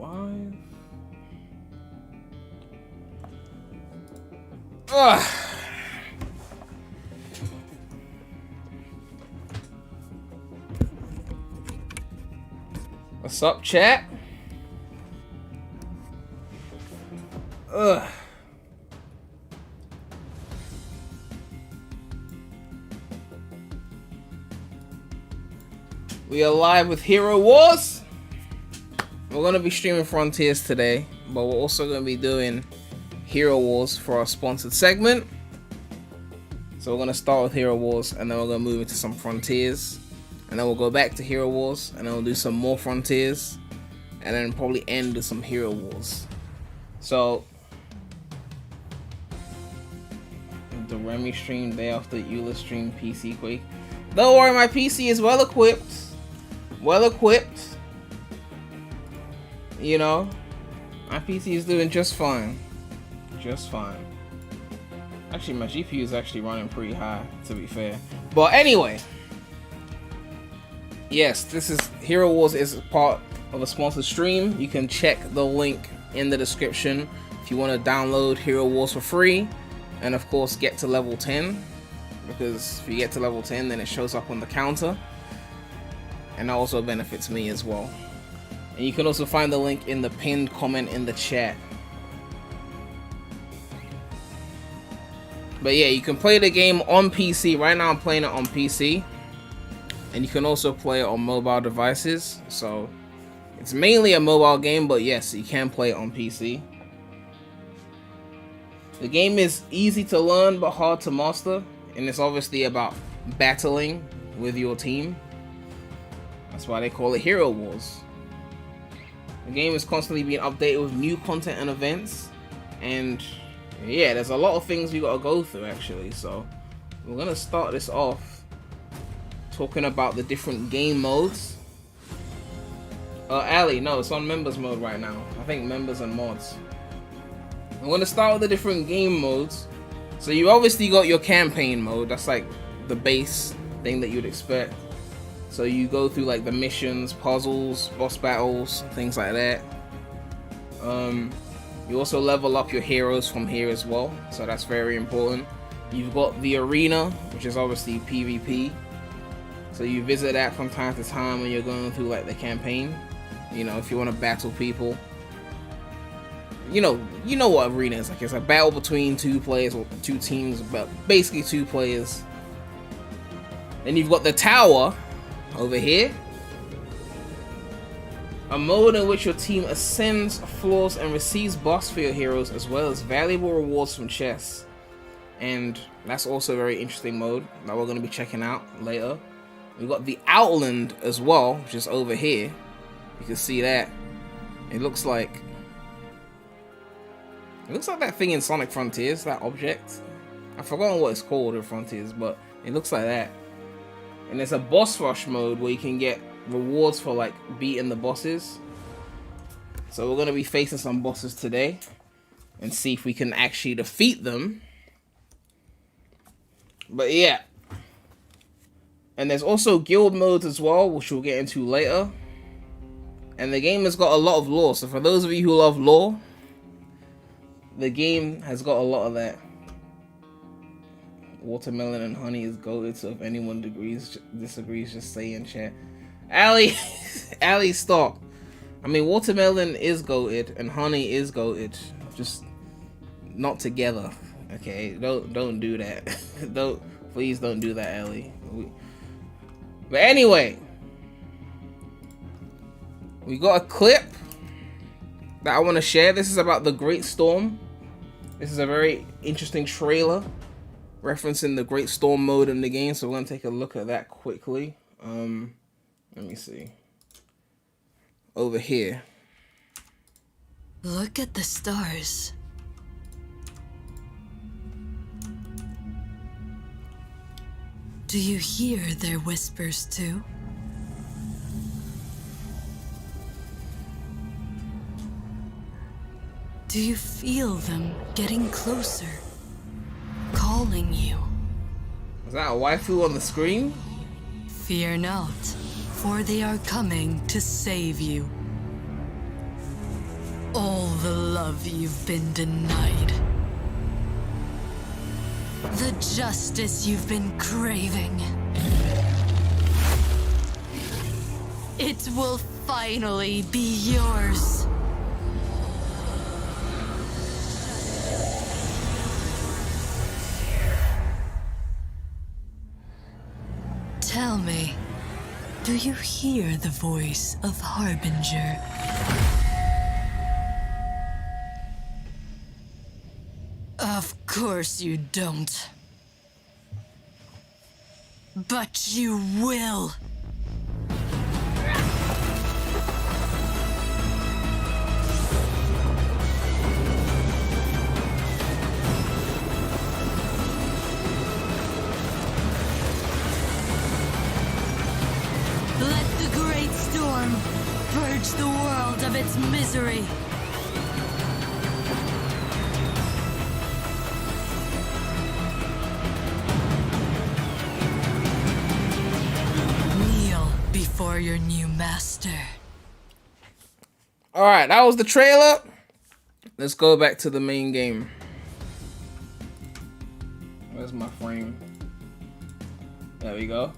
5. Ugh. What's up, chat? Ugh. We are live with Hero Wars. We're going to be streaming Frontiers today, but we're also going to be doing Hero Wars for our sponsored segment. So we're going to start with Hero Wars, and then we're going to move into some Frontiers, and then we'll go back to Hero Wars, and then we'll do some more Frontiers, and then probably end with some Hero Wars. So the Remy stream day after Eula stream PC Quake. Don't worry, my PC is well equipped. You know, my PC is doing just fine. Actually, my GPU is actually running pretty high, to be fair. But anyway, yes, this is Hero Wars is part of a sponsored stream. You can check the link in the description if you want to download Hero Wars for free, and of course get to level 10. Because if you get to level 10, then it shows up on the counter, and that also benefits me as well. And you can also find the link in the pinned comment in the chat. But yeah, you can play the game on PC. Right now I'm playing it on PC, and you can also play it on mobile devices. So it's mainly a mobile game, but yes, you can play it on PC. The game is easy to learn but hard to master, and it's obviously about battling with your team. That's why they call it Hero Wars. The game is constantly being updated with new content and events, and yeah, there's a lot of things we gotta go through actually. So we're gonna start this off talking about the different game modes. Ali, no, it's on members mode right now. I think members and mods. I'm gonna start with the different game modes. So you obviously got your campaign mode. That's like the base thing that you'd expect. So you go through like the missions, puzzles, boss battles, things like that. You also level up your heroes from here as well, so that's very important. You've got the arena, which is obviously PvP. So you visit that from time to time when you're going through like the campaign. You know, if you want to battle people. You know what arena is like. It's a battle between two players or two teams, but basically two players. Then you've got the tower over here, a mode in which your team ascends floors and receives buffs for your heroes, as well as valuable rewards from chests. And that's also a very interesting mode that we're going to be checking out later. We've got the Outland as well, which is over here. You can see that. It looks like that thing in Sonic Frontiers, that object. I've forgotten what it's called in Frontiers, but it looks like that. And there's a boss rush mode where you can get rewards for like beating the bosses. So we're going to be facing some bosses today and see if we can actually defeat them. But yeah. And there's also guild modes as well, which we'll get into later. And the game has got a lot of lore. So for those of you who love lore, the game has got a lot of that. Watermelon and honey is goated, so if anyone disagrees, just say in chat. Ali, stop. I mean, watermelon is goated and honey is goated, just not together. Okay, don't do that. Please don't do that, Ali. But anyway, we got a clip that I want to share. This is about the Great Storm. This is a very interesting trailer referencing the Great Storm mode in the game, so we're going to take a look at that quickly. Let me see. Over here. Look at the stars. Do you hear their whispers too? Do you feel them getting closer? Calling you. Is that a waifu on the screen? Fear not, for they are coming to save you. all the love you've been denied. The justice you've been craving. It will finally be yours. Tell me, do you hear the voice of Harbinger? Of course you don't. But you will. Let the great storm purge the world of its misery. Kneel before your new master. Alright, that was the trailer. Let's go back to the main game. Where's my frame? There we go.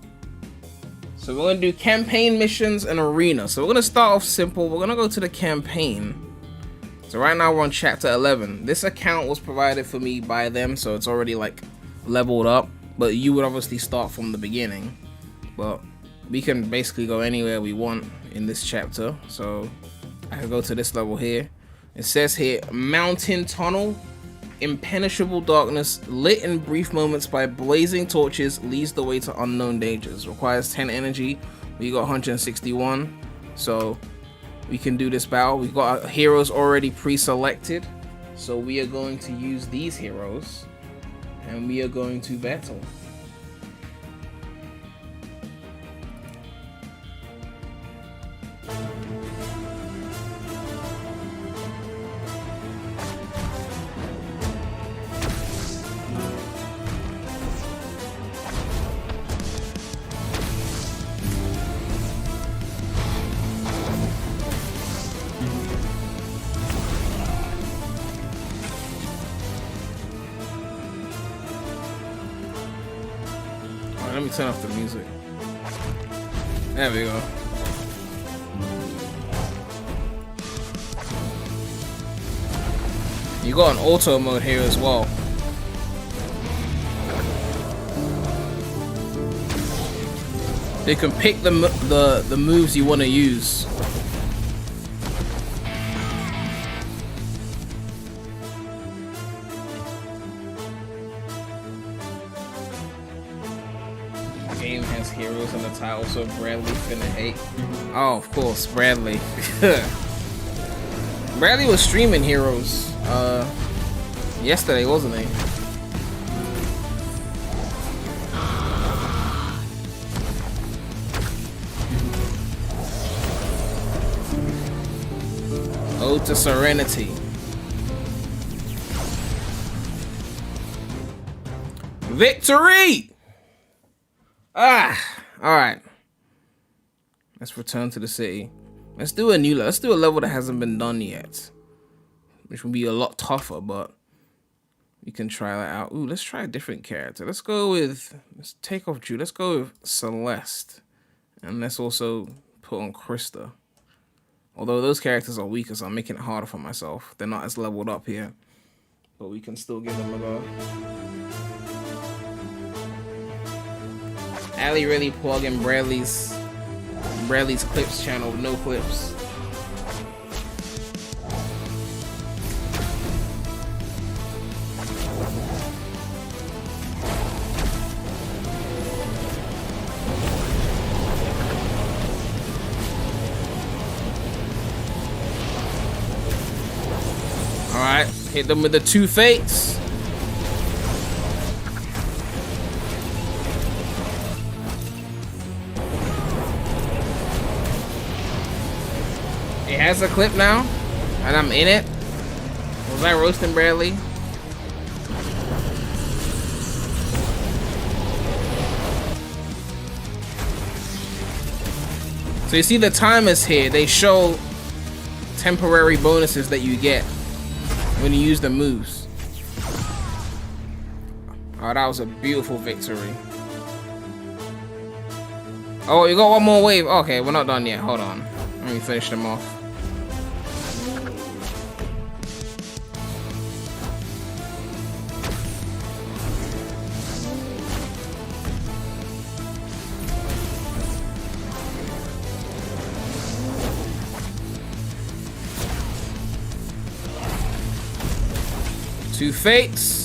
So we're gonna do campaign missions and arena. So we're gonna start off simple. We're gonna go to the campaign. So right now we're on chapter 11. This account was provided for me by them, so it's already like leveled up. But you would obviously start from the beginning. But we can basically go anywhere we want in this chapter. So I can go to this level here. It says here, mountain tunnel. Impenetrable darkness, lit in brief moments by blazing torches, leads the way to unknown dangers. Requires 10 energy. We got 161, so we can do this battle. We've got our heroes already pre-selected, so we are going to use these heroes, and we are going to battle. Let me turn off the music. There we go. You got an auto mode here as well. You can pick the moves you want to use. Game has heroes in the title, so Bradley finna hate. Oh, of course, Bradley. Bradley was streaming heroes yesterday, wasn't he? Ode to Serenity. Victory! Alright. Let's return to the city. Let's do a level that hasn't been done yet. Which will be a lot tougher, but we can try that out. Ooh, let's try a different character. Let's take off Drew. Let's go with Celeste. And let's also put on Krista. Although those characters are weaker, so I'm making it harder for myself. They're not as leveled up here. But we can still give them a go. Ali really plugging Bradley's clips channel with no clips. Alright, hit them with the 2 fates. It has a clip now, and I'm in it. Was I roasting Bradley? So you see the timers here, they show temporary bonuses that you get when you use the moves. Oh, that was a beautiful victory. Oh, you got one more wave. Okay, we're not done yet. Hold on. Let me finish them off. Two fates.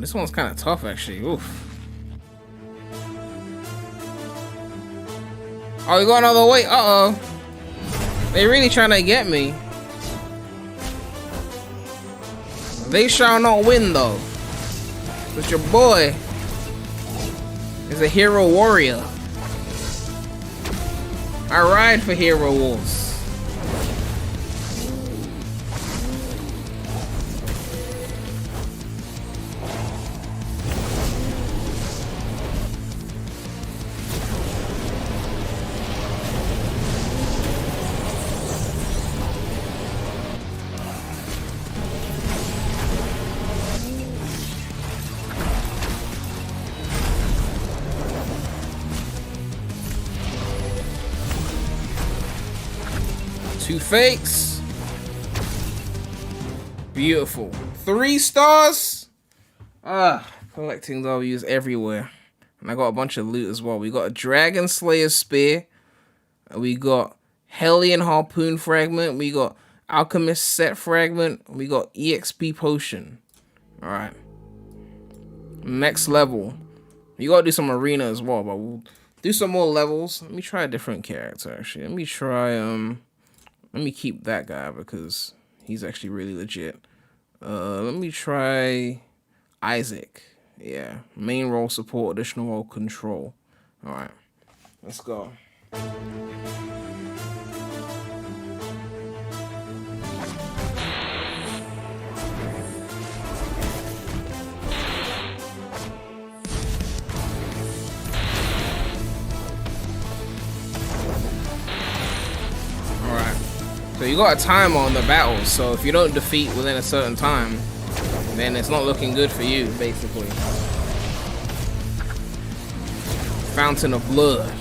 This one's kind of tough, actually. Oof. Oh, we got another way. Uh-oh. They really trying to get me. They shall not win, though. But your boy is a hero warrior. I ride for hero wars. Two fakes. Beautiful. 3 stars. Collecting W's everywhere. And I got a bunch of loot as well. We got a Dragon Slayer Spear. We got Hellion Harpoon Fragment. We got Alchemist Set Fragment. We got EXP Potion. Alright. Next level. You gotta do some arena as well, but we'll do some more levels. Let me try a different character, actually. Let me try, let me keep that guy because he's actually really legit. Let me try Isaac. Yeah. Main role support, additional role control. Alright. Let's go. So you got a time on the battles, so if you don't defeat within a certain time, then it's not looking good for you, basically. Fountain of Blood.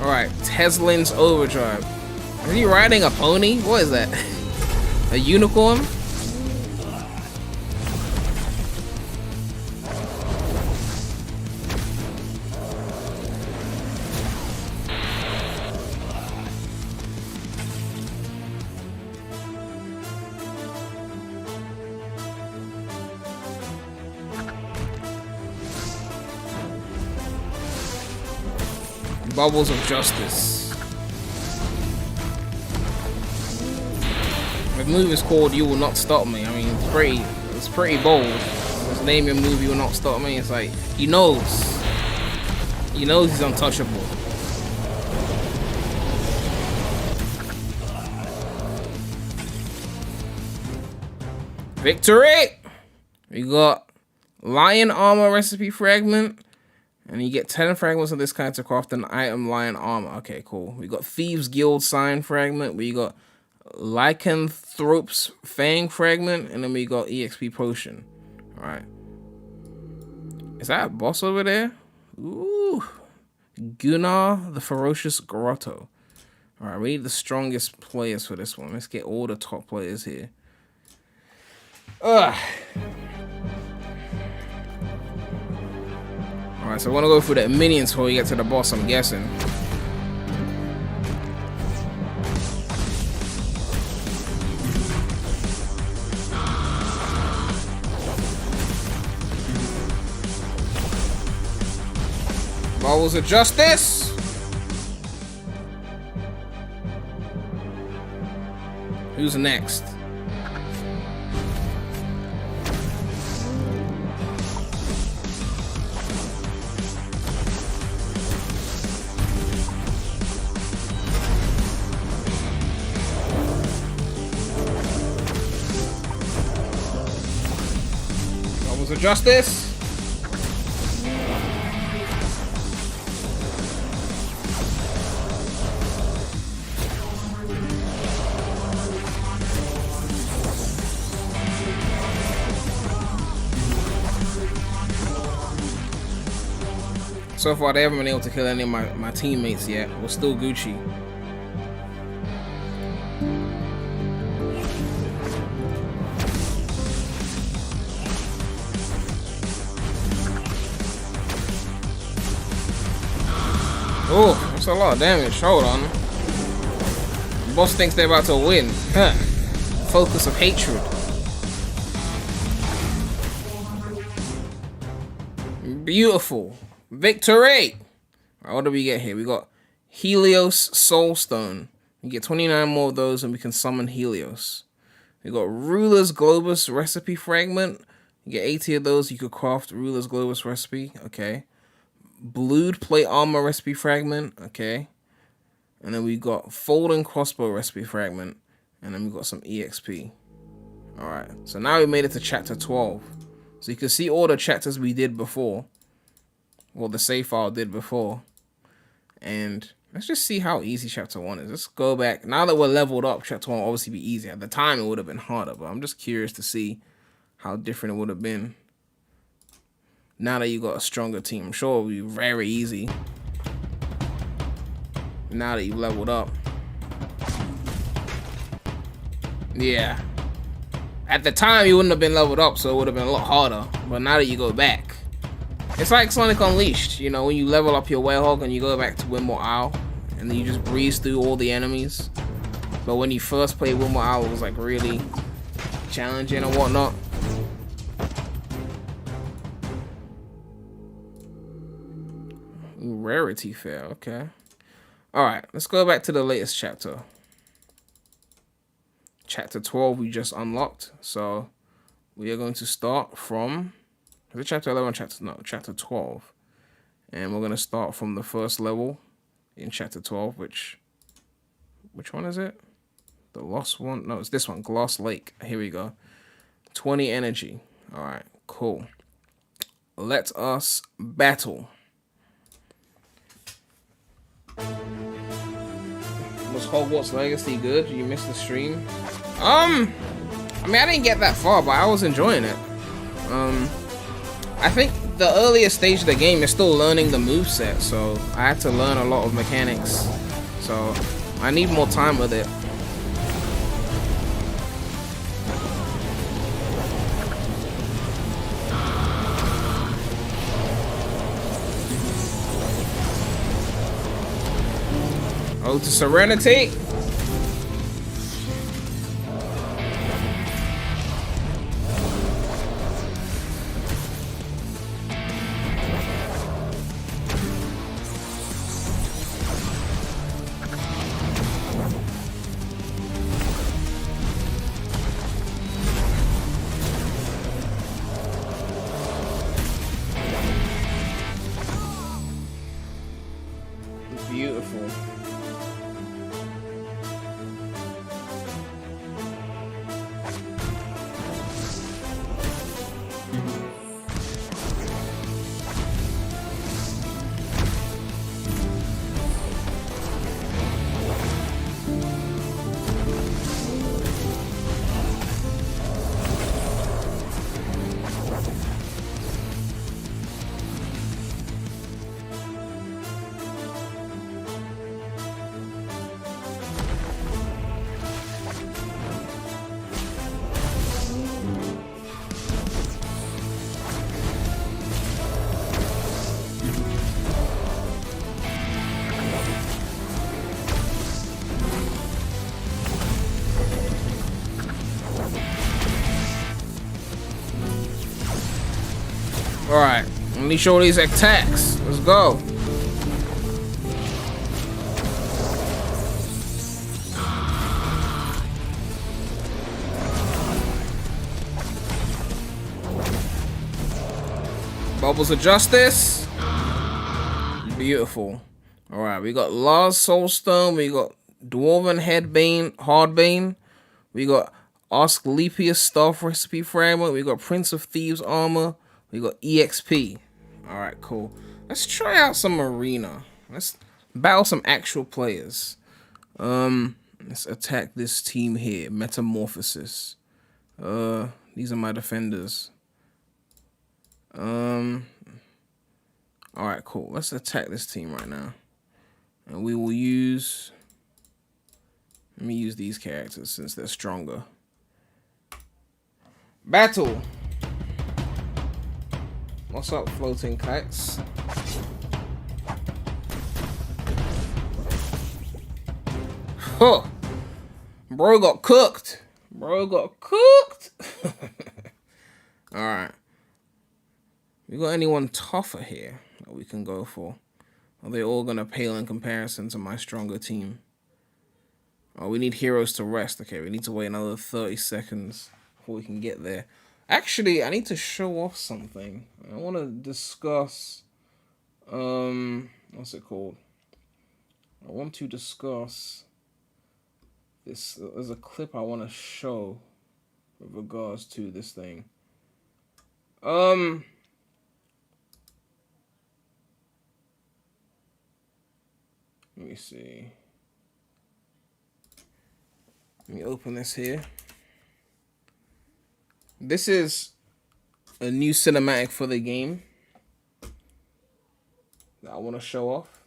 Alright, Teslin's Overdrive. Is he riding a pony? What is that? A unicorn? Bubbles of Justice. The move is called You Will Not Stop Me. I mean, it's pretty bold. Just name your move, You Will Not Stop Me. It's like, he knows. He knows he's untouchable. Victory! We got Lion Armor Recipe Fragment. And you get 10 fragments of this kind to craft an item lion armor. Okay, cool. We got Thieves Guild Sign Fragment. We got Lycanthrope's Fang Fragment. And then we got EXP Potion. Alright. Is that a boss over there? Ooh. Gunnar the Ferocious Grotto. Alright, we need the strongest players for this one. Let's get all the top players here. Ugh. Alright, so I want to go through the minions before we get to the boss, I'm guessing. Bowls of Justice! Who's next? Bowls of Justice! So far, they haven't been able to kill any of my teammates yet. We're still Gucci. Oh, that's a lot of damage. Hold on. The boss thinks they're about to win. Huh. Focus of hatred. Beautiful. Victory! Alright, what do we get here? We got Helios Soulstone. We get 29 more of those and we can summon Helios. We got Ruler's Globus Recipe Fragment. You get 80 of those, you could craft Ruler's Globus Recipe. Okay. Blued Plate Armor Recipe Fragment. Okay. And then we got Folding Crossbow Recipe Fragment. And then we got some EXP. Alright, so now we made it to chapter 12. So you can see all the chapters we did before. Well, the save file did before. And let's just see how easy chapter 1 is. Let's go back. Now that we're leveled up, chapter 1 will obviously be easier. At the time, it would have been harder, but I'm just curious to see how different it would have been. Now that you got a stronger team, I'm sure it'll be very easy. Now that you've leveled up. Yeah. At the time, you wouldn't have been leveled up, so it would have been a lot harder. But now that you go back, it's like Sonic Unleashed, you know, when you level up your Werehog and you go back to Windmill Isle, and then you just breeze through all the enemies. But when you first played Windmill Isle, it was like really challenging and whatnot. Ooh, Rarity Fair, okay. Alright, let's go back to the latest chapter. Chapter 12 we just unlocked, so we are going to start from... Is it chapter 11 or chapter 12? And we're going to start from the first level in chapter 12, which one is it? The lost one? No, it's this one, Gloss Lake. Here we go. 20 energy. All right, cool. Let us battle. Was Hogwarts Legacy good? You missed the stream? I mean, I didn't get that far, but I was enjoying it. I think the earlier stage of the game is still learning the moveset, so I had to learn a lot of mechanics. So I need more time with it. Ode to Serenity. Beautiful. Alright, let me show these attacks. Let's go. Bubbles of Justice. Beautiful. Alright, we got Lars Soulstone, we got Dwarven Hardbane, we got Asclepius Staff Recipe Fragment, we got Prince of Thieves Armor, we got EXP. Alright, cool. Let's try out some arena. Let's battle some actual players. Let's attack this team here. Metamorphosis. These are my defenders. Alright, cool. Let's attack this team right now. And we will use... Let me use these characters since they're stronger. Battle! What's up, floating kites? Huh! Bro got cooked! Bro got cooked! Alright. We got anyone tougher here that we can go for? Are they all gonna pale in comparison to my stronger team? Oh, we need heroes to rest. Okay, we need to wait another 30 seconds before we can get there. Actually, I need to show off something. I want to discuss... what's it called? I want to discuss... this. There's a clip I want to show with regards to this thing. Let me see. Let me open this here. This is a new cinematic for the game that I want to show off.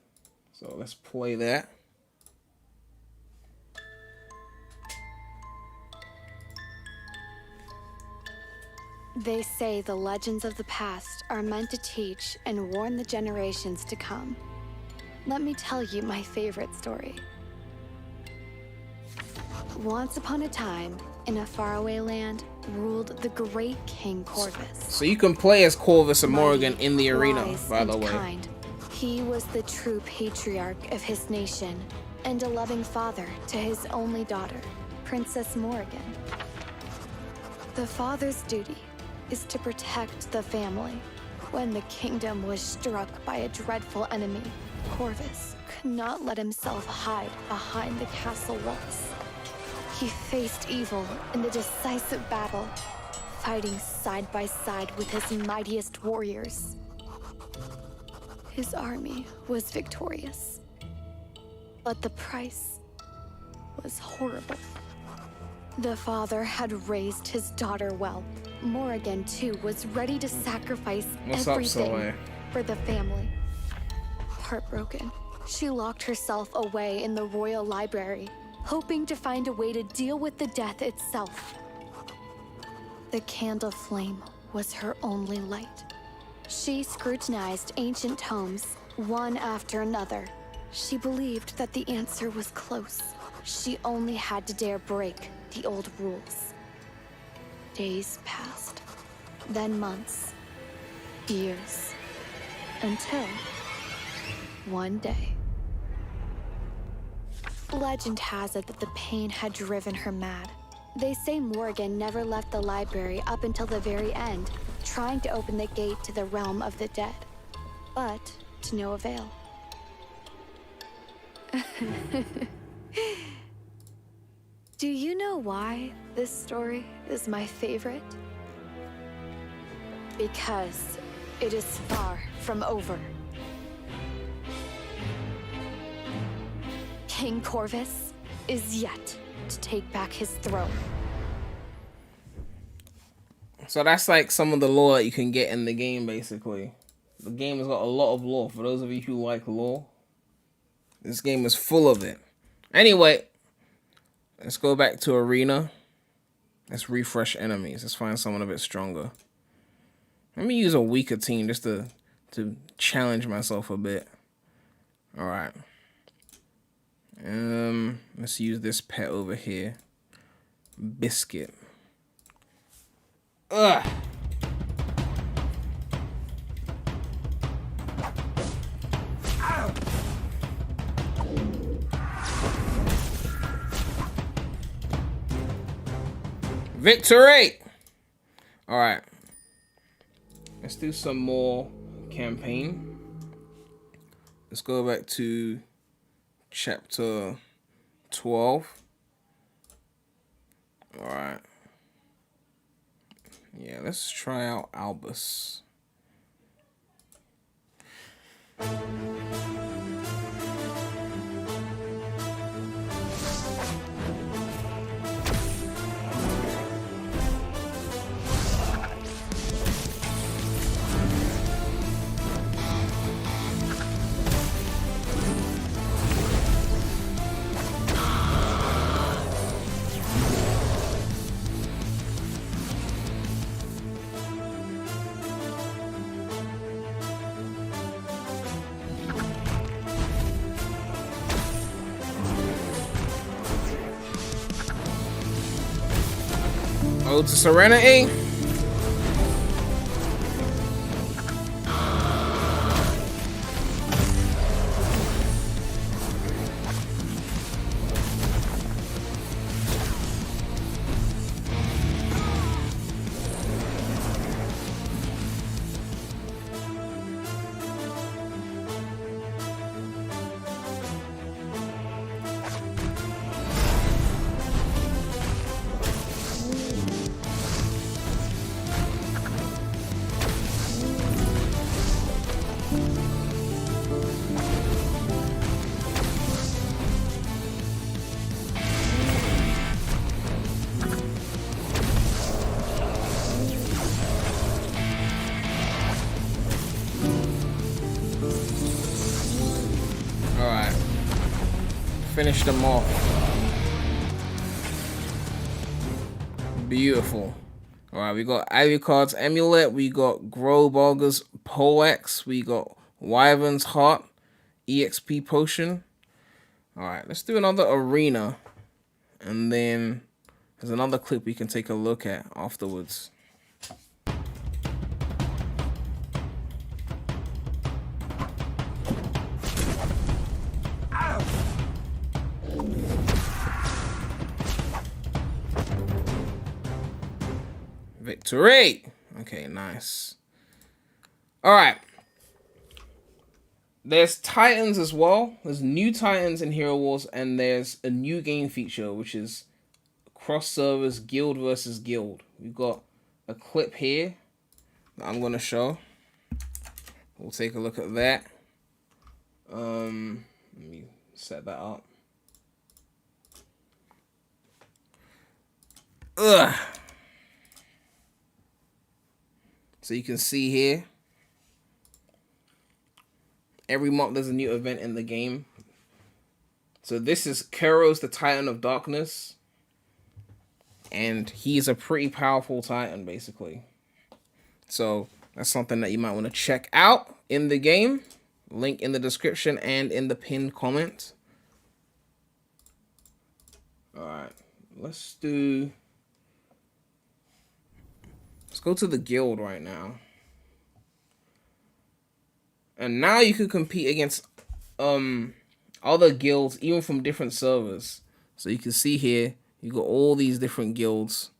So let's play that. They say the legends of the past are meant to teach and warn the generations to come. Let me tell you my favorite story. Once upon a time, in a faraway land, ruled the great King Corvus. So you can play as Corvus and Morrigan in the arena, by the way. Kind. He was the true patriarch of his nation and a loving father to his only daughter, Princess Morrigan. The father's duty is to protect the family. When the kingdom was struck by a dreadful enemy, Corvus could not let himself hide behind the castle walls. He faced evil in the decisive battle, fighting side by side with his mightiest warriors. His army was victorious, but the price was horrible. The father had raised his daughter well. Morrigan, too, was ready to sacrifice everything for the family. Heartbroken, she locked herself away in the royal library, hoping to find a way to deal with the death itself. The candle flame was her only light. She scrutinized ancient tomes, one after another. She believed that the answer was close. She only had to dare break the old rules. Days passed, then months, years, until one day. Legend has it that the pain had driven her mad. They say Morrigan never left the library up until the very end, trying to open the gate to the realm of the dead, but to no avail. Do you know why this story is my favorite? Because it is far from over. King Corvus is yet to take back his throne. So that's like some of the lore that you can get in the game, basically. The game has got a lot of lore. For those of you who like lore, this game is full of it. Anyway, let's go back to arena. Let's refresh enemies. Let's find someone a bit stronger. Let me use a weaker team just to challenge myself a bit. All right. Let's use this pet over here. Biscuit. Ugh. Victory! Alright. Let's do some more campaign. Let's go back to chapter 12. Alright. Yeah, let's try out Albus. Ode to Serenity. Finish them off. Beautiful. Alright, we got Alucard's Amulet, we got Growbogger's Poleaxe, we got Wyvern's Heart, EXP Potion. Alright, let's do another arena. And then there's another clip we can take a look at afterwards. Victory! Okay, nice. Alright. There's Titans as well. There's new Titans in Hero Wars, and there's a new game feature, which is cross servers, guild versus guild. We've got a clip here that I'm going to show. We'll take a look at that. Let me set that up. Ugh. So you can see here, every month there's a new event in the game. So this is Kuros, the Titan of Darkness. And he's a pretty powerful Titan, basically. So that's something that you might want to check out in the game. Link in the description and in the pinned comment. Alright, let's go to the guild right now. And now you can compete against other guilds, even from different servers. So you can see here, you got all these different guilds.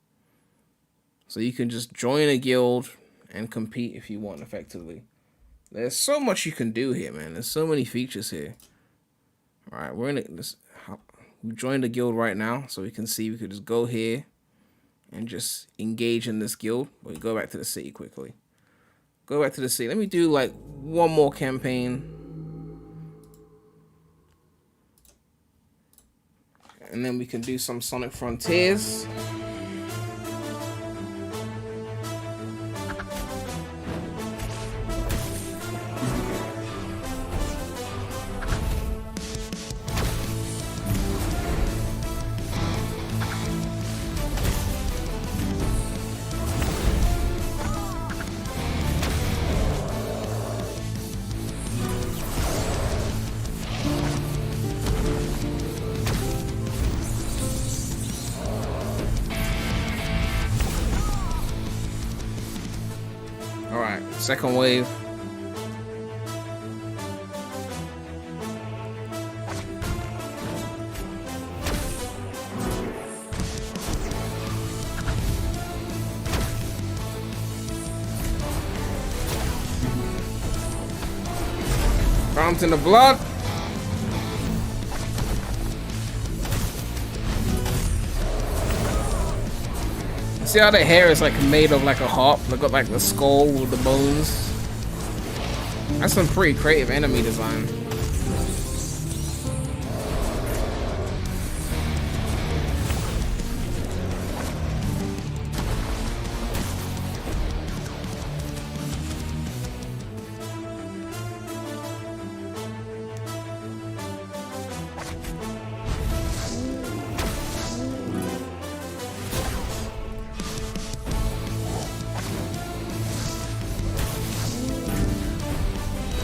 So you can just join a guild and compete if you want, effectively. There's so much you can do here, man. There's so many features here. Alright, we joined a guild right now, so we can see we could just go here and just engage in this guild. But we go back to the city quickly. Go back to the city. Let me do like one more campaign. And then we can do some Sonic Frontiers. Second wave. Fountain of blood. See how the hair is like made of like a harp? Look at like the skull with the bones. That's some pretty creative enemy design.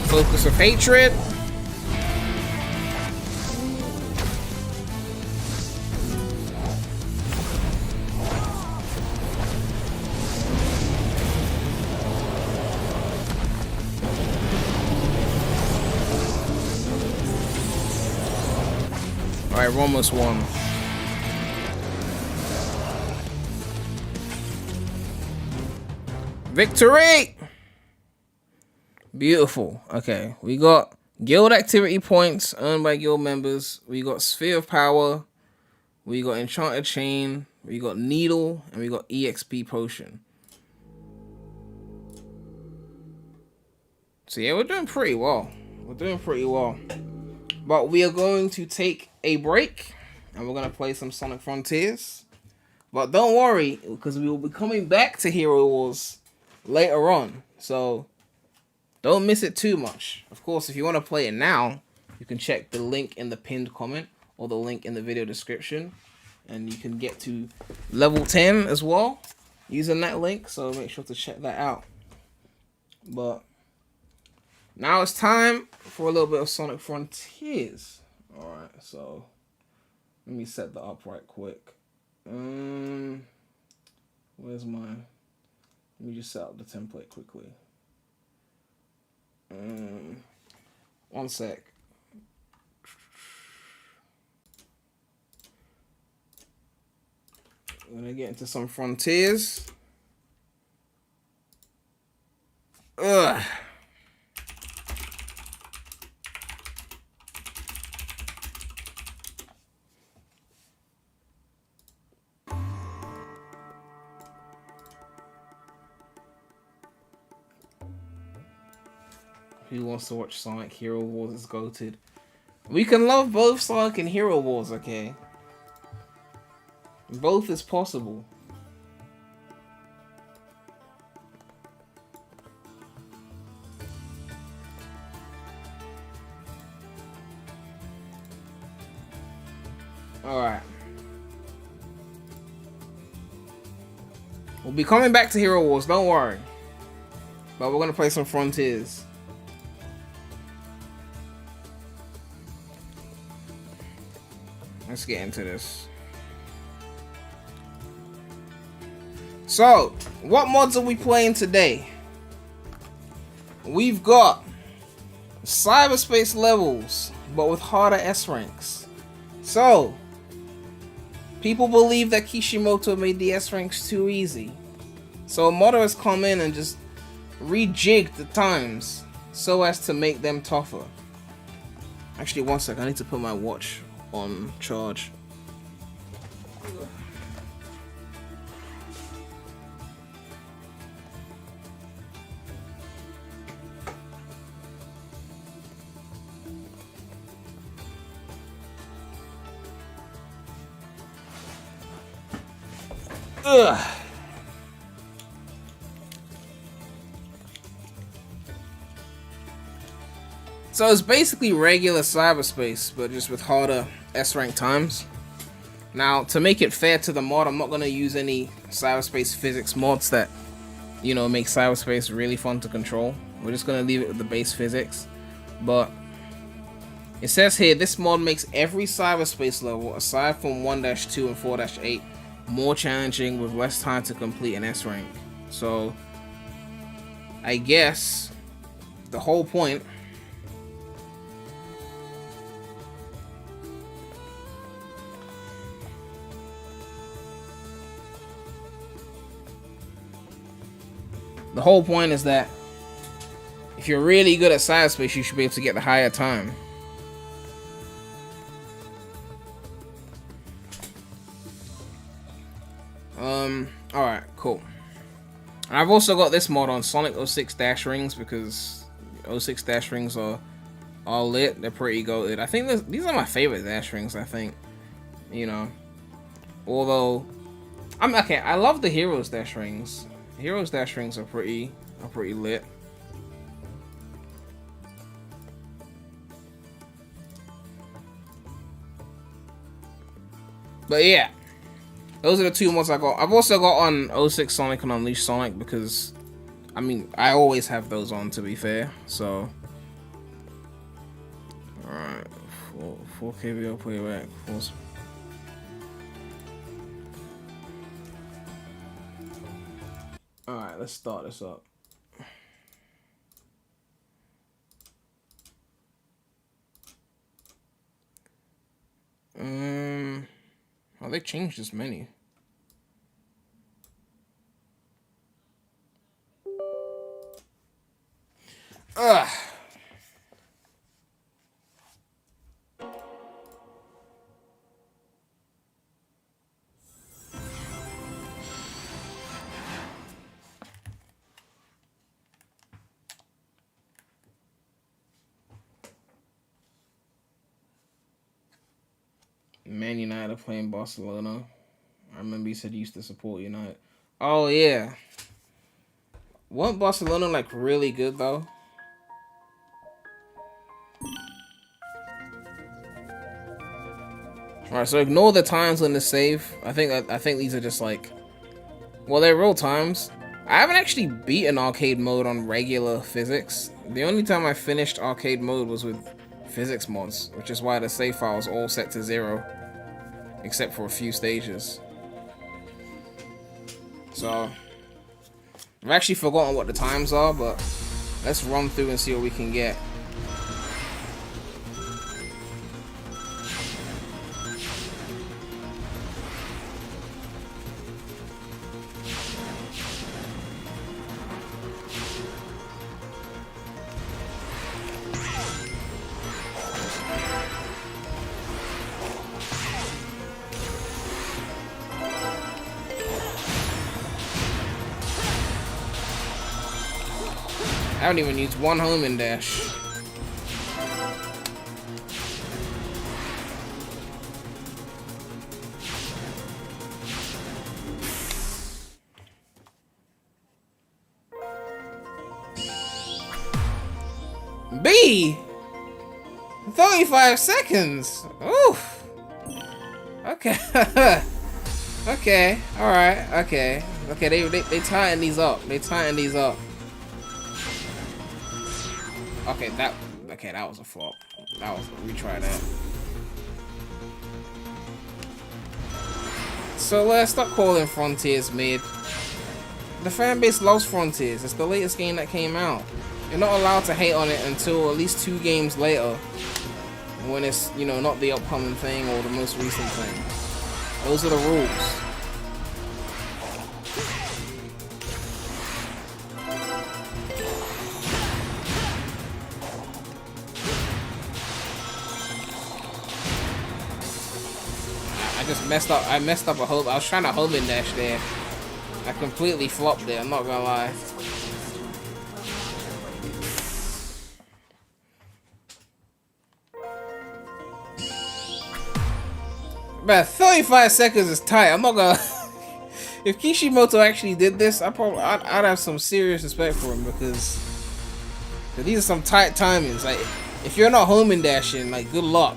Focus of hatred. Alright, we're almost won. Victory! Beautiful. Okay, we got guild activity points earned by guild members. We got sphere of power. We got enchanted chain. We got needle, and we got exp potion. So yeah, we're doing pretty well. We're doing pretty well. But we are going to take a break, and we're gonna play some Sonic Frontiers. But don't worry, because we will be coming back to Hero Wars later on. So don't miss it too much. Of course, if you want to play it now, you can check the link in the pinned comment or the link in the video description. And you can get to level 10 as well using that link. So make sure to check that out. But now it's time for a little bit of Sonic Frontiers. Alright, so let me set that up right quick. Where's mine? Let me just set up the template quickly. One sec. We're gonna get into some Frontiers. Ugh. Who wants to watch Sonic Hero Wars is goated. We can love both Sonic and Hero Wars, okay? Both is possible. Alright. We'll be coming back to Hero Wars, don't worry. But we're gonna play some Frontiers. Let's get into this. So, what mods are we playing today? We've got cyberspace levels, but with harder S ranks. So, people believe that Kishimoto made the S ranks too easy. So a modder has come in and just rejigged the times so as to make them tougher. Actually, one sec, I need to put my watch on charge. Ugh. So it's basically regular cyberspace, but just with harder S-rank times. Now, to make it fair to the mod, I'm not going to use any cyberspace physics mods that, you know, make cyberspace really fun to control. We're just going to leave it with the base physics. But it says here, this mod makes every cyberspace level, aside from 1-2 and 4-8, more challenging with less time to complete an S rank. So, I guess the whole point is that if you're really good at cyberspace, you should be able to get the higher time. Alright, cool. And I've also got this mod on Sonic 06 dash rings because 06 dash rings are lit. They're pretty goated. I think these are my favorite dash rings, I think. You know. Although okay, I love the Heroes dash rings. Heroes dash rings are pretty lit. But yeah. Those are the two mods I got. I've also got on 06 Sonic and Unleashed Sonic because, I mean, I always have those on, to be fair. So, alright, 4K video playback. Alright, let's start this up. Oh, they changed this menu. Ugh. Man United are playing Barcelona. I remember you said you used to support United. Oh yeah. Wasn't Barcelona like really good though? Alright, so ignore the times on the save. I think these are just like, well, they're real times. I haven't actually beaten arcade mode on regular physics. The only time I finished arcade mode was with physics mods, which is why the save file is all set to 0, except for a few stages. So, I've actually forgotten what the times are, but let's run through and see what we can get. I haven't even used one home and dash. B! 35 seconds! Oof! Okay. Okay, alright, okay. Okay, they tighten these up. They tighten these up. Okay, that was a flop. Retry that. So let's stop calling Frontiers mid. The fan base loves Frontiers. It's the latest game that came out. You're not allowed to hate on it until at least 2 games later, when it's, you know, not the upcoming thing or the most recent thing. Those are the rules. I messed up a home. I was trying to home and dash there. I completely flopped there, I'm not gonna lie. Man, 35 seconds is tight. I'm not gonna. If Kishimoto actually did this, I'd have some serious respect for him because these are some tight timings. Like, if you're not home and dashing, like, good luck.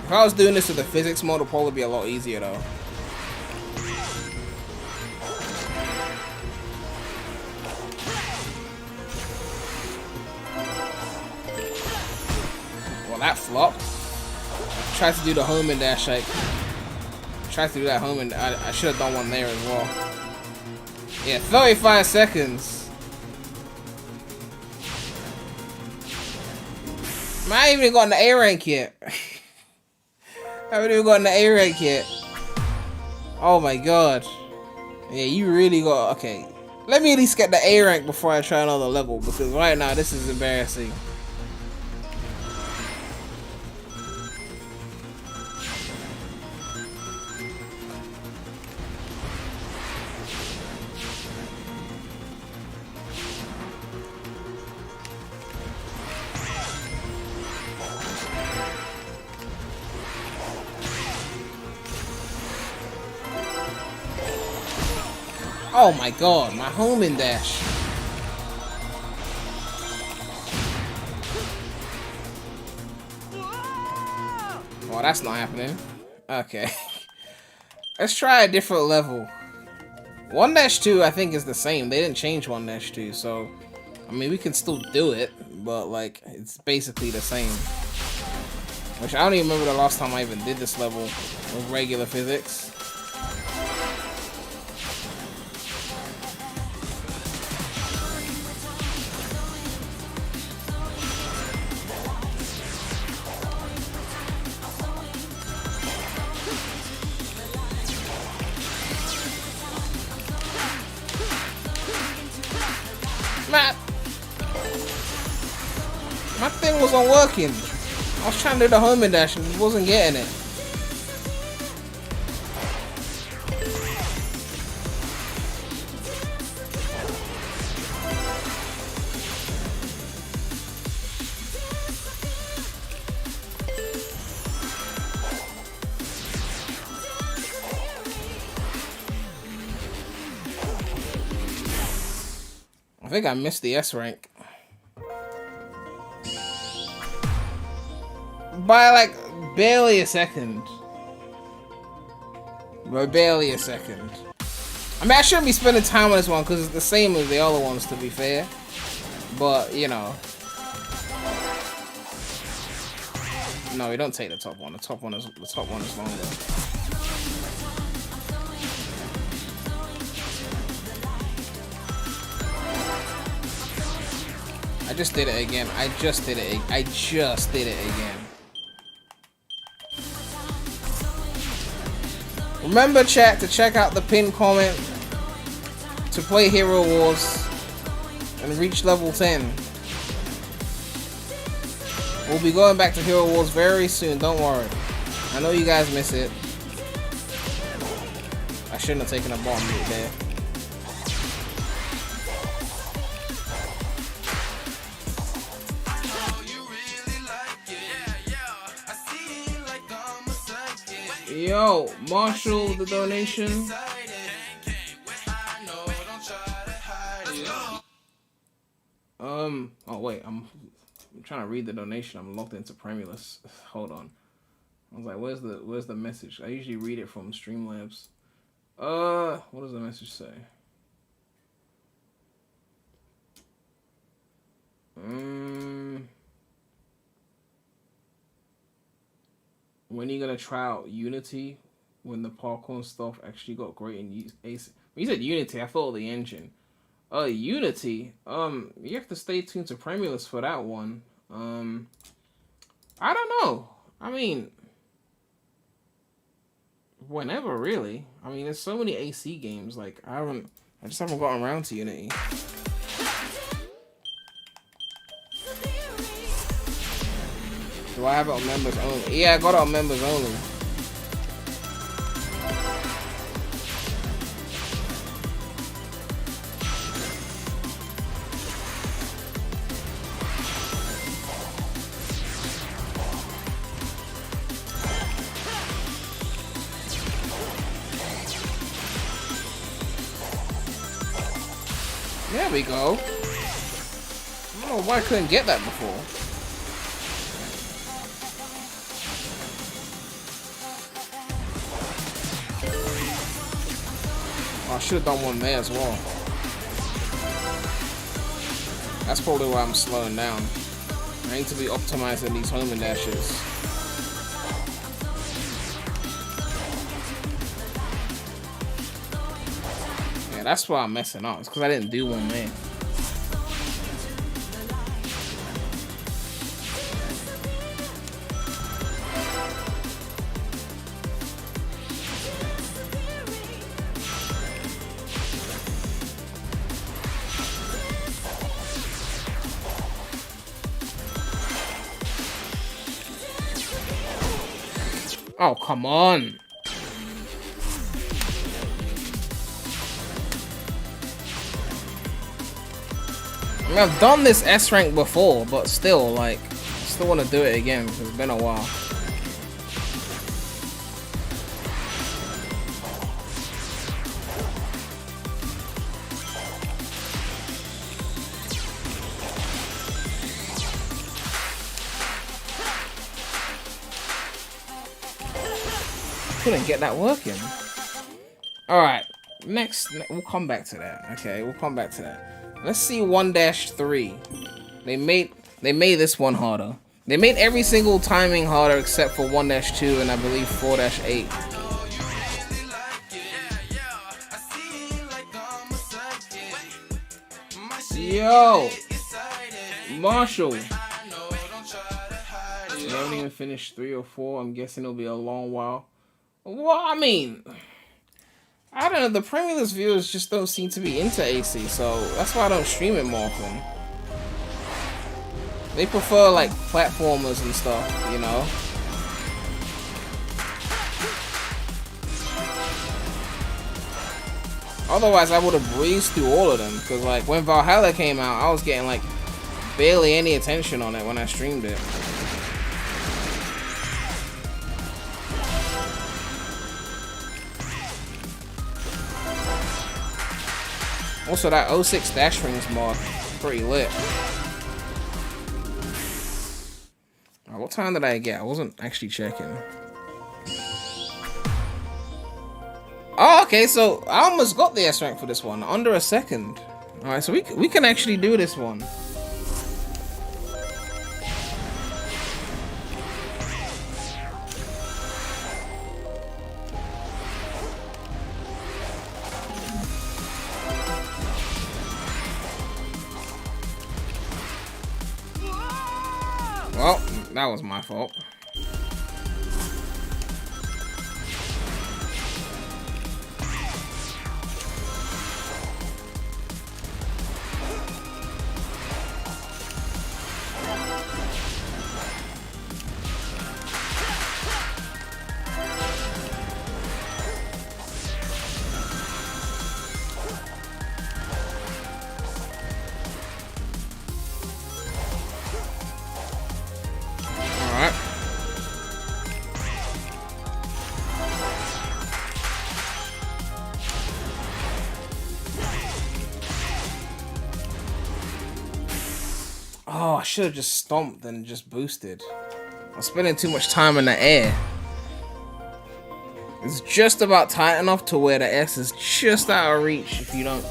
If I was doing this with the physics mode, it'd probably be a lot easier though. Well, that flopped. I tried to do the home and dash, like, tried to do that home and I should have done one there as well. Yeah, 35 seconds. Man, I ain't even gotten the A rank yet. I haven't even gotten the A rank yet. Oh my god. Yeah, you really got... Okay. Let me at least get the A rank before I try another level, because right now this is embarrassing. Oh my god, my homing dash. Oh, that's not happening. Okay. Let's try a different level. 1-2 I think is the same. They didn't change 1-2, so I mean we can still do it, but like it's basically the same. Which I don't even remember the last time I even did this level with regular physics. My thing wasn't working. I was trying to do the homing dash and wasn't getting it. I think I missed the S rank. By like barely a second. By barely a second. I mean, I shouldn't be spending time on this one because it's the same as the other ones, to be fair. But, you know. No, we don't take the top one. The top one is longer. I just did it again. I just did it again. Remember, chat, to check out the pinned comment to play Hero Wars and reach level 10. We'll be going back to Hero Wars very soon, don't worry. I know you guys miss it. I shouldn't have taken a bomb route there. Yo, Marshall, the donation. Oh wait, I'm trying to read the donation. I'm logged into Premulous. Hold on. I was like, where's the message? I usually read it from Streamlabs. What does the message say? When are you gonna try out Unity? When the parkour stuff actually got great in Ace. When you said Unity, I thought of the engine. Unity. You have to stay tuned to Premulous for that one. I don't know. I mean, whenever really. I mean, there's so many AC games. Like I just haven't gotten around to Unity. Do I have it on members only? Yeah, I got it on members only. There we go. I don't know why I couldn't get that before. I should have done one there as well. That's probably why I'm slowing down. I need to be optimizing these homing dashes. Yeah, that's why I'm messing up. It's because I didn't do one there. Oh, come on. I mean, I've done this S rank before, but still, like, still want to do it again because it's been a while. Couldn't get that working. Alright, next, we'll come back to that. Okay, we'll come back to that. Let's see 1-3. They made this one harder. They made every single timing harder except for 1-2 and I believe 4-8. Yo! Marshall! They haven't even finished 3 or 4. I'm guessing it'll be a long while. Well, I mean, I don't know. The Premier List viewers just don't seem to be into AC, so that's why I don't stream it more often. They prefer, like, platformers and stuff, you know? Otherwise, I would have breezed through all of them, because, like, when Valhalla came out, I was getting, like, barely any attention on it when I streamed it. Also, that 06 Dash Rings mod, pretty lit. What time did I get? I wasn't actually checking. Oh, okay, so I almost got the S rank for this one, under a second. Alright, so we can actually do this one. Well, that was my fault. Oh, I should have just stomped and just boosted. I'm spending too much time in the air. It's just about tight enough to where the S is just out of reach if you don't.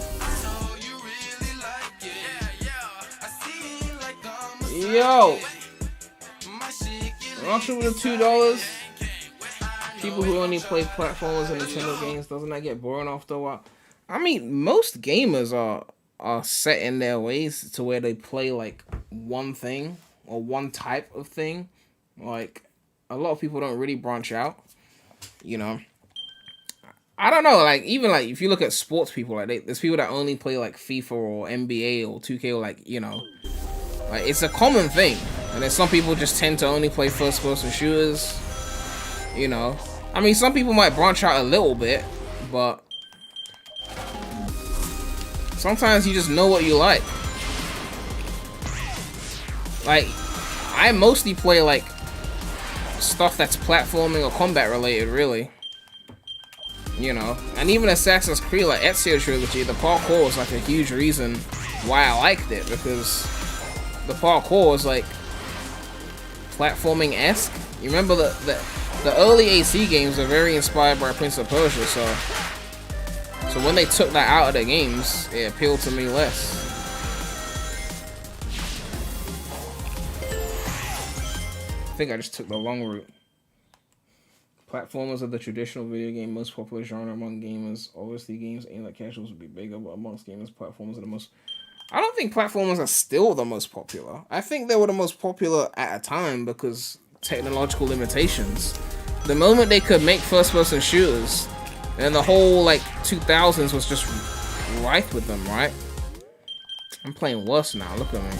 Yo! Marshall with the $2. People who only play platformers and Nintendo games, doesn't that get boring after a while? I mean, most gamers are set in their ways to where they play like one thing or one type of thing. Like, a lot of people don't really branch out, you know. I don't know, like, even like if you look at sports people, like there's people that only play like FIFA or NBA or 2K or like, you know, like it's a common thing. And then some people just tend to only play first person shooters, you know. I mean, some people might branch out a little bit, but sometimes you just know what you like. Like, I mostly play like stuff that's platforming or combat related, really. You know, and even Assassin's Creed, like Ezio Trilogy, the parkour is like a huge reason why I liked it, because the parkour is like platforming-esque. You remember the early AC games are very inspired by Prince of Persia, so when they took that out of the games, it appealed to me less. I think I just took the long route. Platformers are the traditional video game most popular genre among gamers. Obviously, games aimed at casuals would be bigger, but amongst gamers, platformers are the most... I don't think platformers are still the most popular. I think they were the most popular at a time because technological limitations. The moment they could make first-person shooters, and the whole, like, 2000s was just rife with them, right? I'm playing worse now, look at me.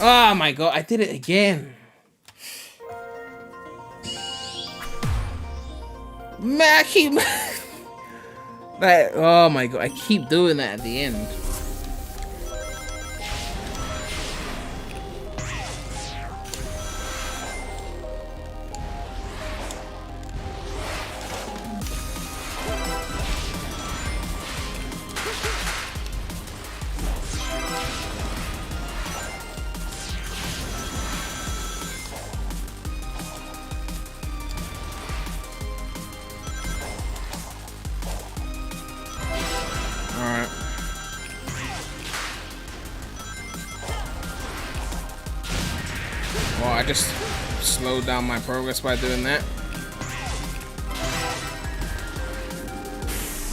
Oh my god, I did it again. Man, I keep... like, oh my god, I keep doing that at the end. I just slowed down my progress by doing that.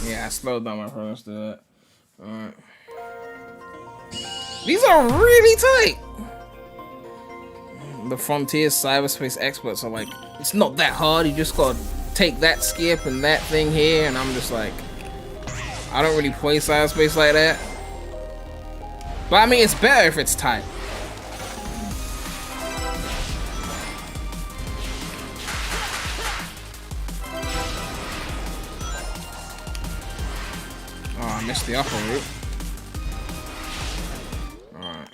Yeah, I slowed down my progress to that. Alright. These are really tight! The Frontier Cyberspace experts are like, it's not that hard, you just gotta take that skip and that thing here, and I'm just like, I don't really play Cyberspace like that. But I mean, it's better if it's tight. I missed the upper route. Alright.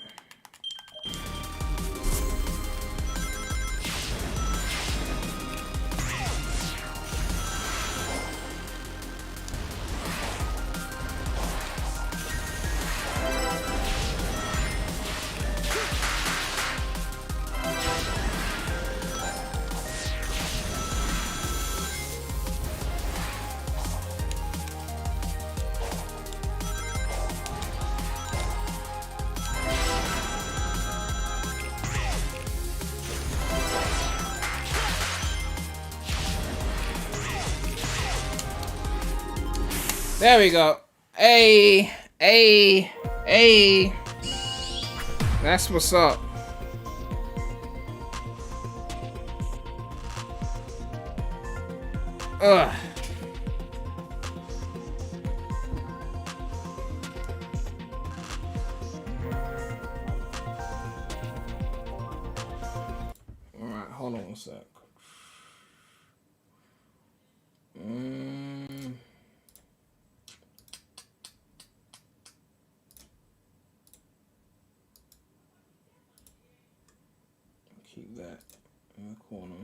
There we go. Hey. That's what's up. Ugh. Alright, hold on one sec. Keep that in the corner.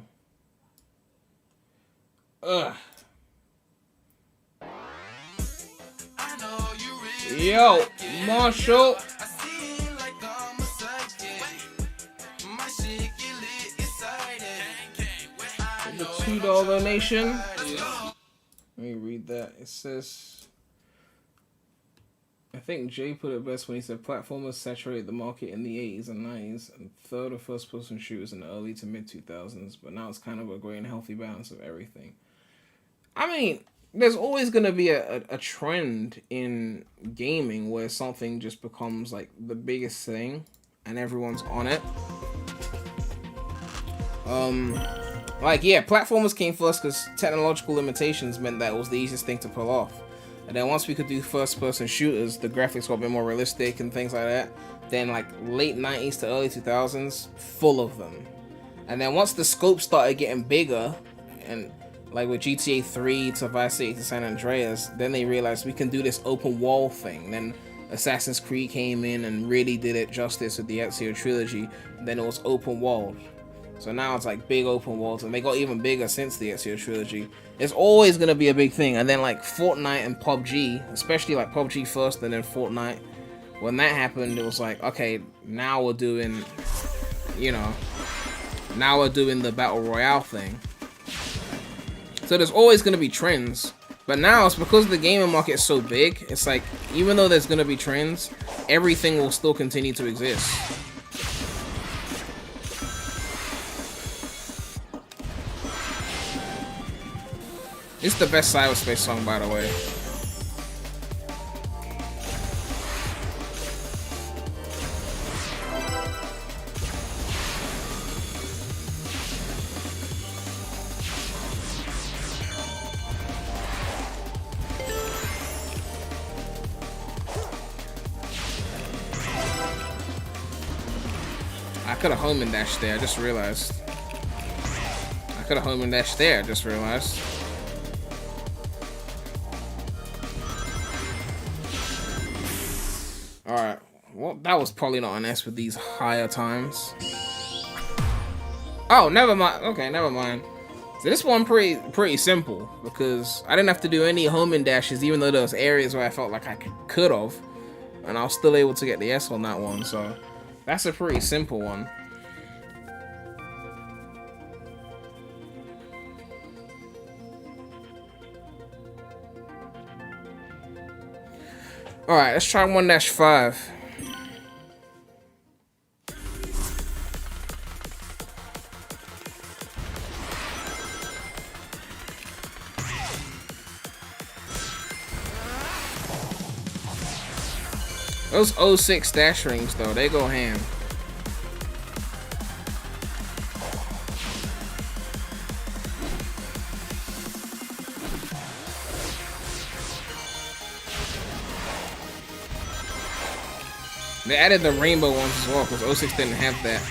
Ugh. Yo, Marshall. The $2 donation. Let me read that. It says, I think Jay put it best when he said platformers saturated the market in the 80s and 90s, and third or first person shooters in the early to mid 2000s, but now it's kind of a great and healthy balance of everything. I mean, there's always going to be a trend in gaming where something just becomes like the biggest thing and everyone's on it. Like, yeah, platformers came first because technological limitations meant that it was the easiest thing to pull off. And then once we could do first-person shooters, the graphics got a bit more realistic and things like that. Then, like, late 90s to early 2000s, full of them. And then once the scope started getting bigger, and like with GTA 3 to Vice City to San Andreas, then they realized we can do this open wall thing. Then Assassin's Creed came in and really did it justice with the Ezio trilogy. Then it was open walled. So now it's like big open worlds, and they got even bigger since the Ezio trilogy. It's always gonna be a big thing. And then like Fortnite and PUBG, especially like PUBG first and then Fortnite, when that happened, it was like, okay, now we're doing, you know, now we're doing the Battle Royale thing. So there's always gonna be trends. But now it's because the gaming market is so big, it's like, even though there's gonna be trends, everything will still continue to exist. It's the best Cyberspace song, by the way. I could have home and dashed there, I just realized. I could have home and dashed there, I just realized. Alright, well, that was probably not an S with these higher times. Oh, never mind. Okay, never mind. So this one pretty simple, because I didn't have to do any home and dashes, even though there was areas where I felt like I could have, and I was still able to get the S on that one, so that's a pretty simple one. Alright, let's try 1-5. Those 06 dash rings, though, they go ham. They added the rainbow ones as well, because 06 didn't have that.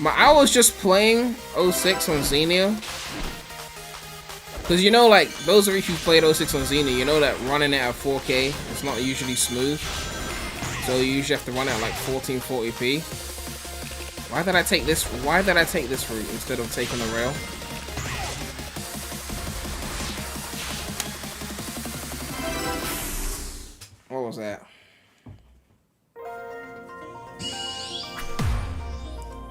But I was just playing 06 on Xenia. Because you know, like, those of you who played 06 on Xenia, you know that running it at 4K is not usually smooth. So you usually have to run it at like 1440p. Why did I take this route instead of taking the rail? What was that?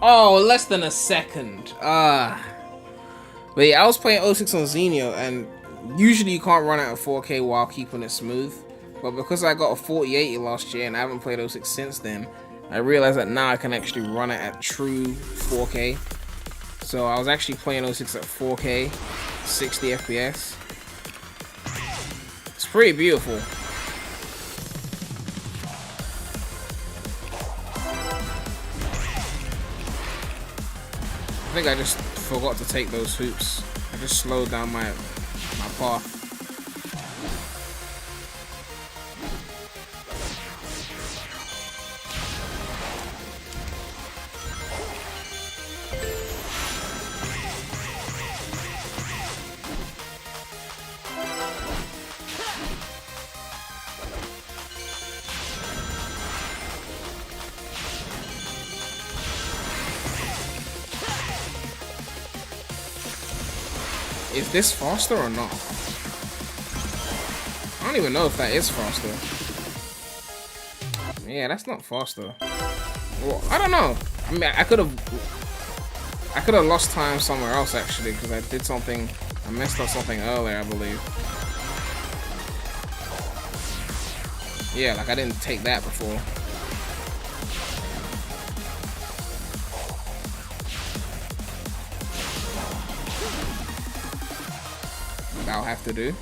Oh, less than a second. But yeah, I was playing 06 on Xenia, and usually you can't run it at 4K while keeping it smooth. But because I got a 4080 last year and I haven't played 06 since then, I realized that now I can actually run it at true 4K. So I was actually playing 06 at 4K, 60 FPS. It's pretty beautiful. I think I just forgot to take those hoops. I just slowed down my path. Is this faster or not? I don't even know if that is faster. Yeah, that's not faster. Well, I don't know. I mean, I could have lost time somewhere else actually, because I did something. I messed up something earlier, I believe. Yeah, like I didn't take that before. I'll have to do.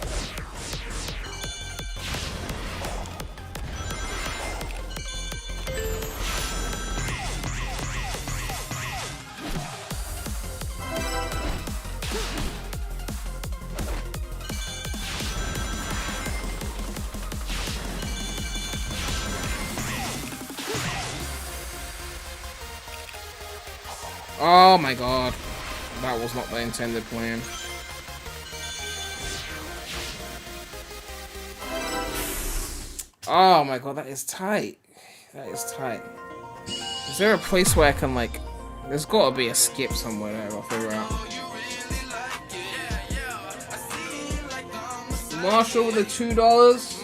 Oh my god. That was not the intended plan. Oh my god, that is tight. That is tight. Is there a place where I can, like... There's gotta be a skip somewhere that I'll figure out. Marshall with the $2.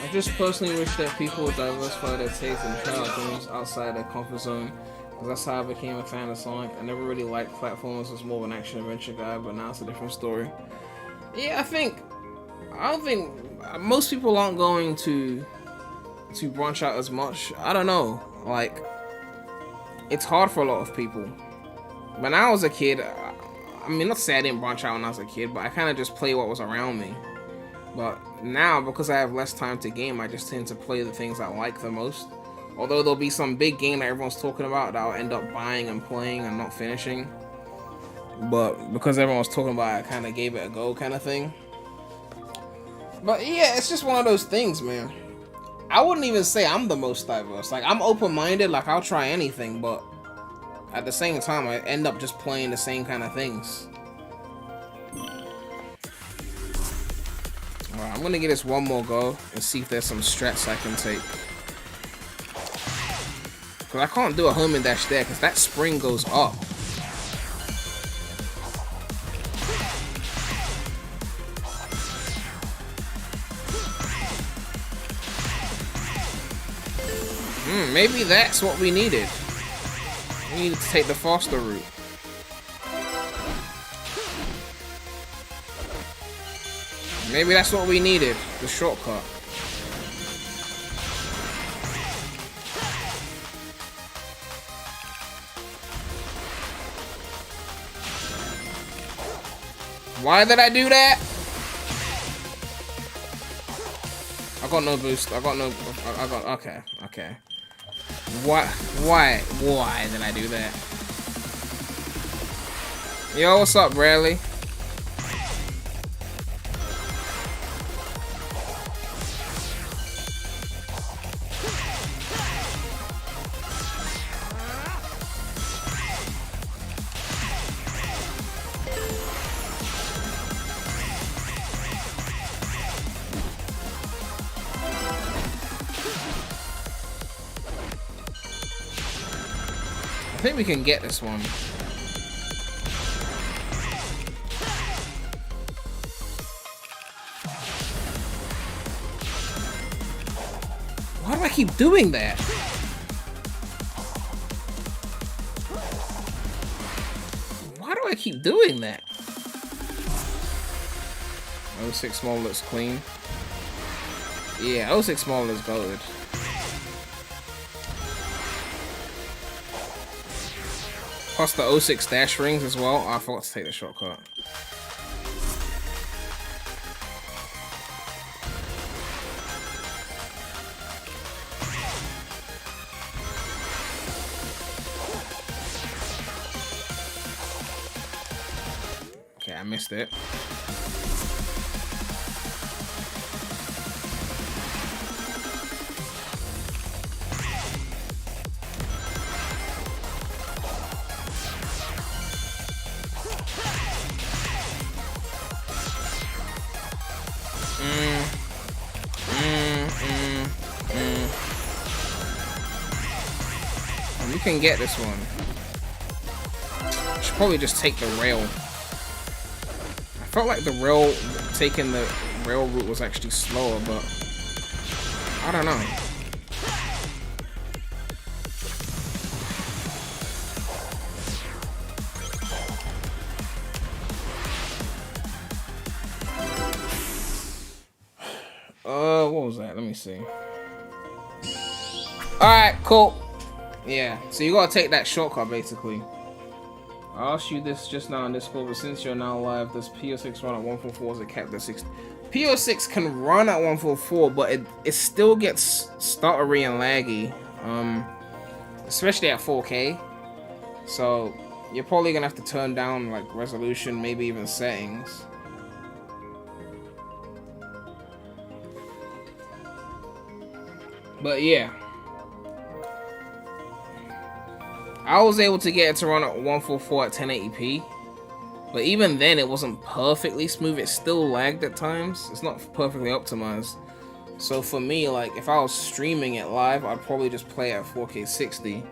I just personally wish that people would diversify their taste and try out games outside their comfort zone. Because that's how I became a fan of Sonic. I never really liked platformers, was more of an action-adventure guy, but now it's a different story. Yeah, I don't think most people aren't going to branch out as much. I don't know, like, it's hard for a lot of people. When I was a kid, I mean, not to say I didn't branch out when I was a kid, but I kind of just play what was around me. But now, because I have less time to game, I just tend to play the things I like the most. Although there'll be some big game that everyone's talking about that I'll end up buying and playing and not finishing. But because everyone was talking about it, I kind of gave it a go kind of thing. But yeah, it's just one of those things, man. I wouldn't even say I'm the most diverse. Like, I'm open-minded, like, I'll try anything, but at the same time, I end up just playing the same kind of things. Alright, I'm gonna give this one more go and see if there's some strats I can take. Because I can't do a homing dash there, because that spring goes up. Maybe that's what we needed. We needed to take the faster route. Maybe that's what we needed, the shortcut. Why did I do that? I got no boost. Okay. Why did I do that? Yo, what's up, Bradley? I think we can get this one. Why do I keep doing that? Why do I keep doing that? 06 small looks clean. Yeah, 06 small is goated. Plus the 06 dash rings as well. Oh, I forgot to take the shortcut. Okay, I missed it. We can get this one. Should probably just take the rail. I felt like taking the rail route was actually slower, but I don't know. What was that? Let me see. Alright, cool. Yeah, so you gotta take that shortcut basically. I asked you this just now in Discord, but since you're now live, does PO6 run at 144 as a capped at 60? PO6 can run at 144, but it still gets stuttery and laggy. Especially at 4K. So you're probably gonna have to turn down like resolution, maybe even settings. But yeah, I was able to get it to run at 144 at 1080p, but even then it wasn't perfectly smooth. It still lagged at times. It's not perfectly optimized. So for me, like if I was streaming it live, I'd probably just play it at 4K 60.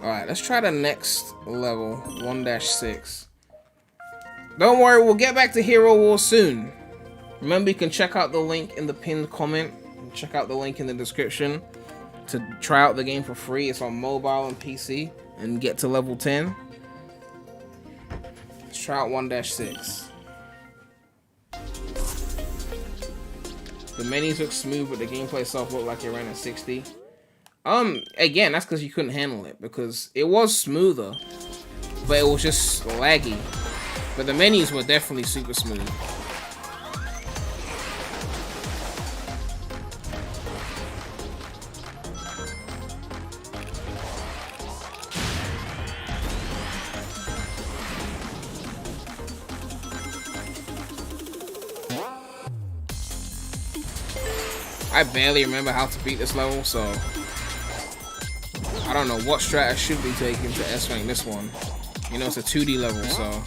Alright, let's try the next level, 1-6. Don't worry, we'll get back to Hero War soon. Remember, you can check out the link in the pinned comment. Check out the link in the description to try out the game for free. It's on mobile and PC. And get to level 10. Let's try out 1-6. The menus look smooth, but the gameplay itself looked like it ran at 60. Again, that's because you couldn't handle it, because it was smoother, but it was just laggy. But the menus were definitely super smooth. I barely remember how to beat this level, so I don't know what strat I should be taking to S rank this one. You know, it's a 2D level, so.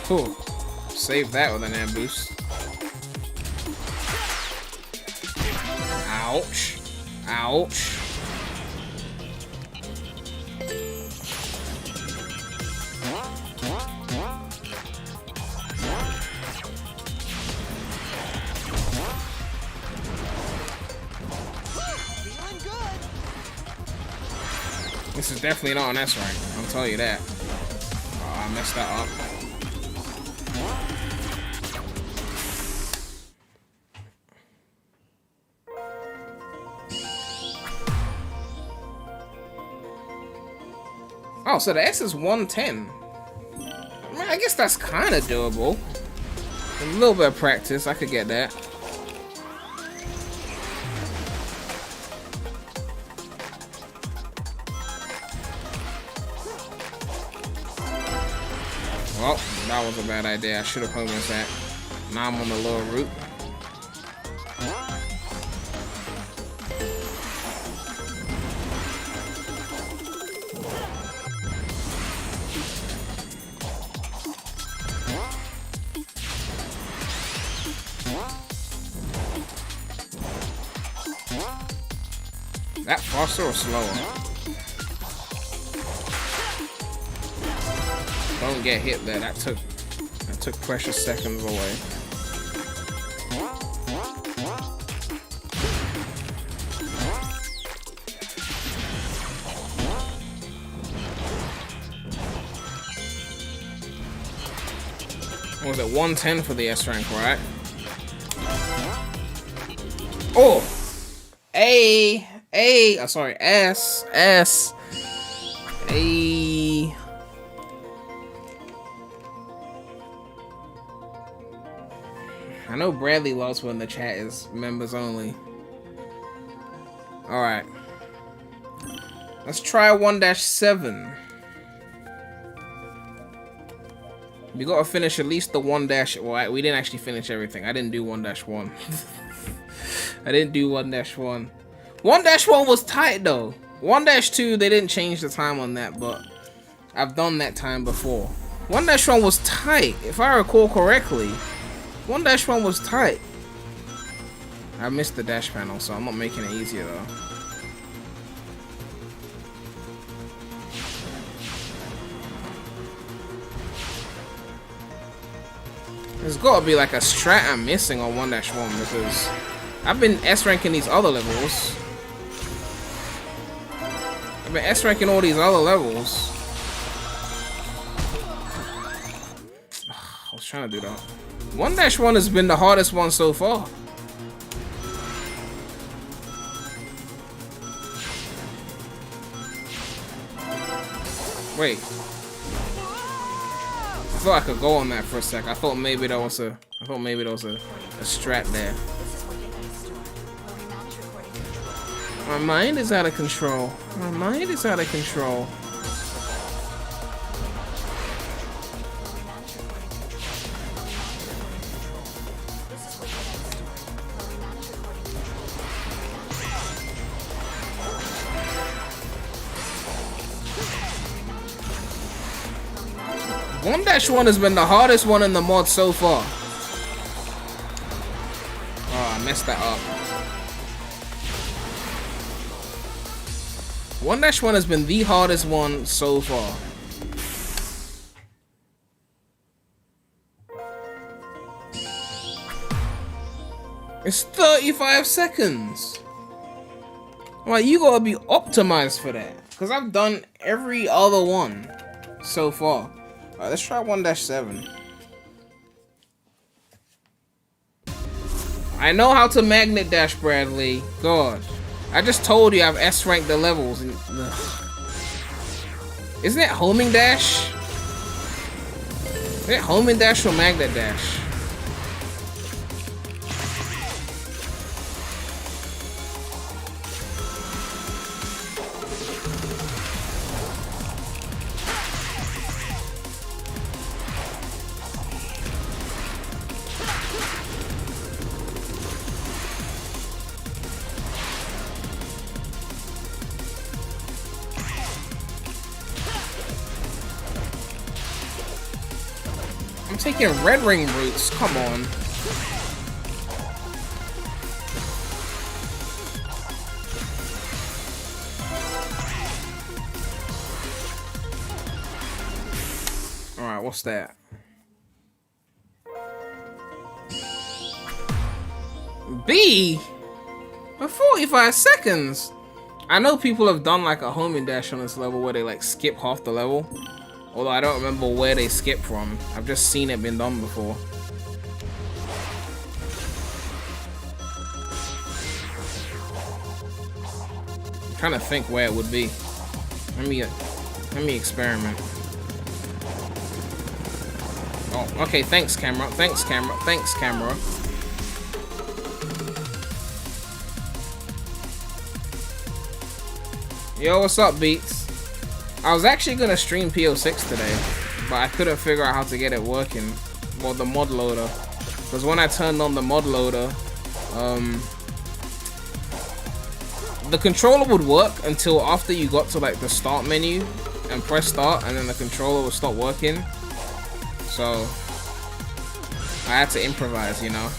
Cool. Save that with an amp boost. Ouch. Ouch. This is definitely not an S rank, I'll tell you that. Oh, I messed that up. Oh, so the S is 110. I mean, I guess that's kind of doable. A little bit of practice, I could get that. Well, that was a bad idea. I should have homed that. Now I'm on the lower route. That faster or slower? Don't get hit there. That took precious seconds away. What was it? 110 for the S rank, right? Oh! Oh, sorry, S. A. I know Bradley lost when the chat is members only. Alright. Let's try 1-7. We gotta finish at least the 1-. Well, we didn't actually finish everything. I didn't do 1-1. I didn't do 1-1. 1-1 was tight though. 1-2, they didn't change the time on that, but I've done that time before. 1-1 was tight, if I recall correctly. 1-1 was tight. I missed the dash panel, so I'm not making it easier though. There's gotta be like a strat I'm missing on 1-1 because I've been S ranking these other levels. I've been S ranking all these other levels. I was trying to do that. 1-1 has been the hardest one so far. Wait. I thought I could go on that for a sec. I thought maybe there was a strat there. My mind is out of control. My mind is out of control. One has been the hardest one in the mod so far. Oh, I messed that up. 1-1 has been the hardest one so far. It's 35 seconds. Like, you gotta be optimized for that. Because I've done every other one so far. Alright, let's try 1-7. I know how to magnet dash, Bradley. God. I just told you I've S ranked the levels. And, isn't it homing dash? Is it homing dash or magnet dash? I'm taking red ring routes. Come on. Alright, what's that? B? For 45 seconds? I know people have done like a homing dash on this level where they like skip half the level. Although I don't remember where they skip from. I've just seen it been done before. I'm trying to think where it would be. Let me experiment. Oh, okay, thanks camera, thanks camera, thanks camera. Yo, what's up, Beats? I was actually gonna stream PO6 today, but I couldn't figure out how to get it working. Well, the mod loader. Because when I turned on the mod loader, the controller would work until after you got to like the start menu and press start, and then the controller would stop working. So I had to improvise, you know.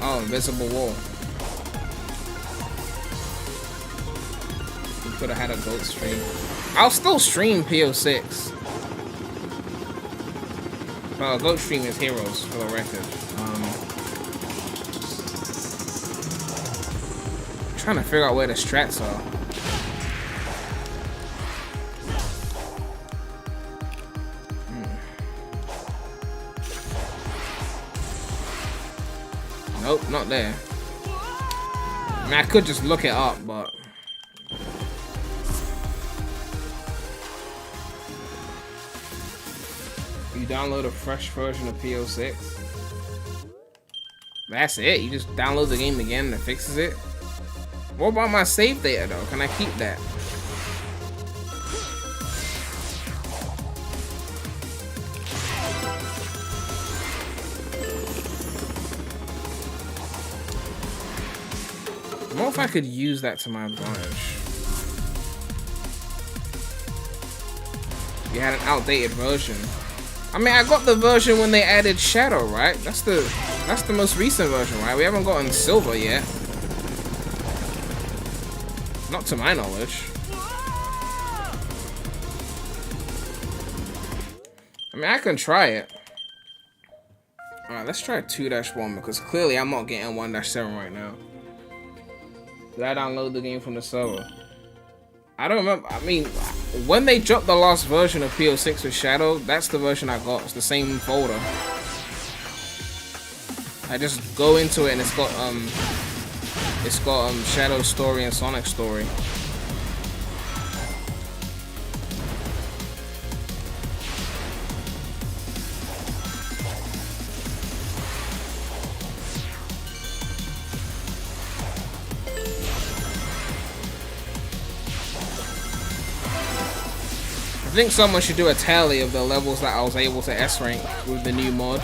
Oh, invisible wall. We could have had a goat stream. I'll still stream PO6. Well, goat stream is Heroes, for the record. I'm trying to figure out where the strats are. Nope, not there. I mean, I could just look it up, but... You download a fresh version of PO6. That's it? You just download the game again and it fixes it? What about my save data though? Can I keep that? What if I could use that to my advantage? You had an outdated version. I mean, I got the version when they added Shadow, right? That's the most recent version, right? We haven't gotten Silver yet. Not to my knowledge. I mean, I can try it. Alright, let's try 2-1 because clearly I'm not getting 1-7 right now. Did I download the game from the server? I don't remember. I mean, when they dropped the last version of PO6 with Shadow, that's the version I got. It's the same folder. I just go into it and it's got Shadow Story and Sonic Story. I think someone should do a tally of the levels that I was able to S rank with the new mod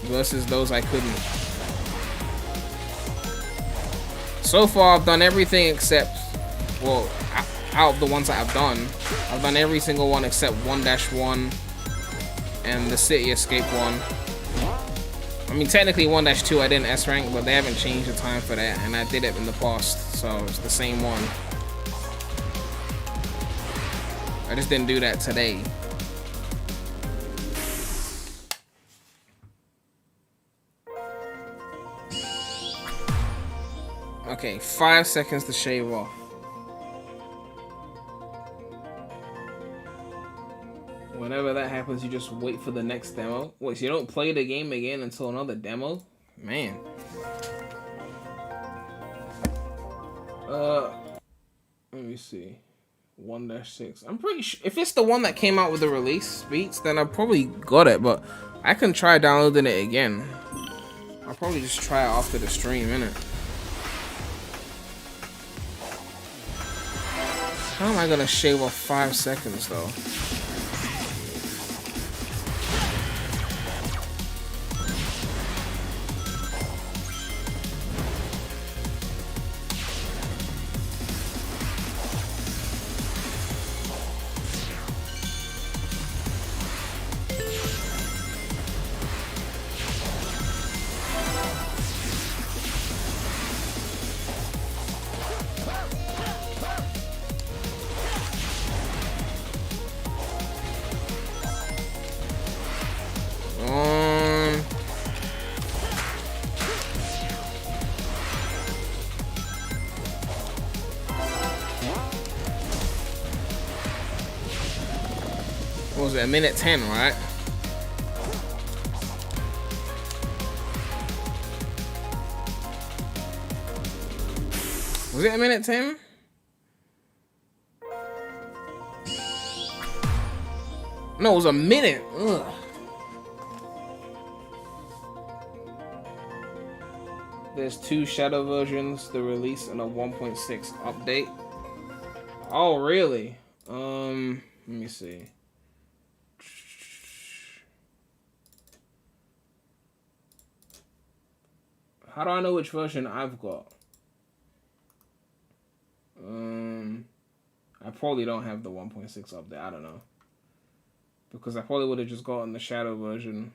versus those I couldn't. So far I've done everything except, well, out of the ones that I've done every single one except 1-1 and the City Escape one. I mean, technically 1-2 I didn't S rank, but they haven't changed the time for that, and I did it in the past, so it's the same one. I just didn't do that today. Okay, 5 seconds to shave off. Whenever that happens, you just wait for the next demo. Wait, so you don't play the game again until another demo? Man. Let me see. 1-6. I'm pretty sure if it's the one that came out with the release Beats, then I probably got it, but I can try downloading it again. I'll probably just try it after the stream, innit? How am I gonna shave off 5 seconds though? was it a minute 10, right? Was it a minute 10? No, it was a minute. Ugh. There's 2 shadow versions, the release and a 1.6 update. Oh, really? Let me see. How do I know which version I've got? I probably don't have the 1.6 update. I don't know. Because I probably would have just gotten the shadow version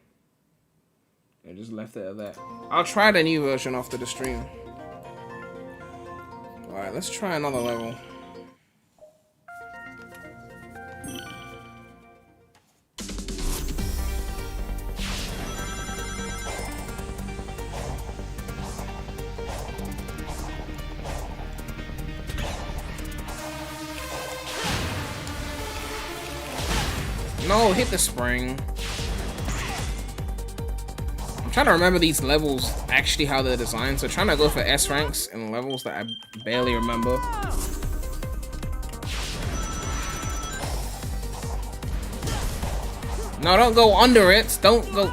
and just left it at that. I'll try the new version after the stream. Alright, let's try another level. No, hit the spring. I'm trying to remember these levels, actually how they're designed. So trying to go for S ranks and levels that I barely remember. No, don't go under it. Don't go.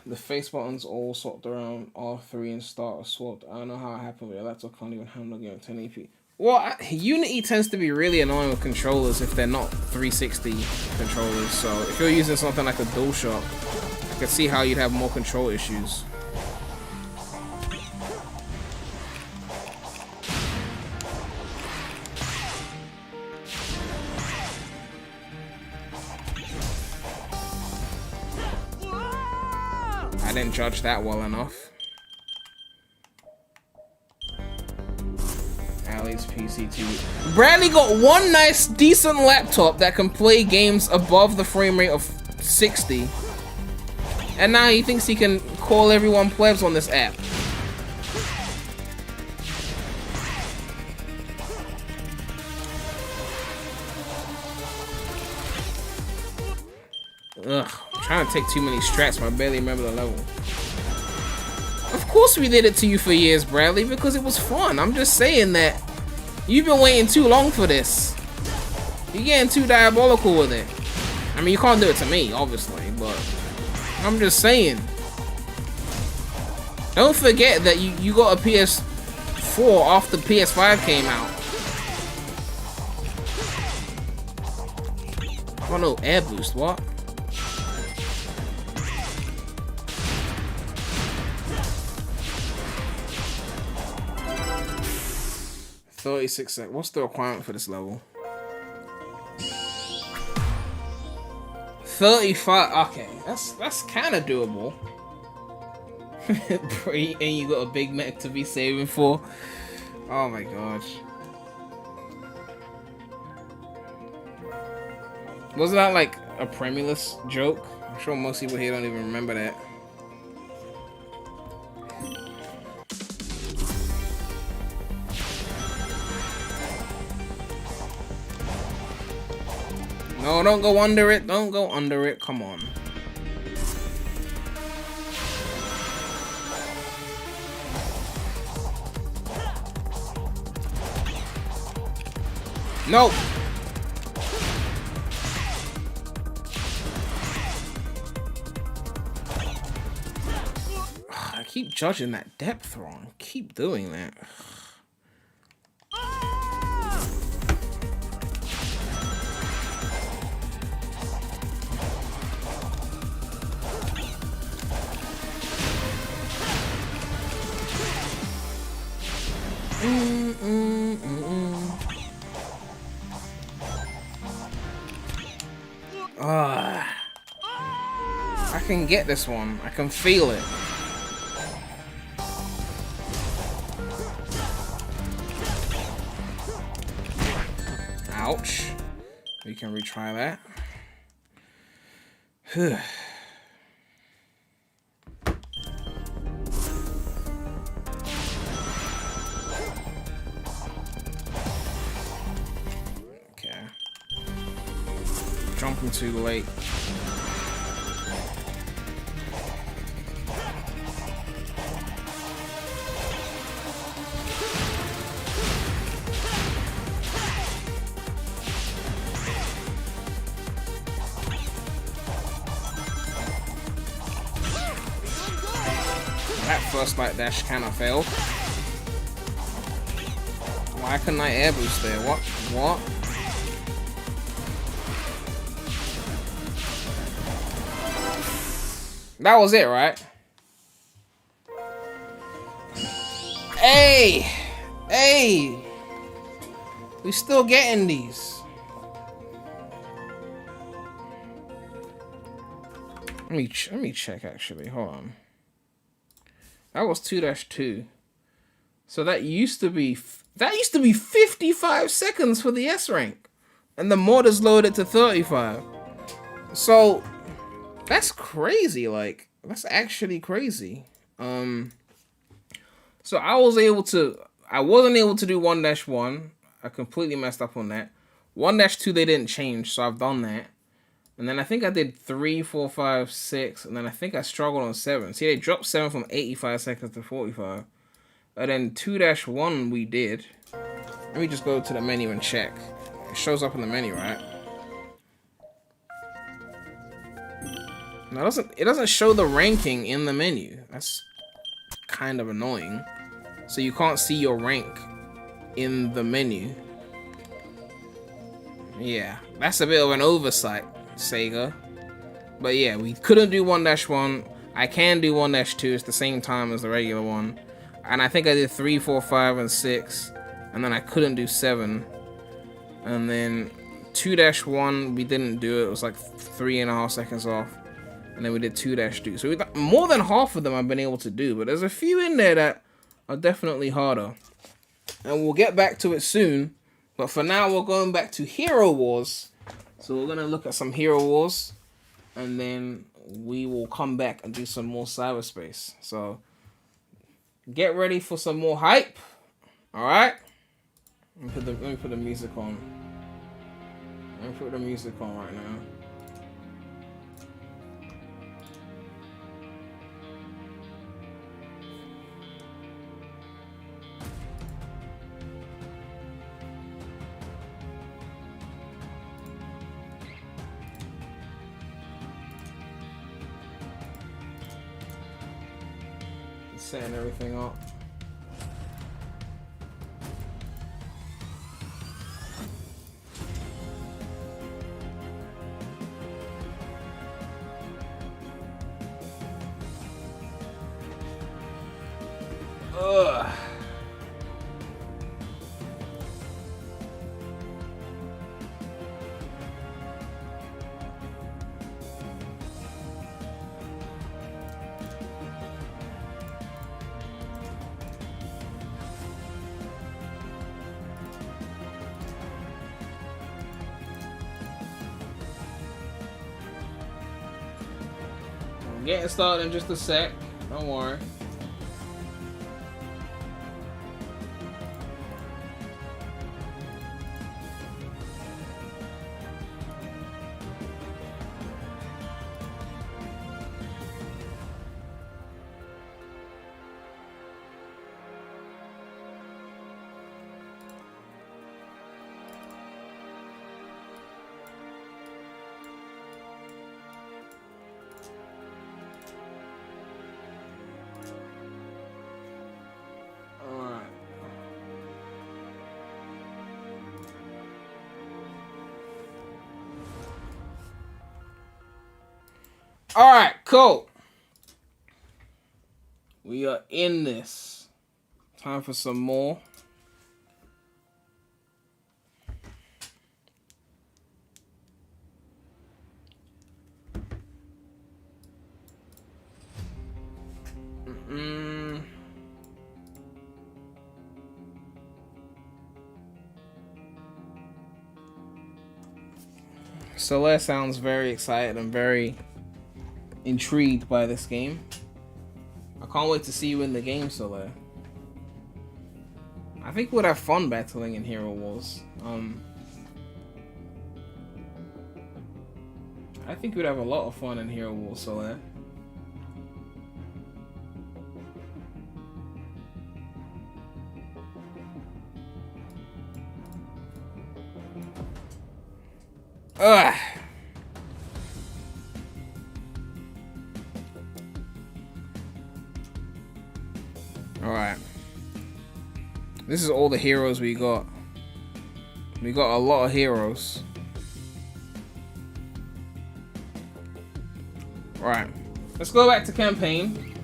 The face buttons all swapped around. R3 and start are swapped. I don't know how it happened, but your laptop can't even handle game at 1080p. Well, Unity tends to be really annoying with controllers if they're not 360 controllers. So if you're using something like a DualShock, I can see how you'd have more control issues. I didn't judge that well enough. Allie's PC too. Bradley got one nice, decent laptop that can play games above the frame rate of 60. And now he thinks he can call everyone plebs on this app. Ugh, I'm trying to take too many strats, but I barely remember the level. Of course we did it to you for years, Bradley, because it was fun. I'm just saying that you've been waiting too long for this. You're getting too diabolical with it. I mean, you can't do it to me, obviously, but I'm just saying. Don't forget that you got a PS4 after PS5 came out. Oh no, air boost, what? 36 seconds. What's the requirement for this level? 35. Okay, that's kind of doable. And you got a Big Mac to be saving for. Oh my gosh. Wasn't that like a Premulous joke? I'm sure most people here don't even remember that. No, don't go under it. Don't go under it. Come on. No. I keep judging that depth wrong. Keep doing that. I can get this one. I can feel it. Ouch. We can retry that. Okay. jumping too late. That first light dash kind of failed. Why couldn't I air boost there? What? What? That was it, right? Hey! Hey! We still getting these. Let me check actually. Hold on. That was 2-2. So that used to be 55 seconds for the S rank. And the mod is loaded to 35. So that's crazy, like that's actually crazy. So I wasn't able to do 1-1. I completely messed up on that. 1-2 they didn't change, so I've done that. And then I think I did 3, 4, 5, 6, and then I think I struggled on 7. See, they dropped 7 from 85 seconds to 45. And then 2-1 we did. Let me just go to the menu and check. It shows up in the menu, right? No, it doesn't show the ranking in the menu. That's kind of annoying. So you can't see your rank in the menu. Yeah, that's a bit of an oversight, Sega. But yeah, we couldn't do 1-1. I can do 1-2. It's the same time as the regular one. And I think I did 3, 4, 5, and 6. And then I couldn't do 7. And then 2-1, we didn't do it. It was like 3.5 seconds off. And then we did 2-2. So more than half of them I've been able to do. But there's a few in there that are definitely harder. And we'll get back to it soon. But for now, we're going back to Hero Wars. So we're going to look at some Hero Wars. And then we will come back and do some more cyberspace. So get ready for some more hype. Alright? Let me put the music on. Let me put the music on right now. Setting everything up. Ugh. Getting started in just a sec. Don't worry. Alright, cool. We are in this. Time for some more. Soler sounds very excited and very intrigued by this game. I can't wait to see you in the game, Soler. I think we'd have fun battling in Hero Wars. I think we'd have a lot of fun in Hero Wars Solaire. Ugh. Alright. This is all the heroes we got. We got a lot of heroes. Alright. Let's go back to campaign.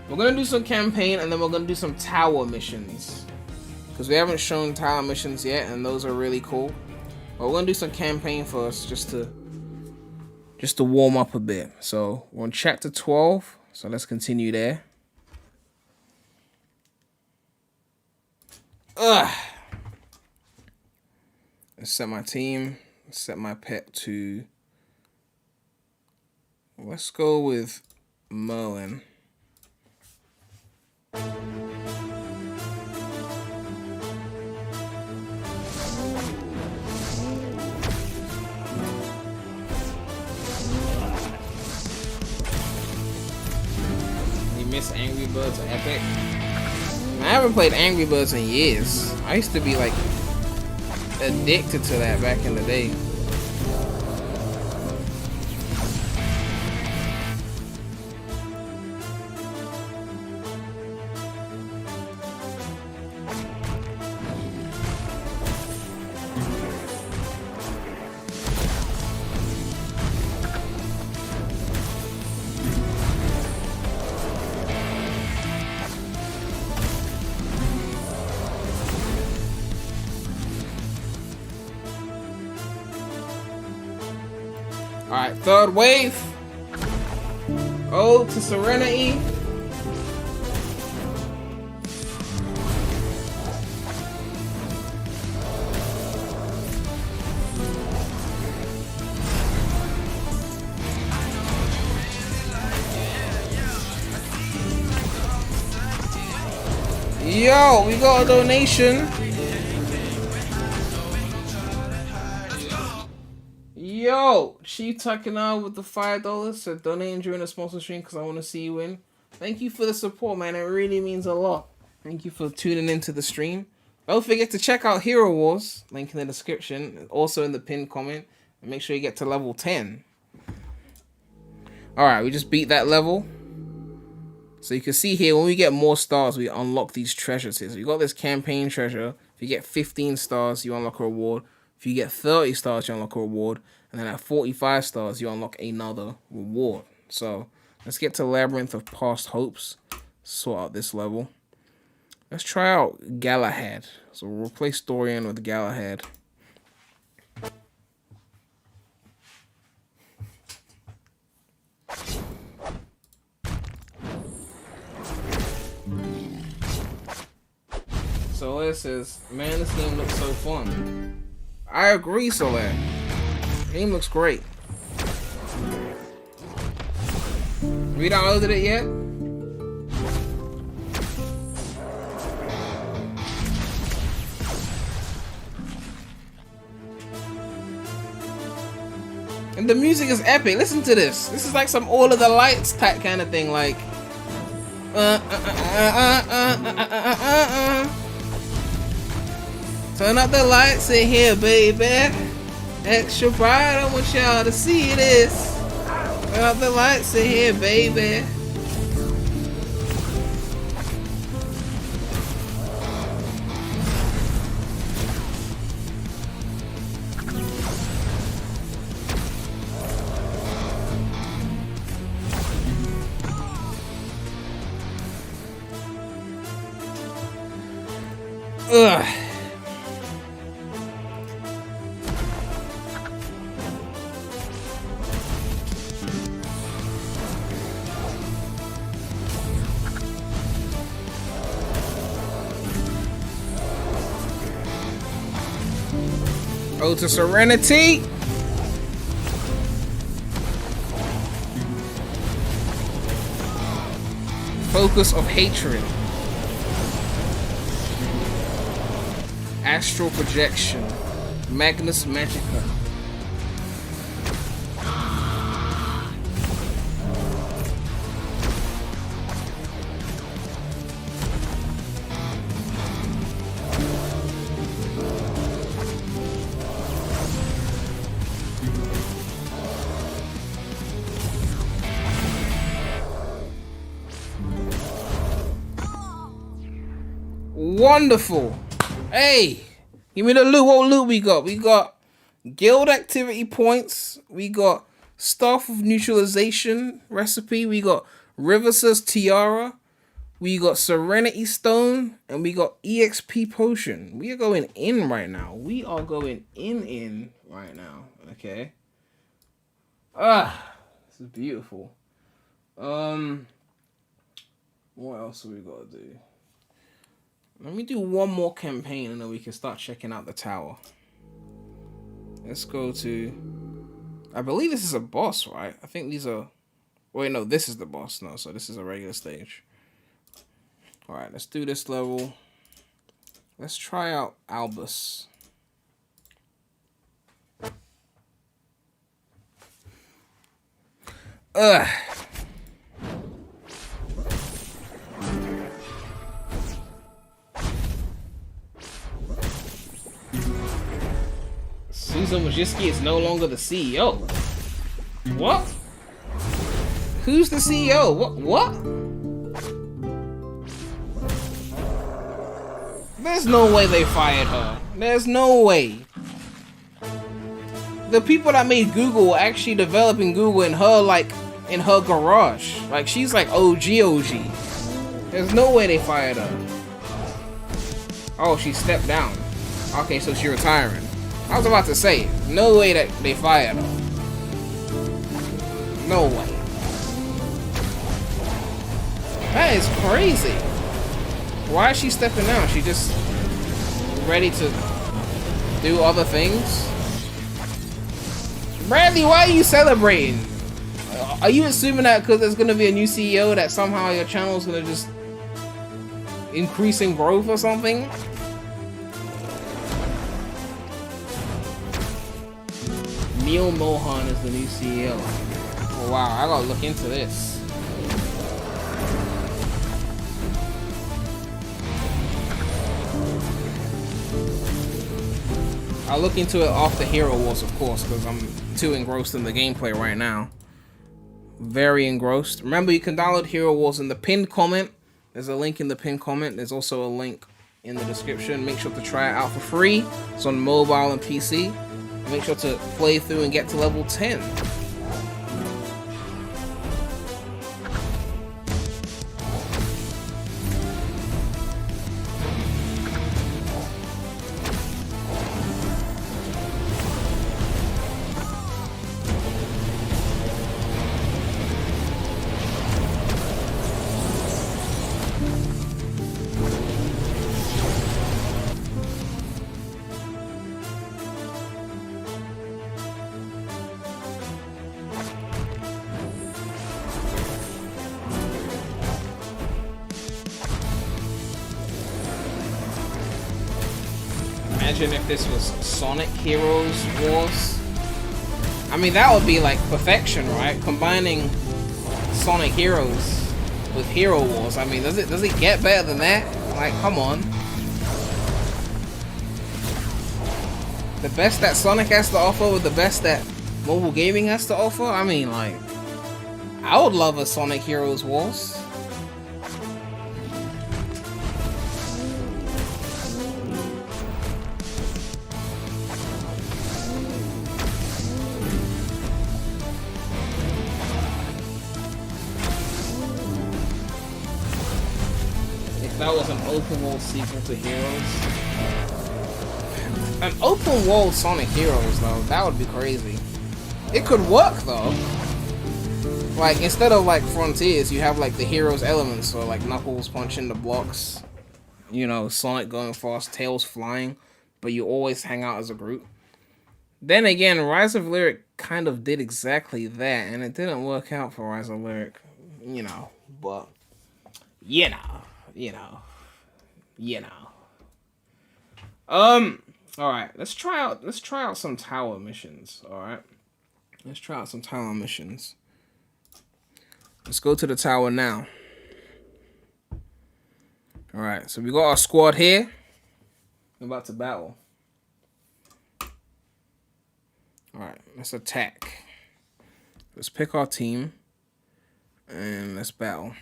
We're gonna do some campaign and then we're gonna do some tower missions. Because we haven't shown tower missions yet and those are really cool. But we're gonna do some campaign first just to warm up a bit. So we're on chapter 12. So let's continue there. Ugh. Let's set my team. Let's set my pet to. Let's go with Merlin. You miss Angry Birds or Epic? I haven't played Angry Birds in years. I used to be like addicted to that back in the day. Alright, third wave. Ode to Serenity. Yo, we got a donation. Yo, she tucking out with the $5 so donating during the sponsor stream because I want to see you win. Thank you for the support, man. It really means a lot. Thank you for tuning into the stream. Don't forget to check out Hero Wars. Link in the description. Also in the pinned comment. And make sure you get to level 10. Alright, we just beat that level. So you can see here, when we get more stars, we unlock these treasures here. So you got this campaign treasure. If you get 15 stars, you unlock a reward. If you get 30 stars, you unlock a reward. And then at 45 stars, you unlock another reward. So let's get to Labyrinth of Past Hopes. Sort out this level. Let's try out Galahad. So we'll replace Dorian with Galahad. Solaire says, man, this game looks so fun. I agree, Solaire. Game looks great. We downloaded it yet? And the music is epic. Listen to this. This is like some All of the Lights type kind of thing. Like, turn up the lights in here, baby. Extra bright, I want y'all to see this. Turn up the lights in here, baby. Ugh. Ode to Serenity. Focus of hatred. Astral projection. Magnus Magica. Wonderful. Hey, give me the loot. What loot we got? We got guild activity points. We got staff of neutralization recipe. We got River's tiara. We got Serenity Stone. And we got EXP potion. We are going in right now. We are going in right now. Okay. This is beautiful. What else have we got to do? Let me do one more campaign and then we can start checking out the tower. Let's go to... I believe this is a boss, right? I think these are... Wait, no, this is the boss. No, so this is a regular stage. Alright, let's do this level. Let's try out Albus. Ugh. Susan Wojcicki is no longer the CEO. What? Who's the CEO? What? There's no way they fired her. There's no way. The people that made Google were actually developing Google in her, like, in her garage. Like, she's like OG. There's no way they fired her. Oh, she stepped down. Okay, so she's retiring. I was about to say, no way that they fired her. No way. That is crazy. Why is she stepping down? She just ready to do other things? Bradley, why are you celebrating? Are you assuming that because there's going to be a new CEO that somehow your channel is going to just increase in growth or something? Neil Mohan is the new CEO. Oh, wow, I gotta look into this. I'll look into it off the Hero Wars, of course, because I'm too engrossed in the gameplay right now. Very engrossed. Remember, you can download Hero Wars in the pinned comment. There's a link in the pinned comment. There's also a link in the description. Make sure to try it out for free. It's on mobile and PC. Make sure to play through and get to level 10. Imagine if this was Sonic Heroes Wars. I mean, that would be like perfection, right? Combining Sonic Heroes with Hero Wars. I mean, does it get better than that? Like, come on. The best that Sonic has to offer with the best that mobile gaming has to offer? I mean, like, I would love a Sonic Heroes Wars. That was an open world sequel to Heroes. An open world Sonic Heroes, though, that would be crazy. It could work, though. Like, instead of like Frontiers, you have like the Heroes elements, so like Knuckles punching the blocks, you know, Sonic going fast, Tails flying, but you always hang out as a group. Then again, Rise of Lyric kind of did exactly that, and it didn't work out for Rise of Lyric, you know, but you know. All right, let's try out some tower missions. All right, let's try out some tower missions. Let's go to the tower now. All right, so we got our squad here. We're about to battle. All right, let's attack. Let's pick our team and let's battle.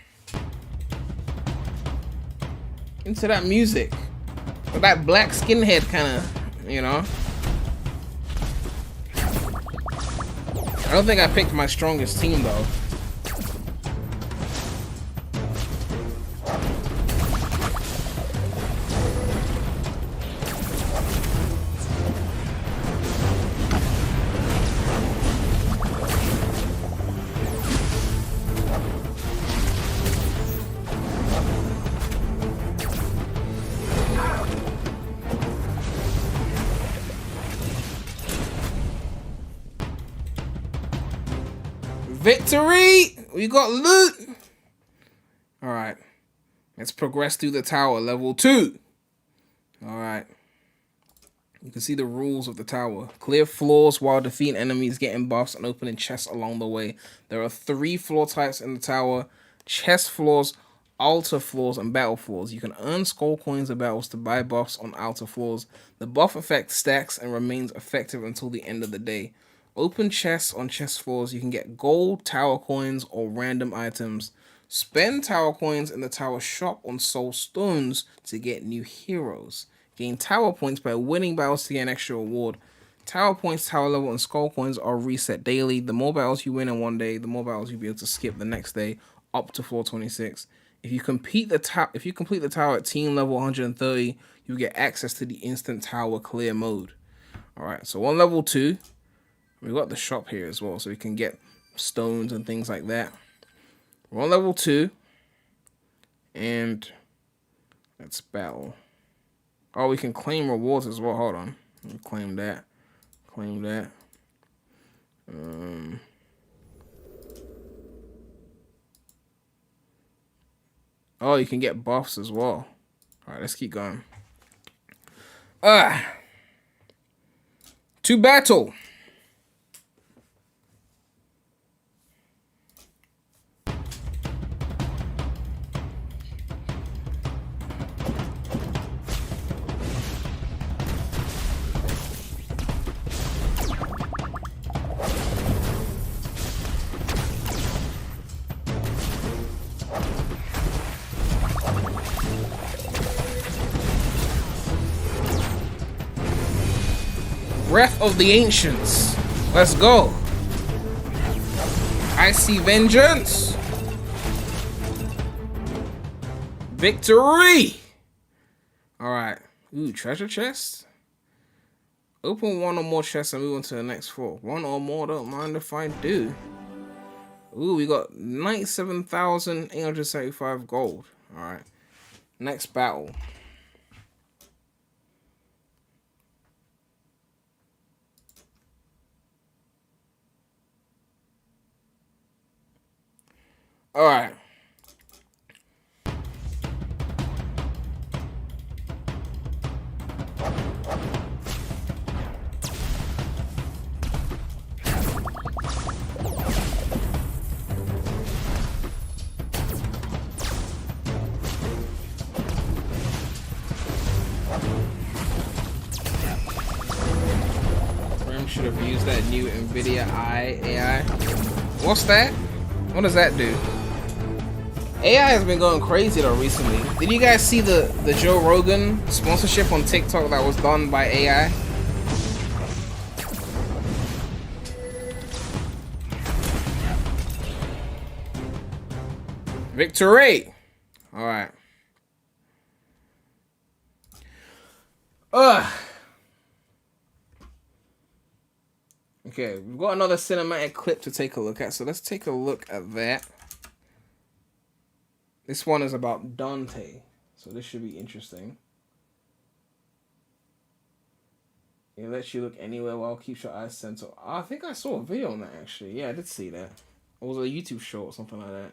Into that music. With that black skinhead kind of, you know. I don't think I picked my strongest team though. Victory! We got loot! Alright. Let's progress through the tower. Level 2. Alright. You can see the rules of the tower. Clear floors while defeating enemies, getting buffs, and opening chests along the way. There are 3 floor types in the tower. Chest floors, altar floors, and battle floors. You can earn skull coins and battles to buy buffs on altar floors. The buff effect stacks and remains effective until the end of the day. Open chests on chest floors. You can get gold, tower coins, or random items. Spend tower coins in the tower shop on soul stones to get new heroes. Gain tower points by winning battles to get an extra reward. Tower points, tower level, and skull coins are reset daily. The more battles you win in one day, the more battles you'll be able to skip the next day up to floor 26. If you complete the tower at team level 130, you get access to the instant tower clear mode. Alright, so on level 2, we got the shop here as well, so we can get stones and things like that. We're on level 2, and let's battle. Oh, we can claim rewards as well. Hold on, claim that, claim that. Oh, you can get buffs as well. All right, let's keep going. To battle. Breath of the Ancients. Let's go. I see vengeance. Victory. All right. Ooh, treasure chest. Open one or more chests and move on to the next floor. One or more, don't mind if I do. Ooh, we got 97,875 gold. All right. Next battle. All right. Should have used that new NVIDIA AI. What's that? What does that do? AI has been going crazy though recently. Did you guys see the Joe Rogan sponsorship on TikTok that was done by AI? Victory! Alright. Okay, we've got another cinematic clip to take a look at, so let's take a look at that. This one is about Dante, so this should be interesting. It lets you look anywhere while it keeps your eyes centered. I think I saw a video on that actually. Yeah, I did see that. It was a YouTube show or something like that.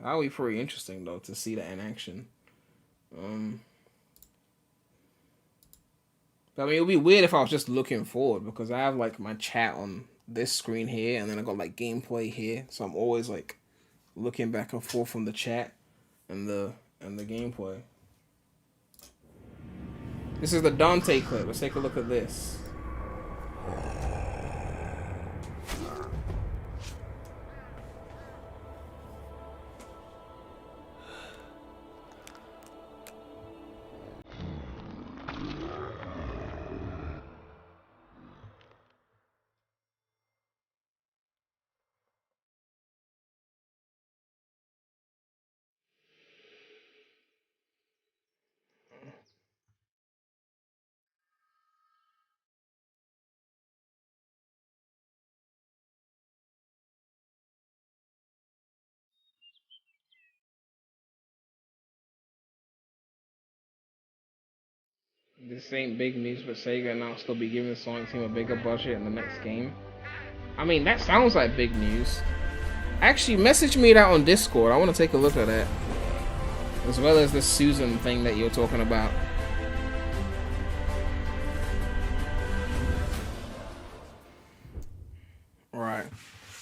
That would be pretty interesting though to see that in action. But I mean, it would be weird if I was just looking forward, because I have like my chat on this screen here, and then I got like gameplay here, so I'm always like looking back and forth from the chat and the gameplay. This is the Dante clip. Let's take a look at this. This ain't big news, but Sega announced they'll be giving the Sonic team a bigger budget in the next game. I mean, that sounds like big news. Actually, message me that on Discord. I want to take a look at that. As well as the Susan thing that you're talking about. Alright.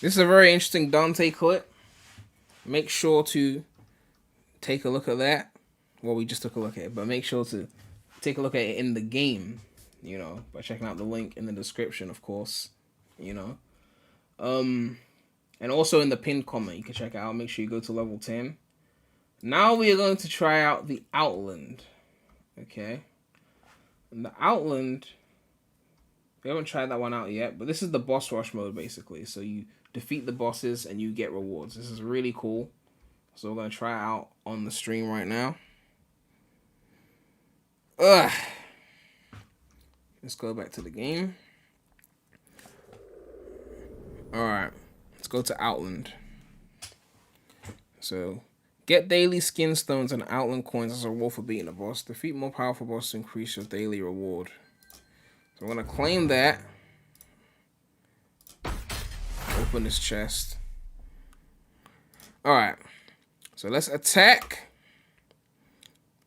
This is a very interesting Dante clip. Make sure to take a look at that. Well, we just took a look at it, but make sure to take a look at it in the game, you know, by checking out the link in the description, of course, you know. And also in the pinned comment, you can check it out. Make sure you go to level 10. Now we are going to try out the Outland, okay? And the Outland, we haven't tried that one out yet, but this is the boss rush mode, basically. So you defeat the bosses and you get rewards. This is really cool. So we're going to try it out on the stream right now. Let's go back to the game. Alright, let's go to Outland. So, get daily skin stones and Outland coins as a reward for beating a boss. Defeat more powerful bosses to increase your daily reward. So I'm going to claim that. Open this chest. Alright, so let's attack.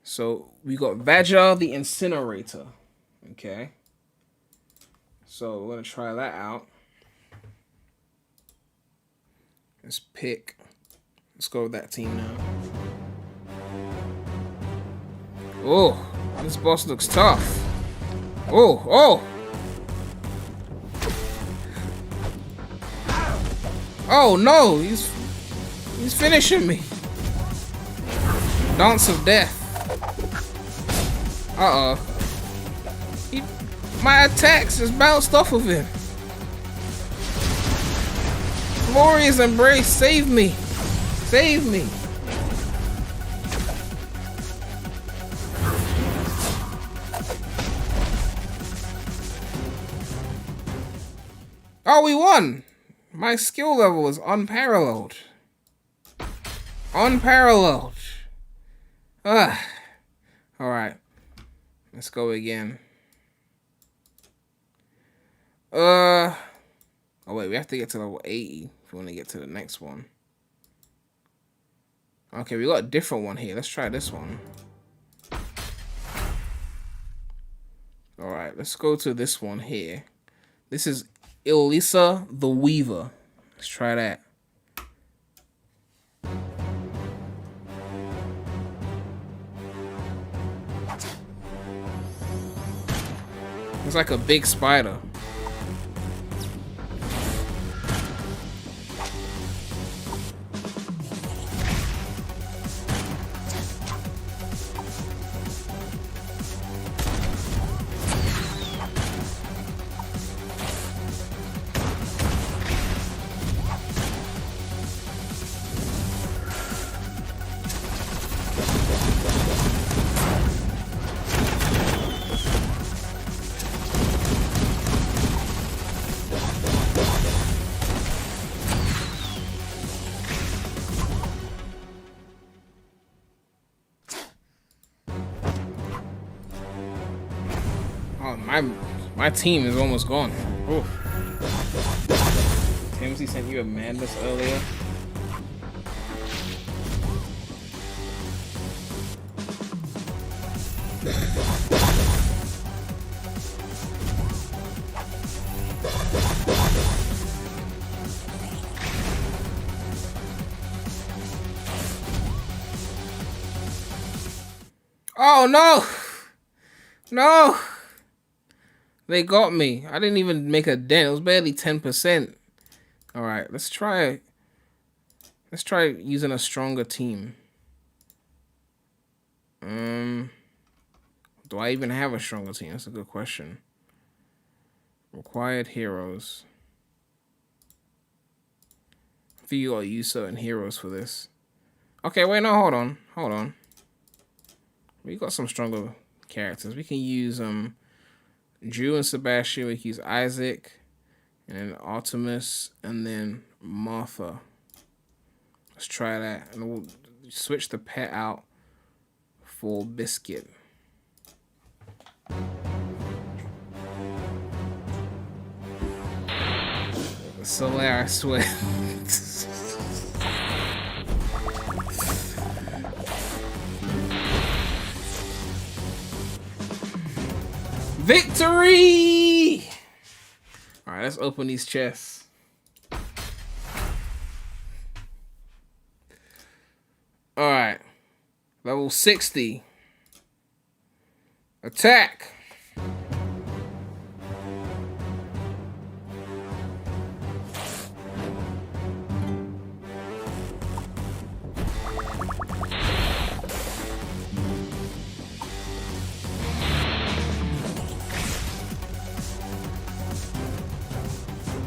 So we got Badger the Incinerator. Okay. So we're going to try that out. Let's pick. Let's go with that team now. Oh, this boss looks tough. Oh. Oh no, he's finishing me. Dance of Death. Uh-oh. My attacks just bounced off of him. Glorious Embrace, save me. Save me. Oh, we won. My skill level is unparalleled. Unparalleled. Alright. Let's go again. Oh wait, we have to get to level 80 if we want to get to the next one. Okay, we got a different one here. Let's try this one. Alright, let's go to this one here. This is Elisa the Weaver. Let's try that. It's like a big spider. My team is almost gone. Oof. Timsy sent you a madness earlier. Oh, no! No! They got me. I didn't even make a dent. It was barely 10%. Alright, let's try using a stronger team. Do I even have a stronger team? That's a good question. Required heroes. I think you gotta use certain heroes for this. Okay, wait, no, hold on. We got some stronger characters. We can use Drew and Sebastian. We can use Isaac, and then Artemis, and then Martha. Let's try that, and we'll switch the pet out for Biscuit. Solaire, I swear. Victory! Alright, let's open these chests. Alright. Level 60. Attack!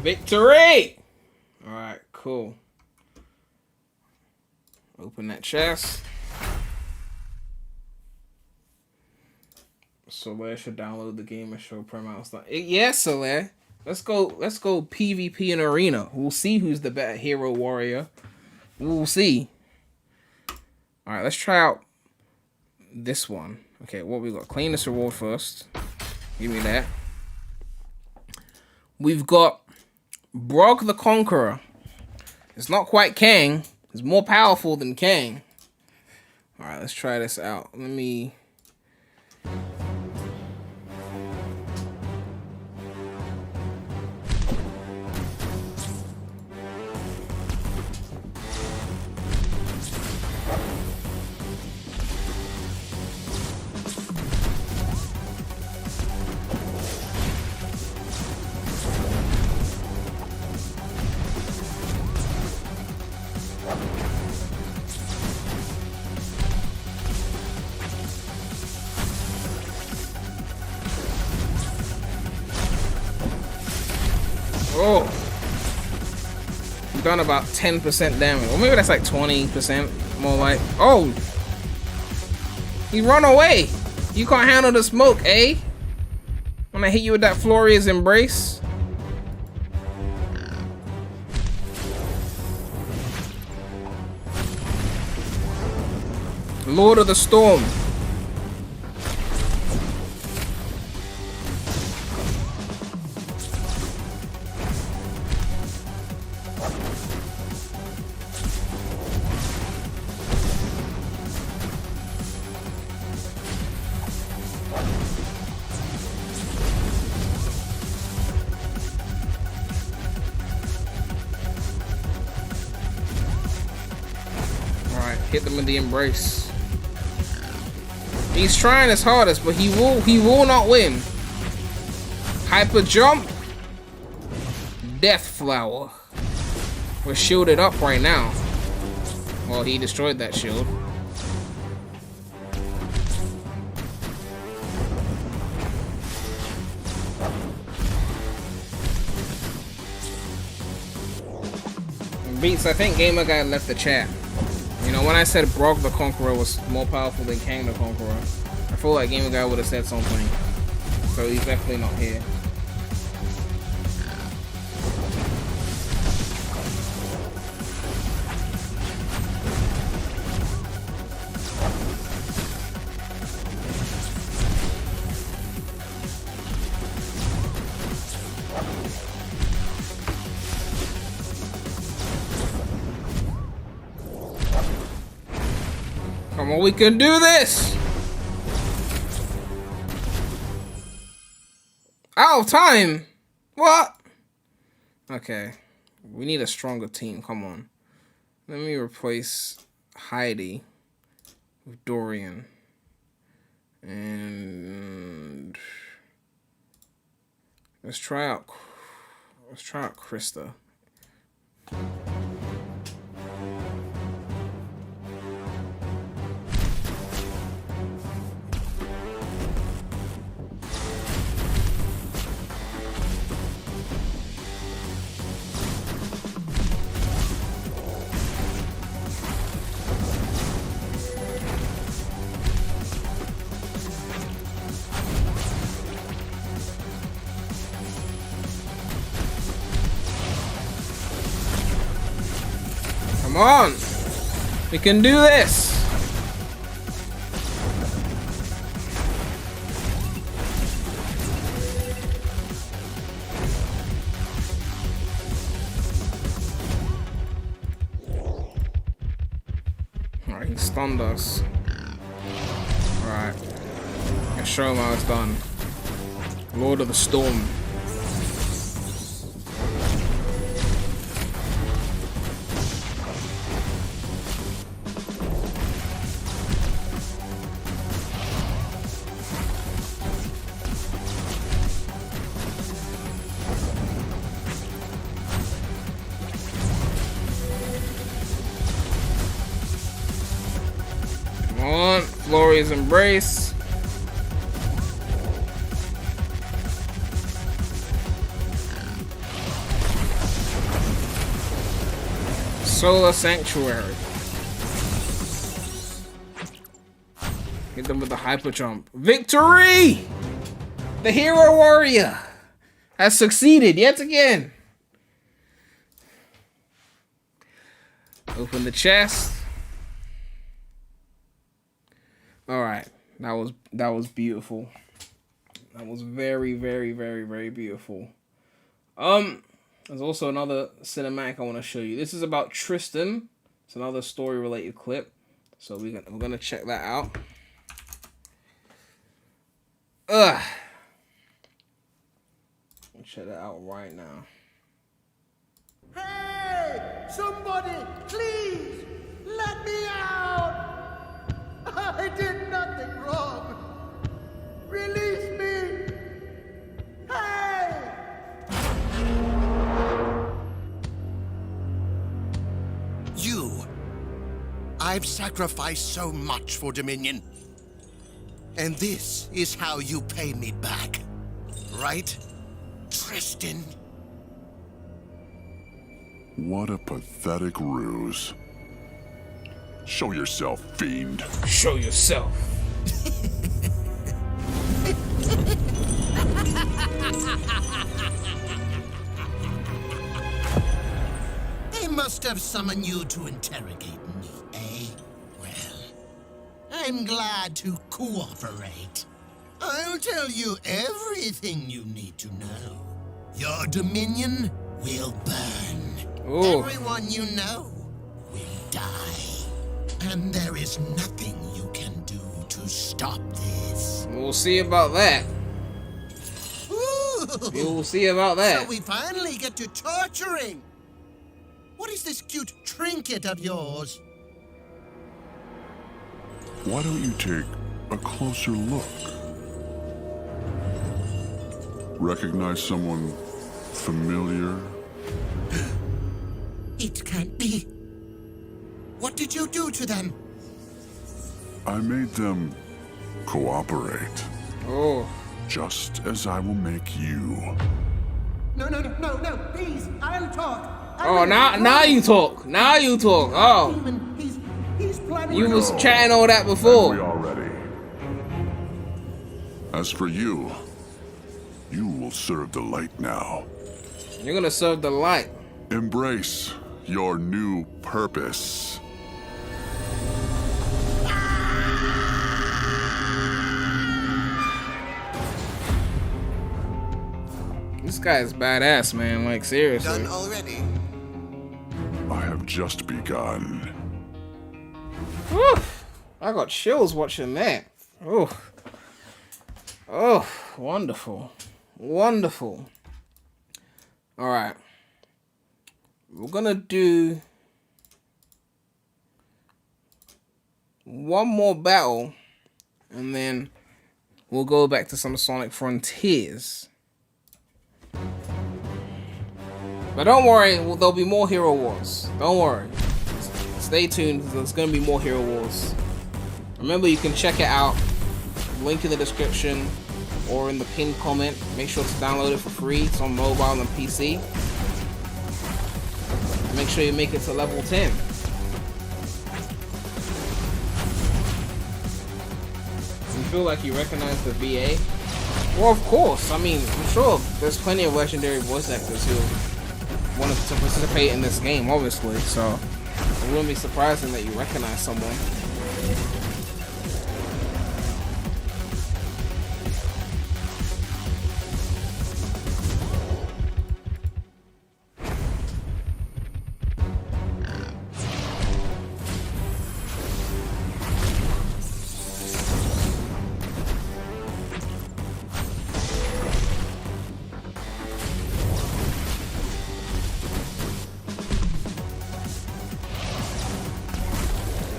Victory! Alright, cool. Open that chest. Solaire should download the game and show prem stuff. Yes, Solaire. Let's go PvP in arena. We'll see who's the better hero warrior. We'll see. Alright, let's try out this one. Okay, what we got? Claim this reward first. Give me that. We've got Brog the Conqueror. It's not quite Kang. It's more powerful than Kang. Alright, let's try this out. Let me... Oh, we've done about 10% damage. Or maybe that's like 20% more like. Oh, he run away. You can't handle the smoke, eh? When I hit you with that Floria's Embrace. Lord of the Storm. Hit them with the Embrace. He's trying his hardest, but he will not win. Hyper Jump. Death Flower. We're shielded up right now. Well, he destroyed that shield. Beats, I think Gamer Guy left the chat. You know, when I said Brog the Conqueror was more powerful than Kang the Conqueror, I feel like Gamer Guy would have said something. So he's definitely not here. Come on, we can do this! Out of time! What? Okay. We need a stronger team. Come on. Let me replace Heidi with Dorian. And let's try out Krista. Come on! We can do this! Alright, he stunned us. Alright. Let's show him how it's done. Lord of the Storm. Floria's Embrace. Solar Sanctuary. Hit them with the hyper jump. Victory! The hero warrior has succeeded yet again. Open the chest. All right, that was beautiful. That was very, very, very, very beautiful. There's also another cinematic I want to show you. This is about Tristan. It's another story-related clip, so we're gonna check that out. I'll check that out right now. Hey, somebody, please let me out. I did nothing wrong. Release me. Hey! You. I've sacrificed so much for Dominion. And this is how you pay me back. Right, Tristan? What a pathetic ruse. Show yourself, fiend. Show yourself. They must have summoned you to interrogate me, eh? Well, I'm glad to cooperate. I'll tell you everything you need to know. Your Dominion will burn. Ooh. Everyone you know will die. And there is nothing you can do to stop this. We'll see about that. Ooh. We'll see about that. So we finally get to torturing. What is this cute trinket of yours? Why don't you take a closer look? Recognize someone familiar? It can't be. What did you do to them? I made them cooperate. Oh. Just as I will make you. No, please, I'll talk. Oh, now you talk. Now you talk. Oh. He's planning. You was chatting all that before. We are ready. As for you, you will serve the light now. You're gonna serve the light. Embrace your new purpose. This guy is badass, man. Like, seriously. Done already? I have just begun. Whew. I got chills watching that. Oh. Oh, wonderful. Wonderful. Alright. We're gonna do one more battle, and then we'll go back to some Sonic Frontiers. But don't worry, there'll be more Hero Wars. Don't worry. Stay tuned, because there's going to be more Hero Wars. Remember, you can check it out. Link in the description or in the pinned comment. Make sure to download it for free. It's on mobile and PC. Make sure you make it to level 10. You feel like you recognize the VA? Well, of course. I mean, I'm sure there's plenty of legendary voice actors who want to participate in this game, obviously. So it wouldn't be surprising that you recognize someone.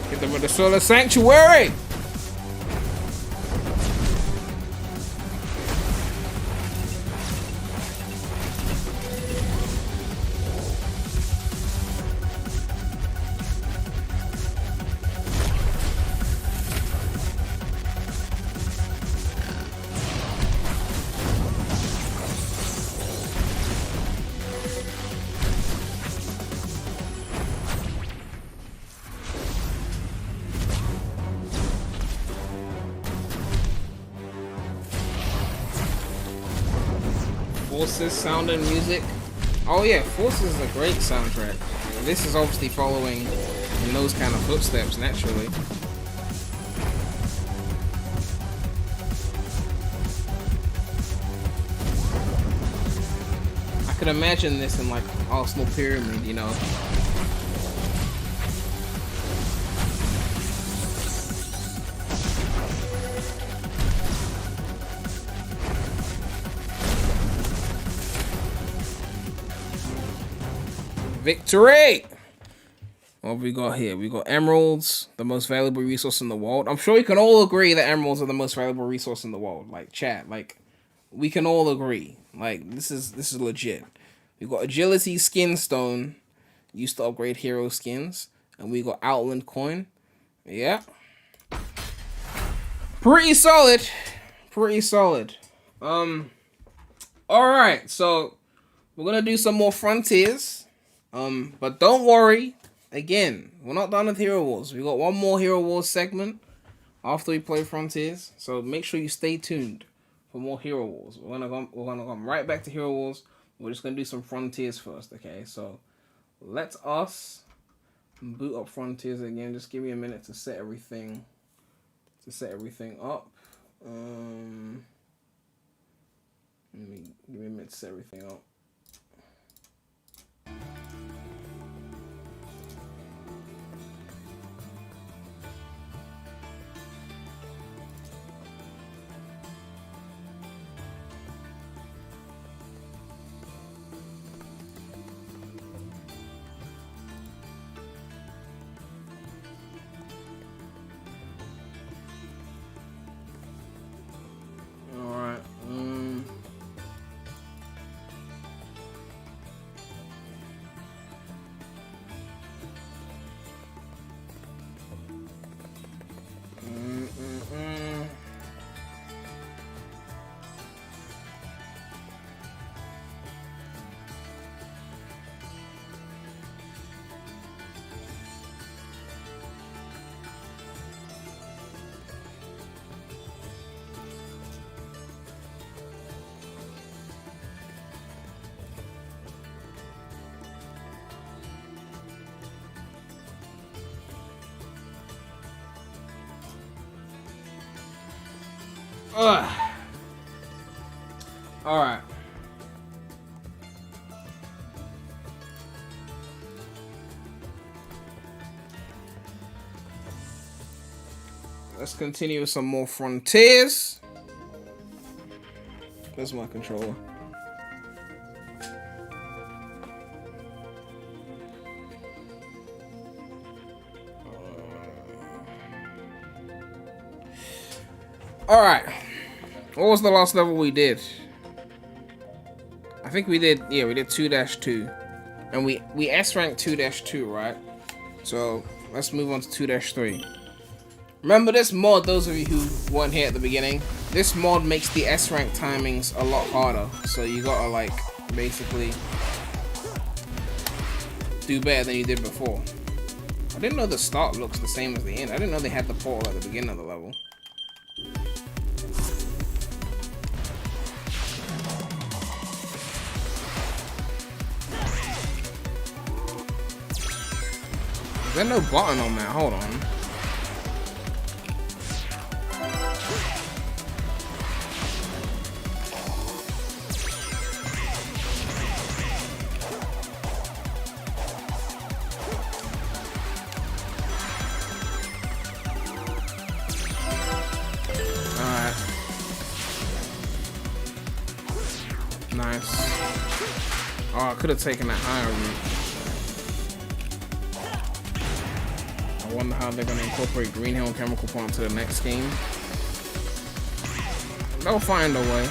Get them with the Solar Sanctuary! Forces, sound and music. Oh yeah, Forces is a great soundtrack. This is obviously following in those kind of footsteps naturally. I could imagine this in like Arsenal Pyramid, you know. Victory! What have we got here? We got emeralds, the most valuable resource in the world. I'm sure we can all agree that emeralds are the most valuable resource in the world. Like, chat, like, we can all agree. Like, this is legit. We got agility skin stone, used to upgrade hero skins, and we got Outland coin. Yeah, pretty solid. Pretty solid. All right, so we're gonna do some more frontiers. But don't worry. Again, we're not done with Hero Wars. We got one more Hero Wars segment after we play Frontiers. So make sure you stay tuned for more Hero Wars. We're gonna come right back to Hero Wars. We're just gonna do some Frontiers first, okay? So let us boot up Frontiers again. Just give me a minute to set everything up. Give me a minute to set everything up. Alright. Let's continue with some more Frontiers. Where's my controller? Alright. What was the last level we did? I think we did, yeah, we did 2-2. And we S-ranked 2-2, right? So let's move on to 2-3. Remember this mod, those of you who weren't here at the beginning, this mod makes the S-rank timings a lot harder. So you gotta like basically do better than you did before. I didn't know the start looks the same as the end. I didn't know they had the portal at the beginning of the level. Is there no button on that? Hold on. Alright. Nice. Oh, I could have taken that higher route. I wonder how they're gonna incorporate Green Hill and Chemical Plant to the next game. They'll find a way.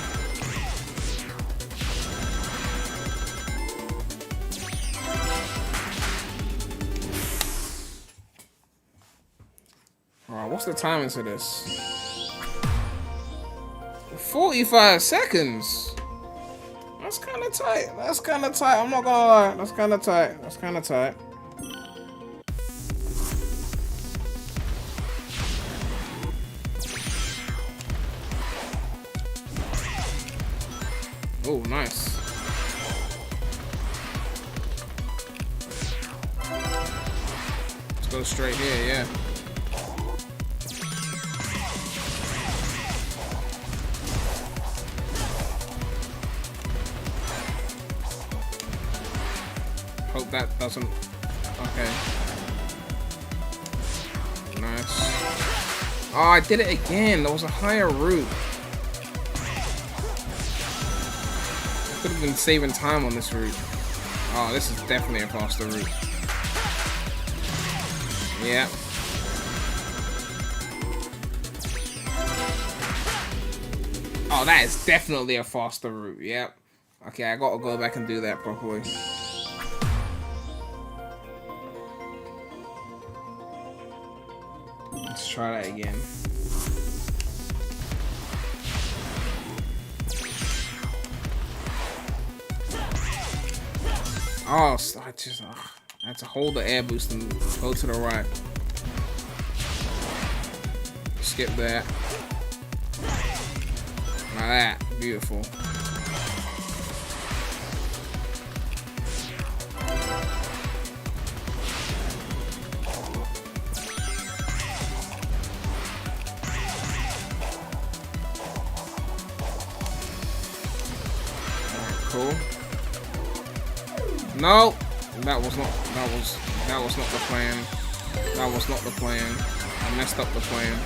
Alright, what's the timing to this? 45 seconds. That's kind of tight. That's kind of tight. I'm not gonna lie. That's kind of tight. That's kind of tight. Oh, nice. Let's go straight here, yeah. Hope that doesn't... Okay. Nice. Oh, I did it again. There was a higher route. Could have been saving time on this route. Oh, this is definitely a faster route. Yeah. Oh, that is definitely a faster route. Yep. Okay, I gotta go back and do that properly. Let's try that again. Oh, I had to hold the air boost and go to the right. Skip that. Like that. Beautiful. Cool. No, that was not the plan. That was not the plan. I messed up the plan.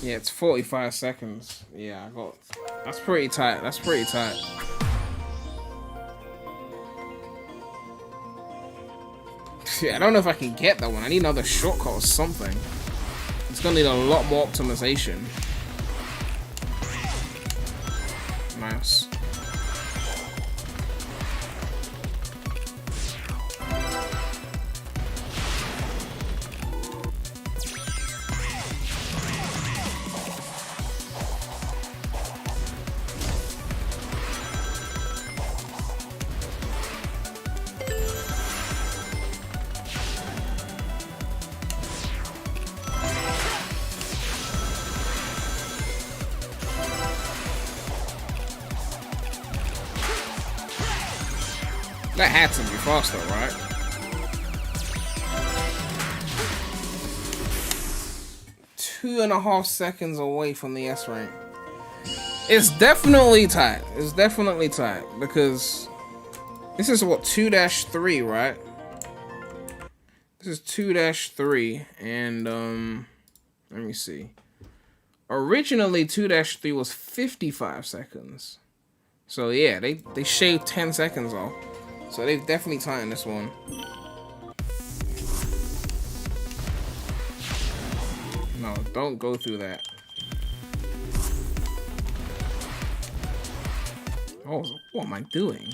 Yeah, it's 45 seconds. Yeah, I got. That's pretty tight. That's pretty tight. Yeah, I don't know if I can get that one. I need another shortcut or something. It's gonna need a lot more optimization. Nice. That had to be faster, right? Two and a half seconds away from the S rank. It's definitely tight. It's definitely tight because this is what 2-3, right? This is 2-3, and let me see. Originally, 2-3 was 55 seconds. So yeah, they shaved 10 seconds off. So they've definitely tightened this one. No, don't go through that. Oh, what am I doing?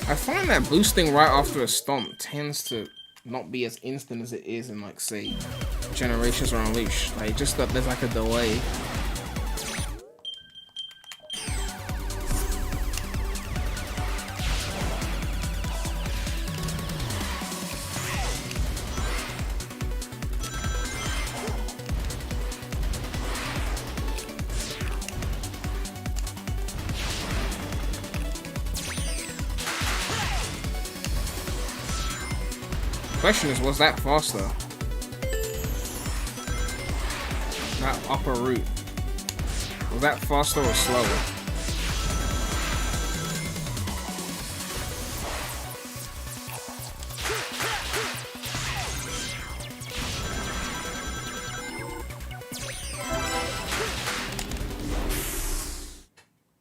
I find that boosting right after a stomp tends to not be as instant as it is in, like, say, Generations or Unleashed. Like, just that there's like a delay. Question is, was that faster? That upper route. Was that faster or slower?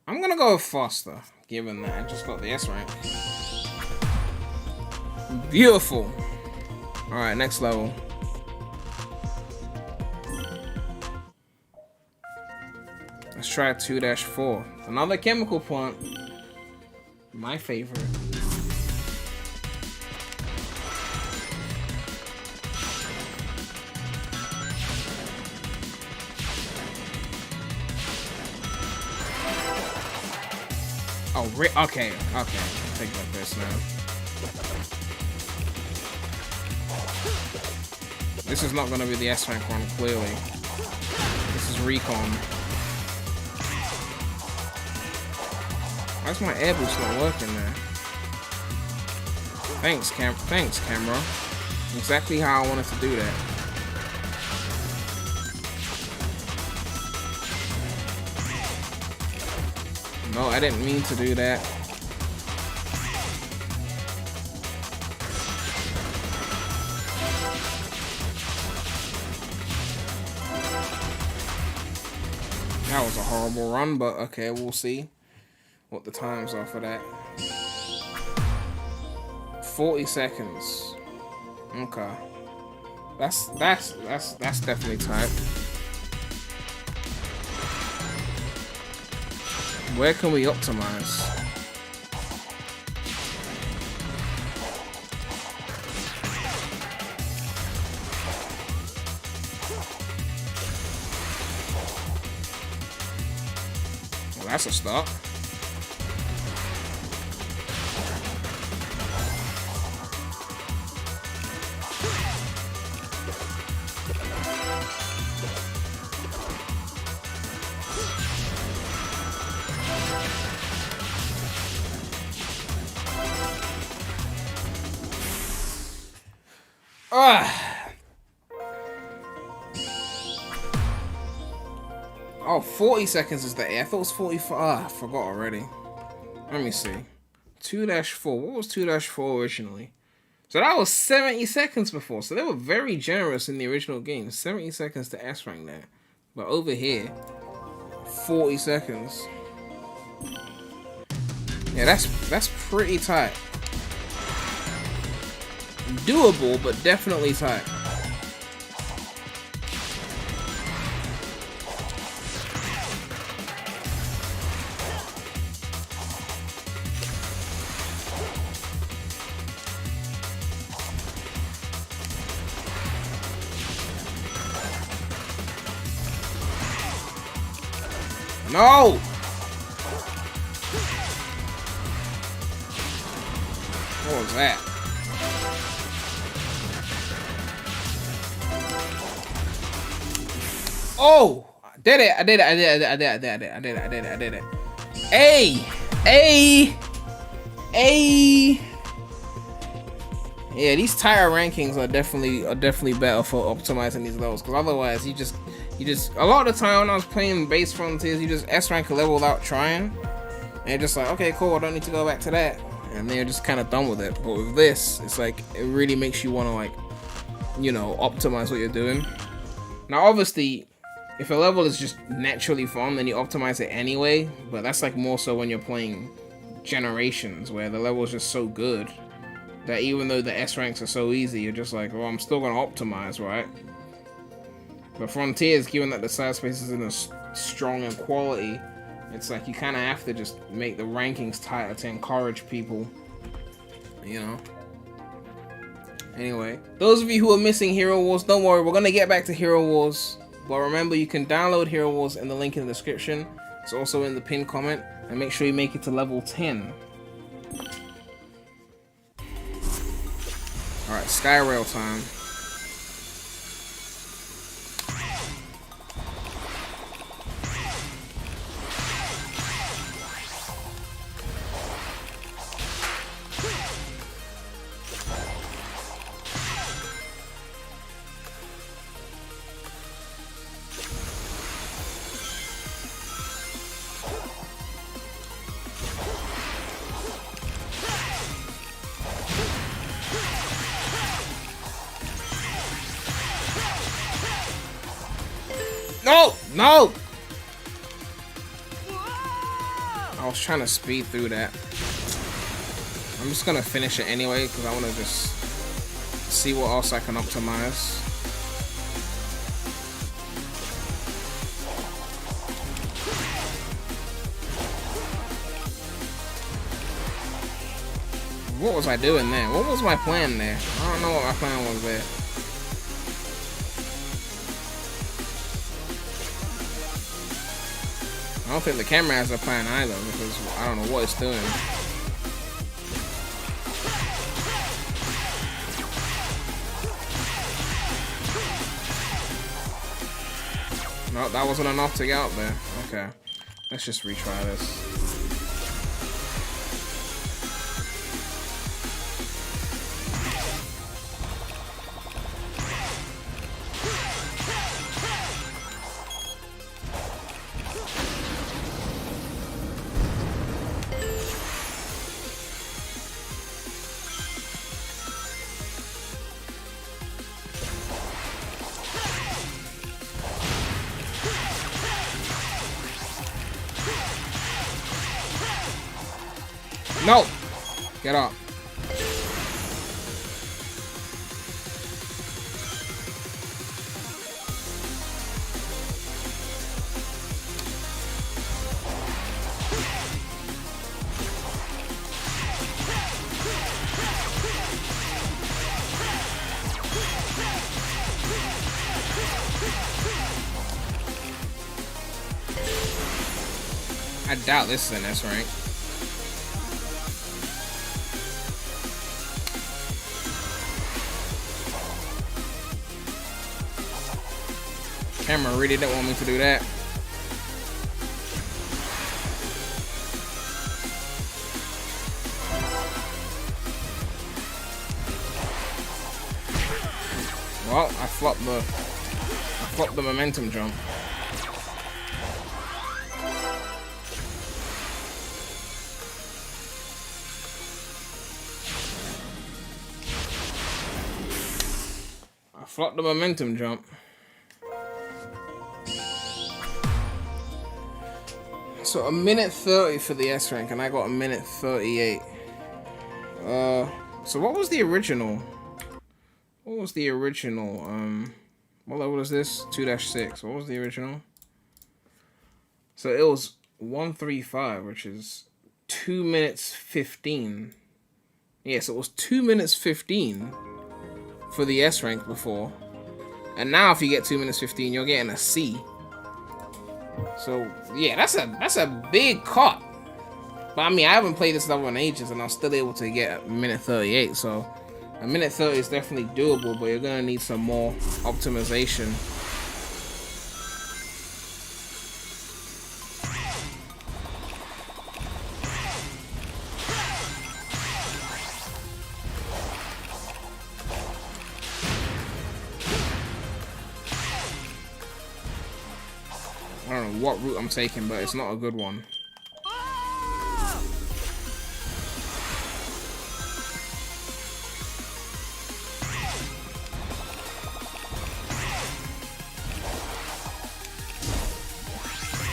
I'm gonna go faster, given that I just got the S rank. Beautiful. Alright, next level. Let's try 2-4. Another chemical plant. My favorite. Oh, okay. Take like this now. This is not going to be the S-Rank one, clearly. This is Recon. Why's my air boost not working there? Thanks, camera. Exactly how I wanted to do that. No, I didn't mean to do that. That was a horrible run, but okay, we'll see what the times are for that. 40 seconds. Okay. That's definitely tight. Where can we optimize? Well, that's a start. Oh, 40 seconds is the A. I thought it was 45. I forgot already. Let me see. 2-4. What was 2-4 originally? So that was 70 seconds before. So they were very generous in the original game. 70 seconds to S rank there. But over here, 40 seconds. Yeah, that's pretty tight. Doable, but definitely tight. No! What was that? Oh! I did it! I did it! Hey! Hey! A. Yeah, these tier rankings are definitely better for optimizing these levels, because otherwise you just a lot of the time when I was playing base Frontiers, you just S rank a level without trying, and you're just like, okay, cool, I don't need to go back to that, and then you're just kind of done with it. But with this, it's like it really makes you want to, like, you know, optimize what you're doing. Now obviously, if a level is just naturally fun, then you optimize it anyway, but that's like more so when you're playing Generations, where the level is just so good that even though the S ranks are so easy, you're just like, well, I'm still gonna optimize, right? But Frontiers, given that the cyberspace isn't as strong in quality, it's like you kind of have to just make the rankings tighter to encourage people, you know? Anyway, those of you who are missing Hero Wars, don't worry, we're gonna get back to Hero Wars. But remember, you can download Hero Wars in the link in the description. It's also in the pinned comment, and make sure you make it to level 10. Alright, Skyrail time. No! No! I was trying to speed through that. I'm just gonna finish it anyway, because I want to just see what else I can optimize. What was I doing there? What was my plan there? I don't know what my plan was there. I don't think the camera has a plan either, because I don't know what it's doing. No, that wasn't enough to get out there. Okay, let's just retry this. No! Get up. I doubt this is an S rank. Camera really didn't want me to do that. Well, I flopped the momentum jump. I flopped the momentum jump. So a minute 30 for the S rank, and I got a minute 38. So what was the original? What was the original? What level is this? 2-6. What was the original? So it was 135, which is 2 minutes 15. Yeah, so it was 2 minutes 15 for the S rank before. And now if you get 2 minutes 15, you're getting a C. So yeah, that's a big cut. But I mean, I haven't played this level in ages, and I'm still able to get a minute 38. So a minute 30 is definitely doable, but you're gonna need some more optimization. I don't know what route I'm taking, but it's not a good one.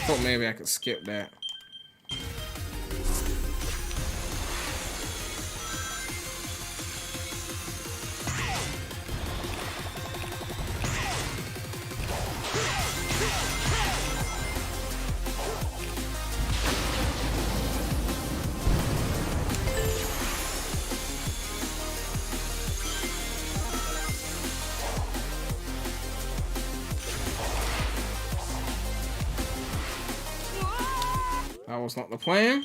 Thought maybe I could skip that. That was not the plan.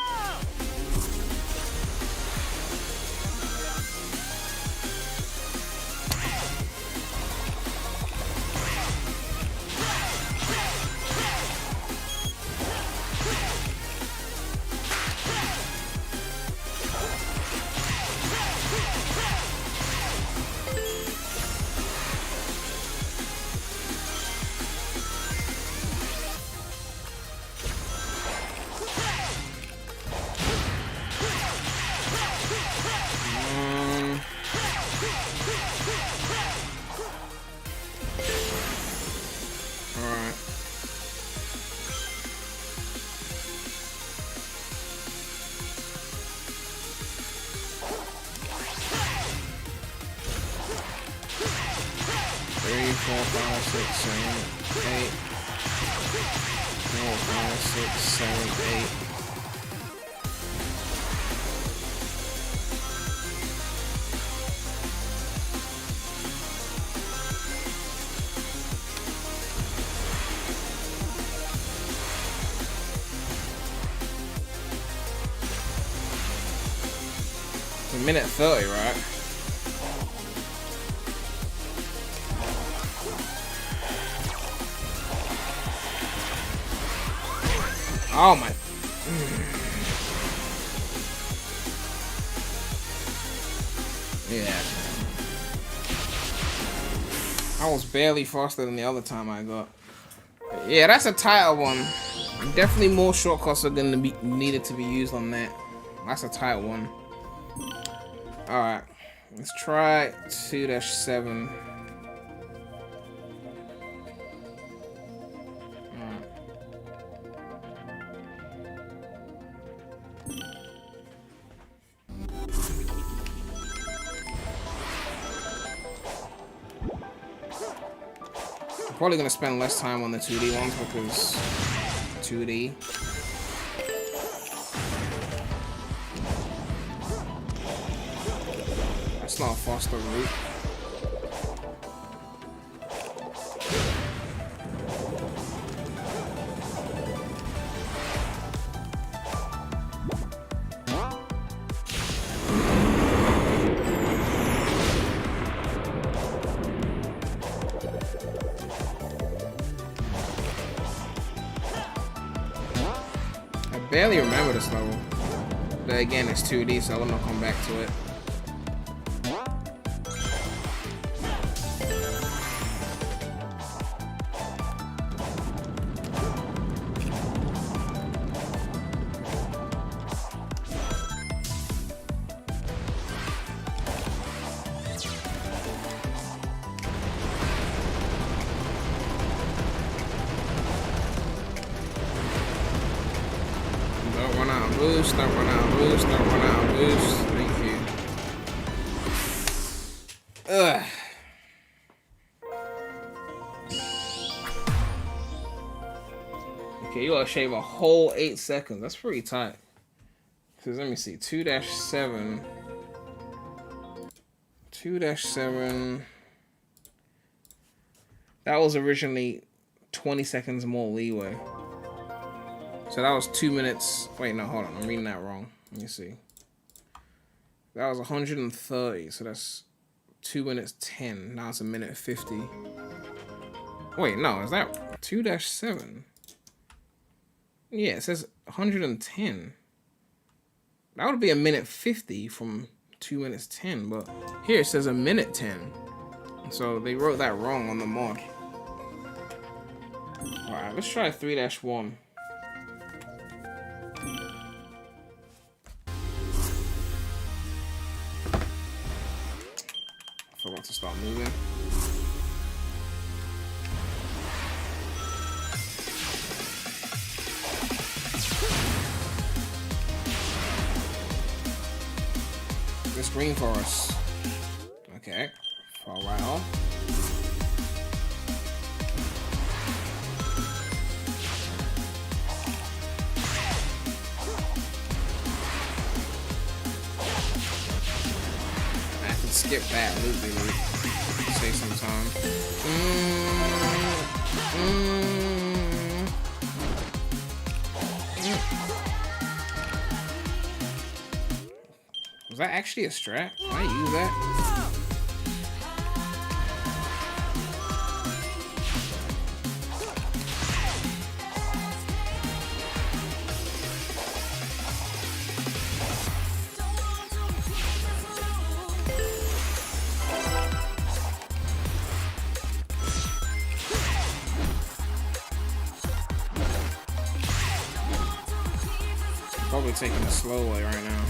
Alright. Three, 4, 5, 6, 7, 8. 4, 5, 6, 7, 8. It's a minute 30, right? Oh my. Yeah. I was barely faster than the other time I got. Yeah, that's a tighter one. Definitely more shortcuts are gonna be needed to be used on that. That's a tight one. Alright. Let's try 2-7. Probably gonna spend less time on the 2D ones because 2D. That's not a faster route. Barely remember this level, but again it's 2D, so I'm gonna come back to it. Boost, don't run out of boost, don't run out of boost. Thank you. Ugh. Okay, you gotta shave a whole 8 seconds. That's pretty tight. Cause let me see, 2-7. 2-7. That was originally 20 seconds more leeway. So that was 2 minutes. Wait, no, hold on. I'm reading that wrong. Let me see. That was 130. So that's 2 minutes 10. Now it's 1:50. Wait, no. Is that 2-7? Yeah, it says 110. That would be 1:50 from 2 minutes 10. But here it says 1:10. So they wrote that wrong on the mod. Alright, let's try 3-1. Forgot to start moving. This green forest. Okay, for a while. Skip that loop, save some time. Was that actually a strat? Can I use that? Probably taking the slow way right now.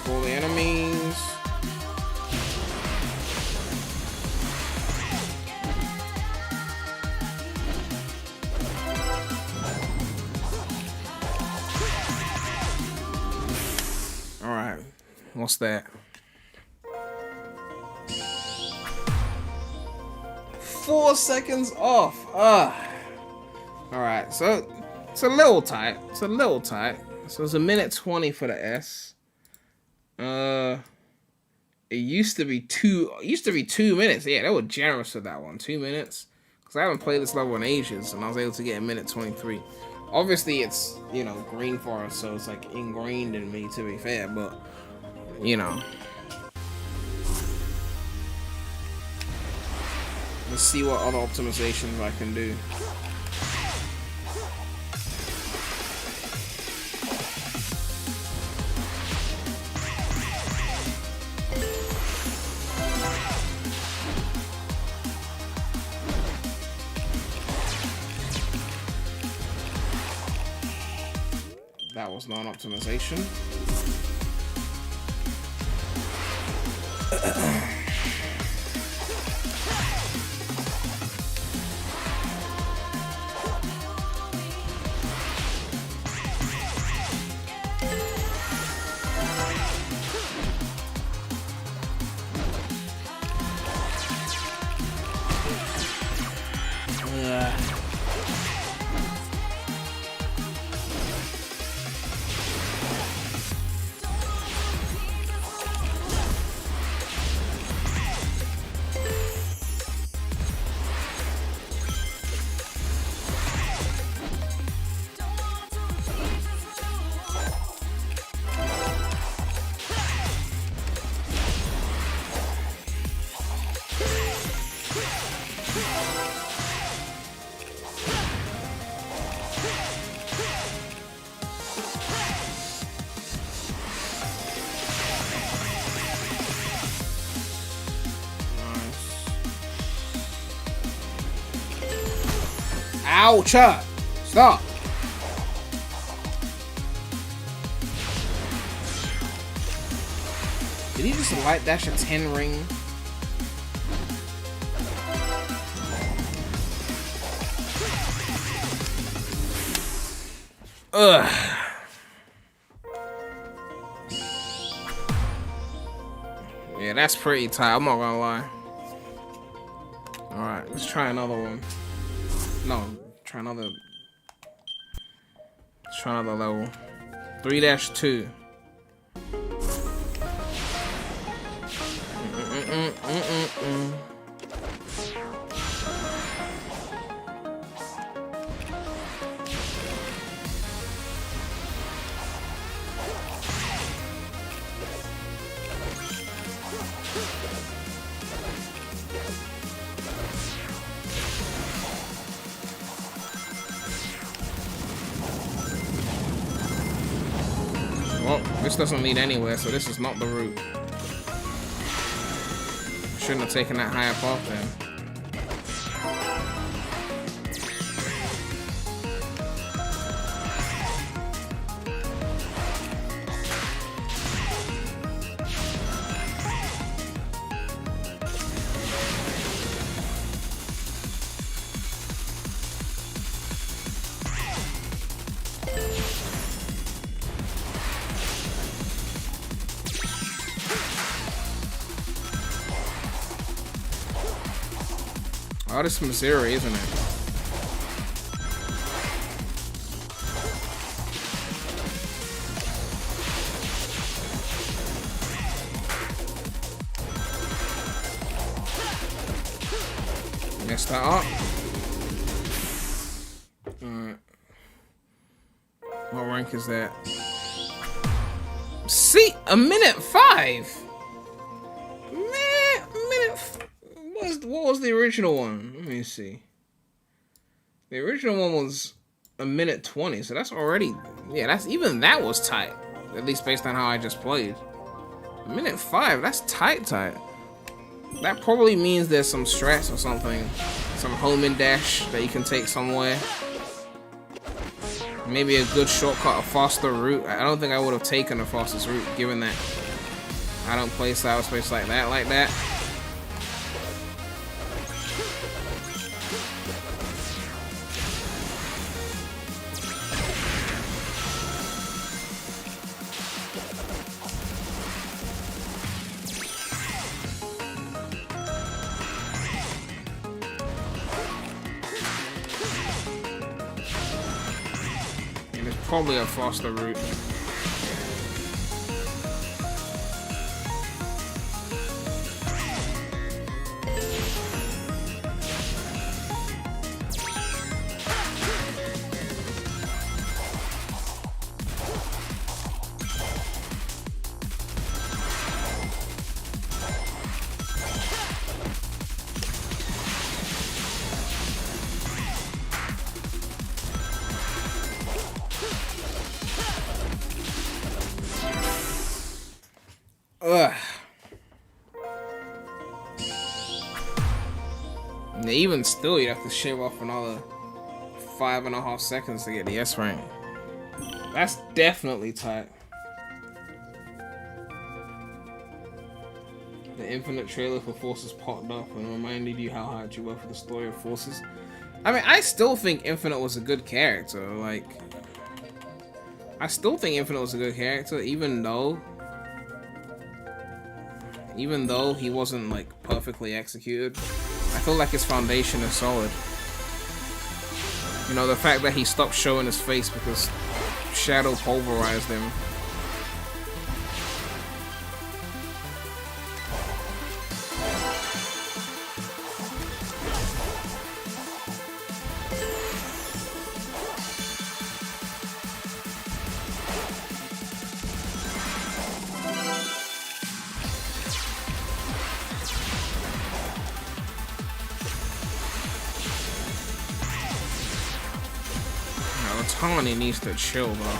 All the enemies. All right, what's that? 4 seconds off. All right, so it's a little tight. It's a little tight. So it's 1:20 for the S. It used to be 2 minutes. Yeah, they were generous with that one. 2 minutes. Because I haven't played this level in ages, and I was able to get 1:23. Obviously, it's, you know, green forest, so it's like ingrained in me, to be fair, but, you know. Let's see what other optimizations I can do. That was not an optimization. Ouch! Stop! Did he just light dash a 10 ring? Ugh. Yeah, that's pretty tight, I'm not gonna lie. Alright, let's try another one. No, let's try another level. 3-2. Well, this doesn't lead anywhere, so this is not the route. Shouldn't have taken that higher path then. Oh, this is Missouri, isn't it? Messed that up. Alright. What rank is that? See, a minute 5. What was the original one? Let me see. The original one was a minute 20, so that's already, yeah, that's even that was tight. At least based on how I just played. A minute 5, that's tight. That probably means there's some strats or something, some home and dash that you can take somewhere. Maybe a good shortcut, a faster route. I don't think I would have taken the fastest route, given that I don't play Cyberspace like that. Probably a faster route. Ugh. And even still, you have to shave off another 5.5 seconds to get the S rank. That's definitely tight. The Infinite trailer for Forces popped up and reminded you how hard you were for the story of Forces. I mean, I still think Infinite was a good character. Like, I still think Infinite was a good character, even though he wasn't like perfectly executed. I feel like his foundation is solid. You know, the fact that he stopped showing his face because Shadow pulverized him. Tony needs to chill, bro.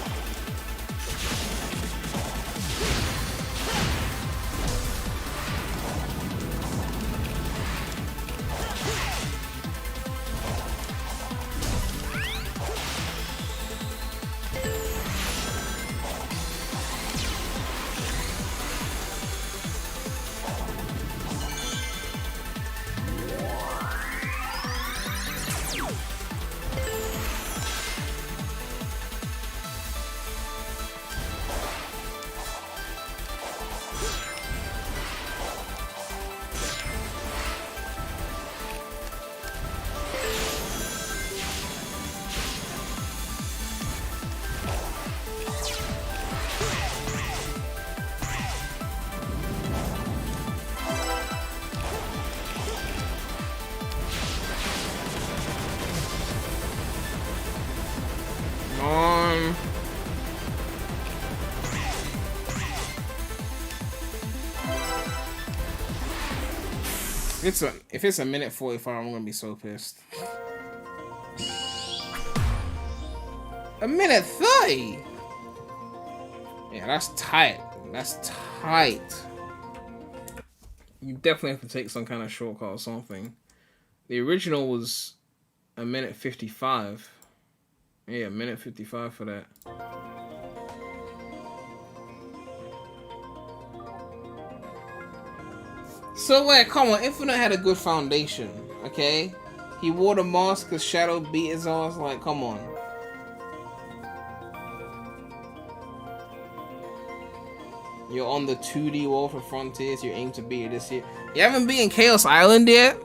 on. If it's a minute 45, I'm gonna be so pissed. A minute 30. Yeah, that's tight. That's tight. You definitely have to take some kind of shortcut or something. The original was a minute 55. Yeah, a minute 55 for that. So wait, come on, Infinite had a good foundation, okay? He wore the mask because Shadow beat his ass, like, come on. You're on the 2D wall for Frontiers, you aim to beat it this year. You haven't beaten Chaos Island yet?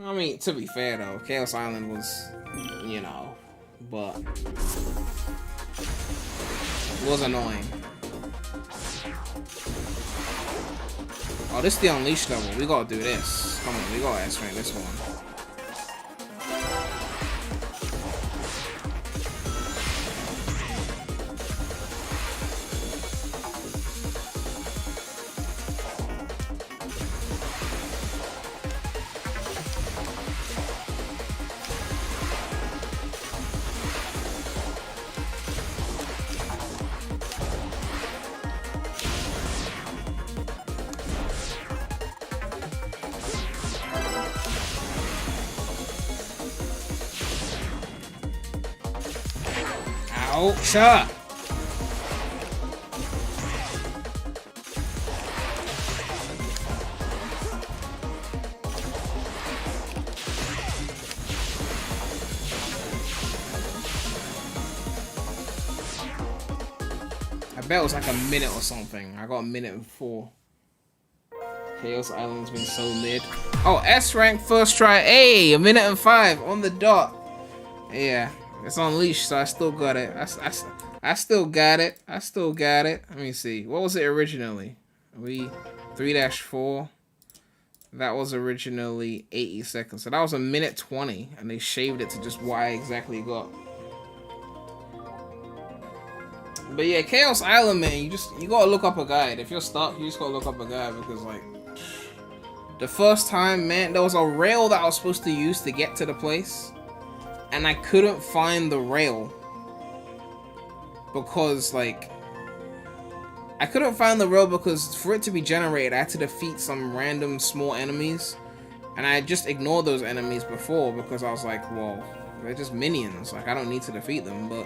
I mean, to be fair though, Chaos Island was, you know, but it was annoying. Oh, this is the Unleashed level. We gotta do this. Come on, we gotta S-rank this one. Ouch! I bet it was like a minute or something. I got a minute and 4. Chaos Island's been so mid. Oh, S rank first try. Hey, a minute and 5 on the dot. Yeah. It's Unleashed, so I still got it. I still got it. I still got it. Let me see. What was it originally? 3-4. That was originally 80 seconds. So that was a minute 20, and they shaved it to just what I exactly got. But yeah, Chaos Island, man, you gotta look up a guide. If you're stuck, you just gotta look up a guide because like the first time, man, there was a rail that I was supposed to use to get to the place. And I couldn't find the rail because, like, for it to be generated, I had to defeat some random small enemies. And I just ignored those enemies before because I was like, well, they're just minions. Like, I don't need to defeat them. But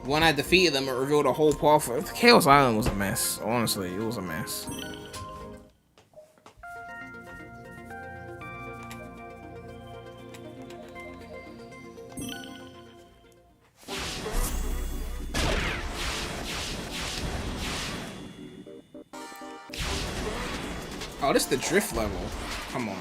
when I defeated them, it revealed a whole path. Chaos Island was a mess. Honestly, it was a mess. Oh, this is the drift level. Come on.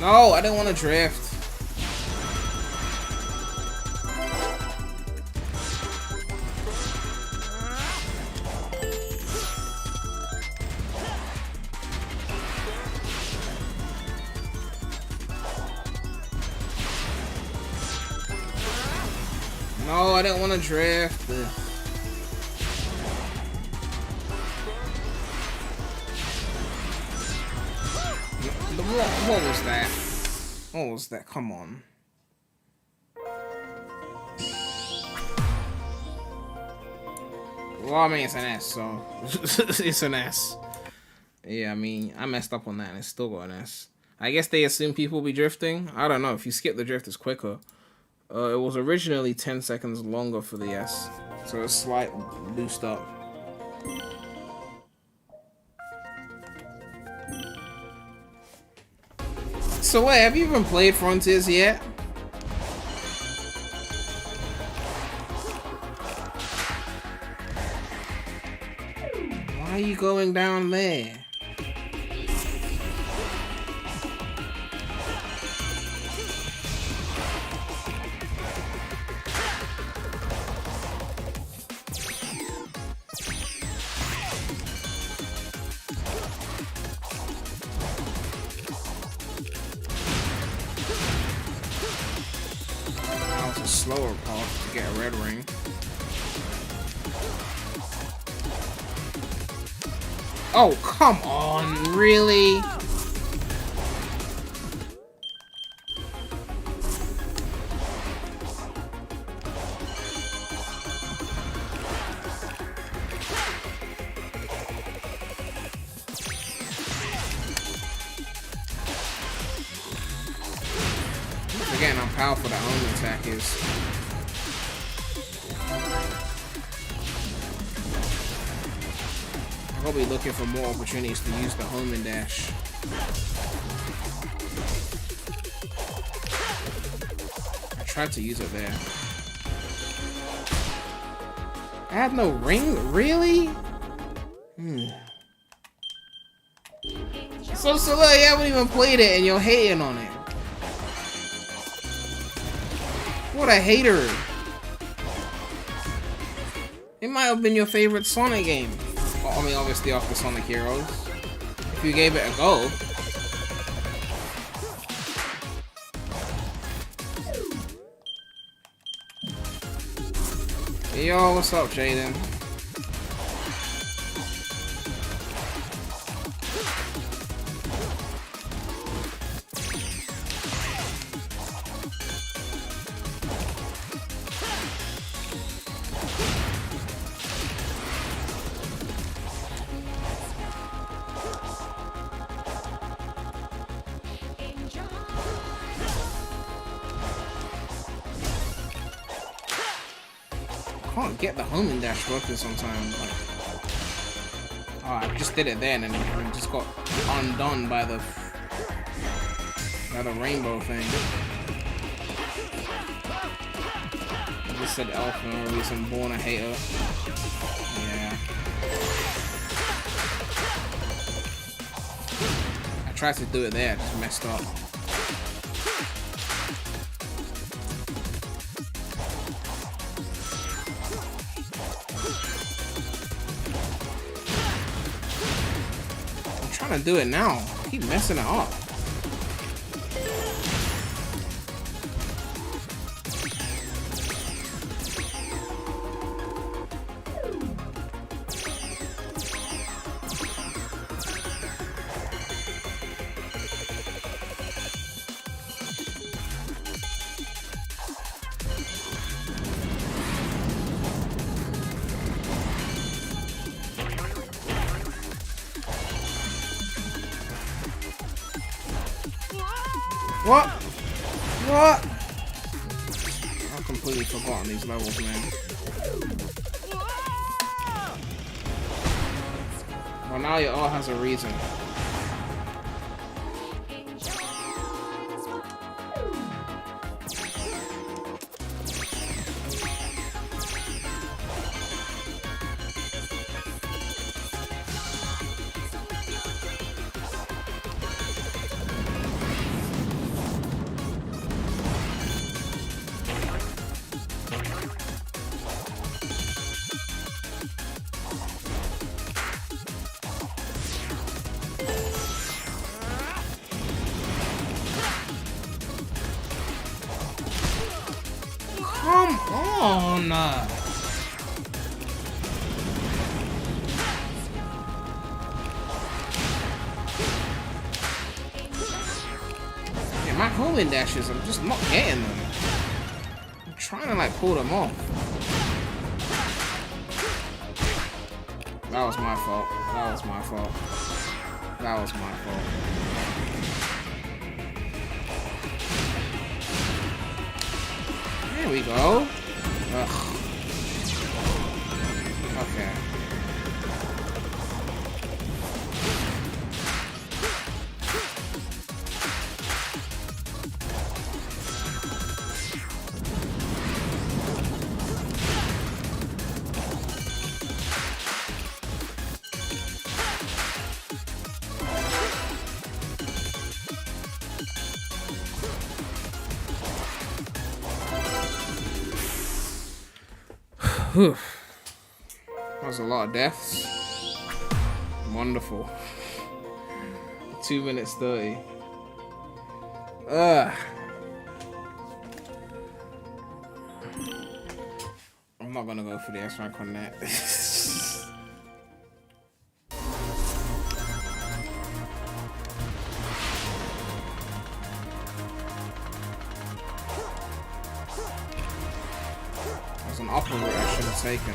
No, I didn't want to drift. No, I didn't want to drift. What was that? What was that? Come on. Well, I mean, it's an S, so it's an S. Yeah, I mean, I messed up on that and it's still got an S. I guess they assume people will be drifting. I don't know. If you skip the drift, it's quicker. It was originally 10 seconds longer for the S, so a slight boost up. So wait, have you even played Frontiers yet? Why are you going down there? slower path to get a red ring. Oh, come on, really? Forgetting how powerful that home attack is. I'll be looking for more opportunities to use the home and dash. I tried to use it there. I had no ring? Really? So Soleil, you haven't even played it and you're hating on it. What a hater. It might have been your favorite Sonic game. Well, I mean, obviously after Sonic Heroes. If you gave it a go. Hey, yo, what's up, Jaden? Can't get the home and dash working sometimes. Like, oh, I just did it then, and it just got undone by the rainbow thing. I just said elf for no reason. Born a hater. Yeah. I tried to do it there, just messed up. Trying to do it now. I keep messing it up. What? What? I've completely forgotten these levels, man. Well, now it all has a reason. Come on! Yeah, my homing dashes, I'm just not getting them. I'm trying to like pull them off. That was my fault. That was my fault. That was my fault. There we go. Ugh. Okay. Whew. That was a lot of deaths. Wonderful. 2 minutes 30. Ugh. I'm not gonna go for the S rank on that. There's an upper route I should have taken.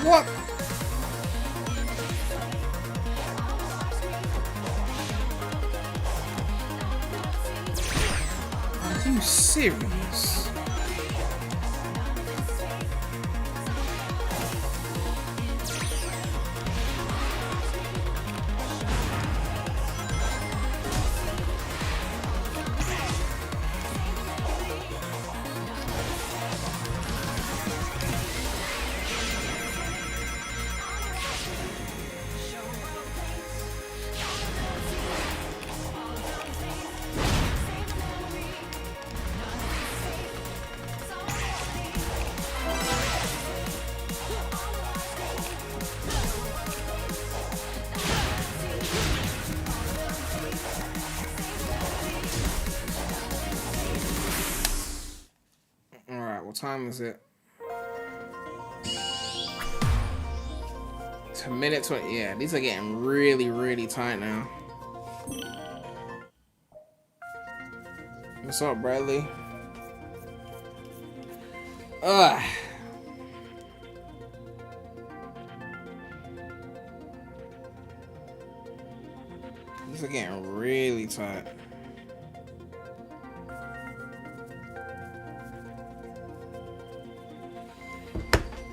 What? Are you serious? What time is it? It's a minute 20. Yeah, these are getting really, really tight now. What's up, Bradley? Ugh. These are getting really tight.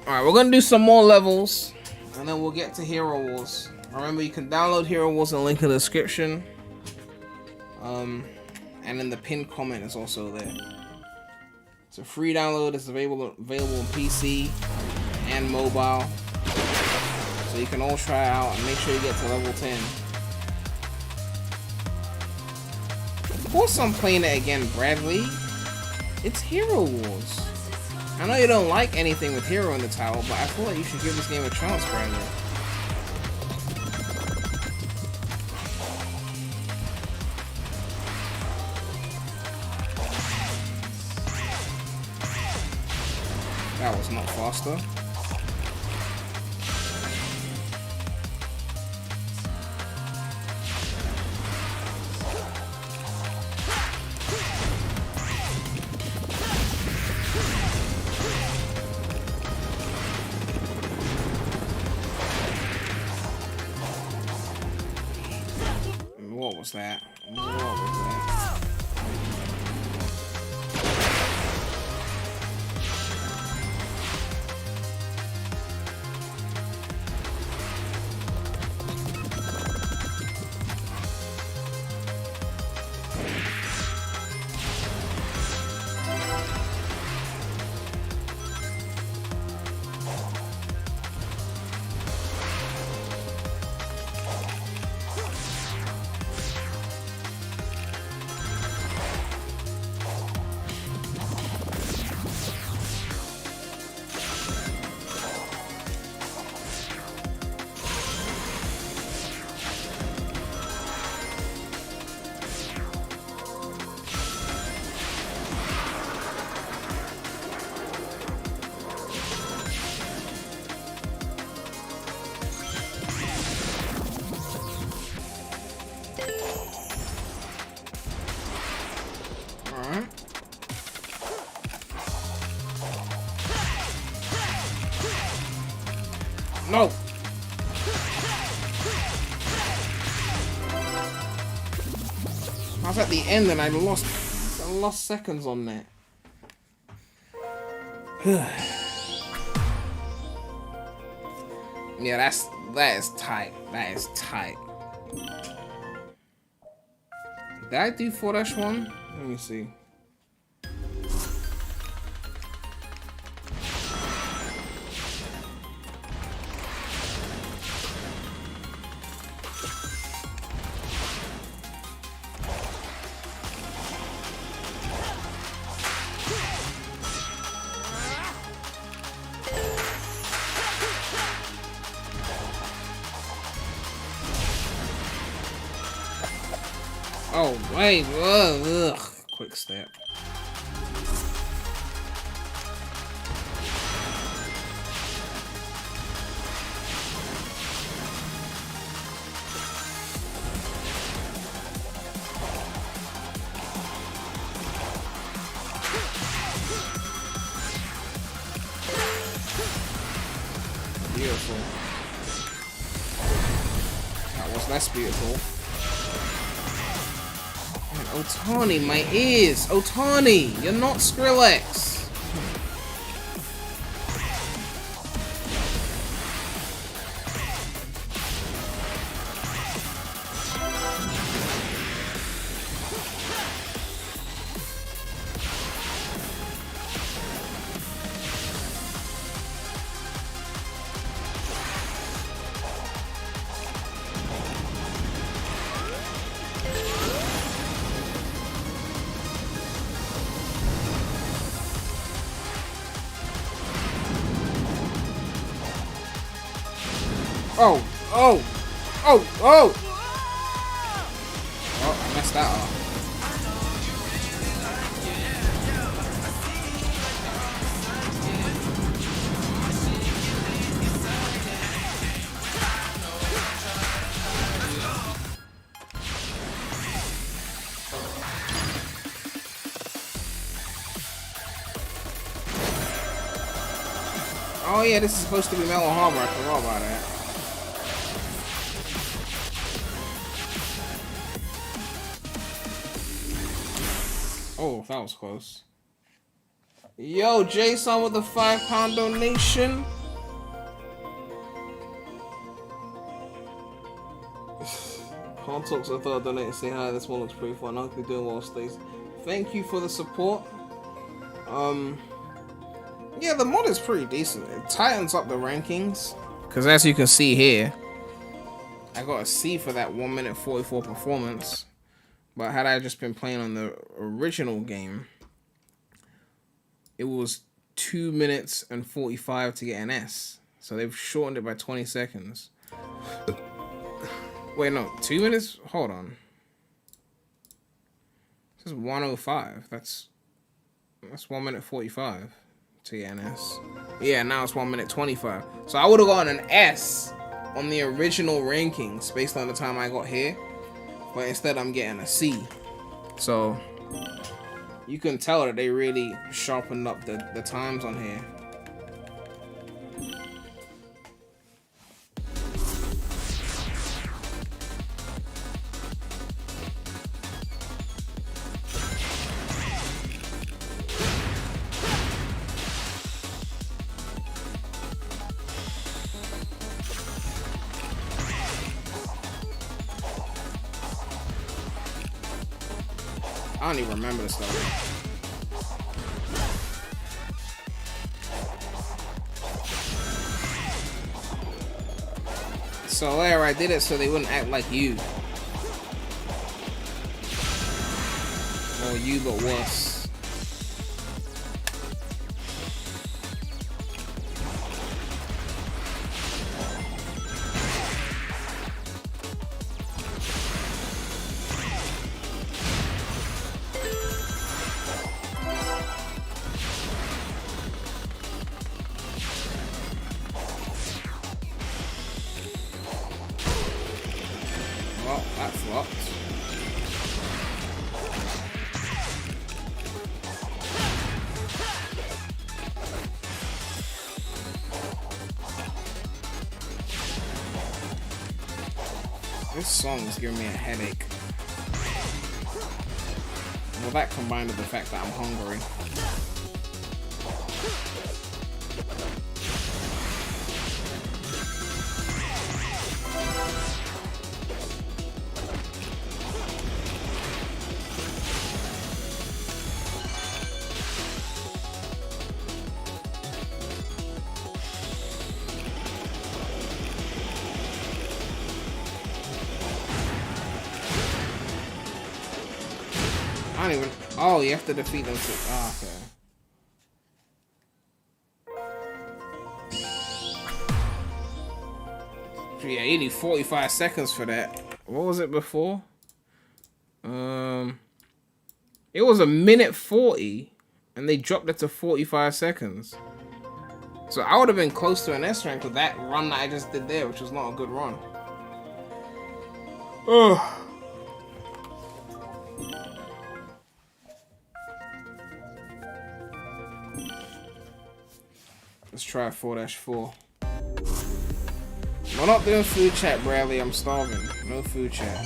Alright, we're gonna do some more levels, and then we'll get to Hero Wars. Remember, you can download Hero Wars in the link in the description. And in the pinned comment is also there. It's a free download. It's available on PC and mobile. So you can all try it out and make sure you get to level 10. Of course I'm playing it again, Bradley. It's Hero Wars. I know you don't like anything with Hero in the title, but I feel like you should give this game a chance, Bradley. That was not faster. What was that? What was that? No! I was at the end and I lost seconds on that. Yeah, that is tight. That is tight. Did I do 4-1? Let me see. Oh, wait, ugh. Quick step. Beautiful. That was less beautiful. Otani, my ears! Otani, you're not Skrillex! Oh, oh, oh, oh! Oh, I messed that up. Oh yeah, this is supposed to be Mellow Harbor, I forgot about that. Oh, that was close. Yo, Jason with the £5 donation. Contox, I thought I'd donate and say hi. This one looks pretty fun. I'll be doing well, Stace. Thank you for the support. Yeah, the mod is pretty decent. It tightens up the rankings. Because as you can see here, I got a C for that 1 minute 44 performance. But had I just been playing on the original game, it was 2 minutes and 45 to get an S. So they've shortened it by 20 seconds. Wait, no, 2 minutes? Hold on. This is 105. That's 1 minute 45 to get an S. Yeah, now it's 1 minute 25. So I would have gotten an S on the original rankings based on the time I got here. But instead I'm getting a C. So you can tell that they really sharpened up the times on here. I don't even remember the story. So there, I did it so they wouldn't act like you. Or you, but worse. Well, that flopped. This song is giving me a headache. Well, that combined with the fact that I'm hungry. I don't even. Oh, you have to defeat them too. Oh, okay. Yeah, you need 45 seconds for that. What was it before? It was a minute 40, and they dropped it to 45 seconds. So I would have been close to an S rank with that run that I just did there, which was not a good run. Ugh. Let's try 4-4. I'm not doing food chat, Bradley. I'm starving. No food chat.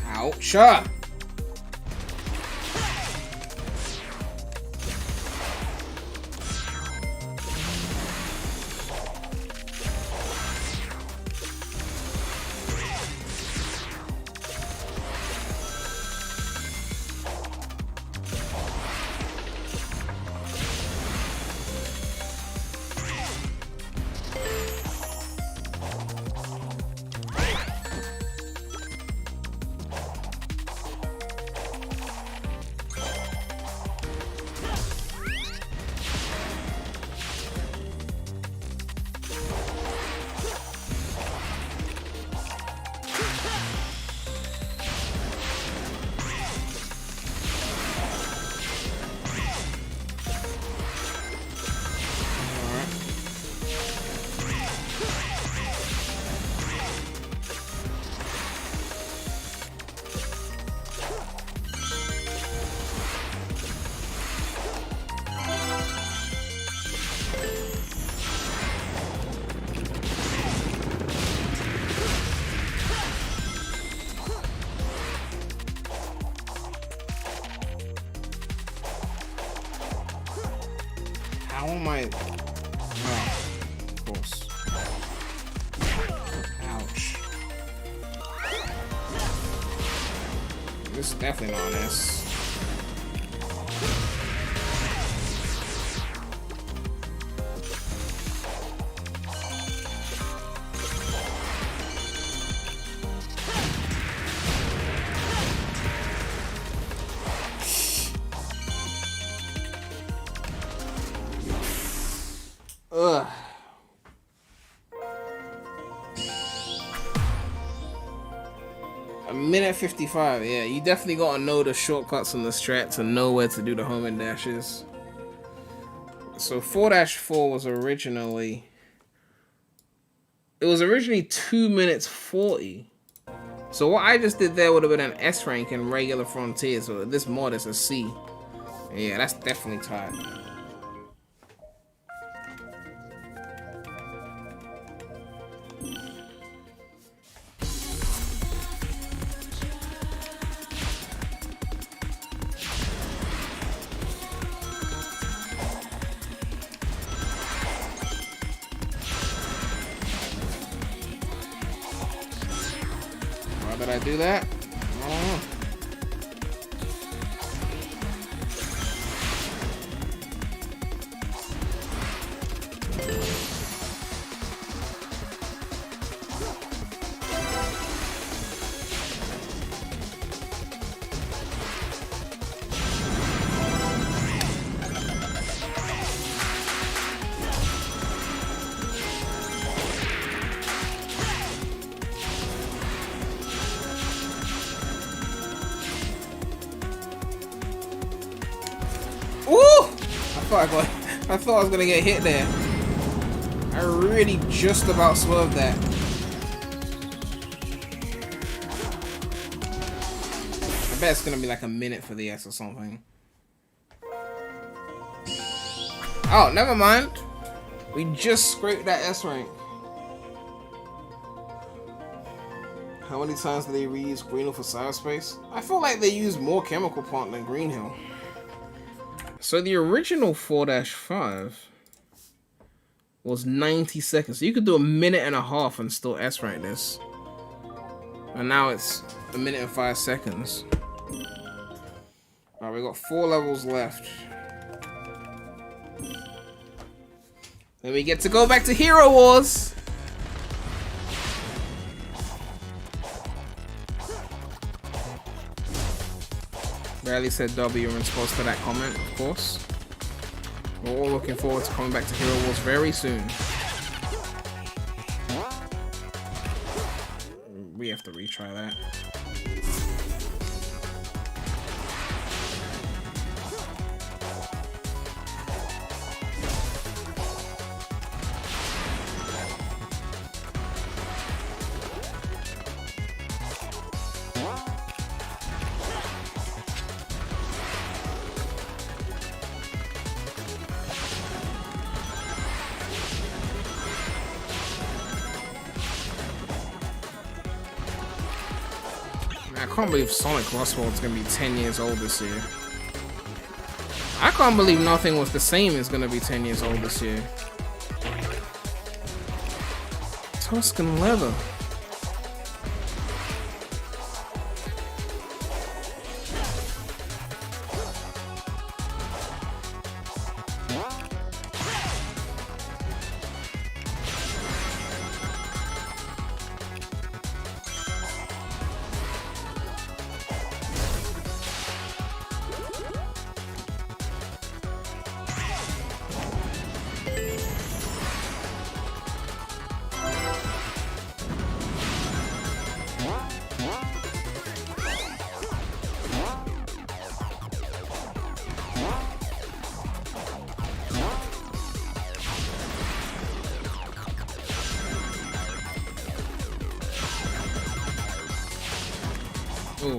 Ouch! How am I? Oh, of course. Ouch. This is definitely not an S. Ugh. A minute 55. Yeah, you definitely gotta know the shortcuts and the strats and know where to do the homing dashes. So 4-4 was originally... It was originally 2 minutes 40. So what I just did there would have been an S rank in regular Frontier. So this mod is a C. Yeah, that's definitely tight. Why did I do that? I don't know. I thought I was gonna get hit there. I really just about swerved that. I bet it's gonna be like a minute for the S or something. Oh, never mind. We just scraped that S rank. How many times do they reuse Green Hill for Cyberspace? I feel like they use more chemical plant than Green Hill. So the original 4-5 was 90 seconds. So you could do a minute and a half and still S rank this. And now it's 1 minute and 5 seconds. Alright, we got 4 levels left. Then we get to go back to Hero Wars. Barely said W in response to that comment, of course. We're all looking forward to coming back to Hero Wars very soon. We have to retry that. I can't believe Sonic Lost World is gonna be 10 years old this year. I can't believe Nothing Was the Same is gonna be 10 years old this year. Tuscan Leather. Ooh.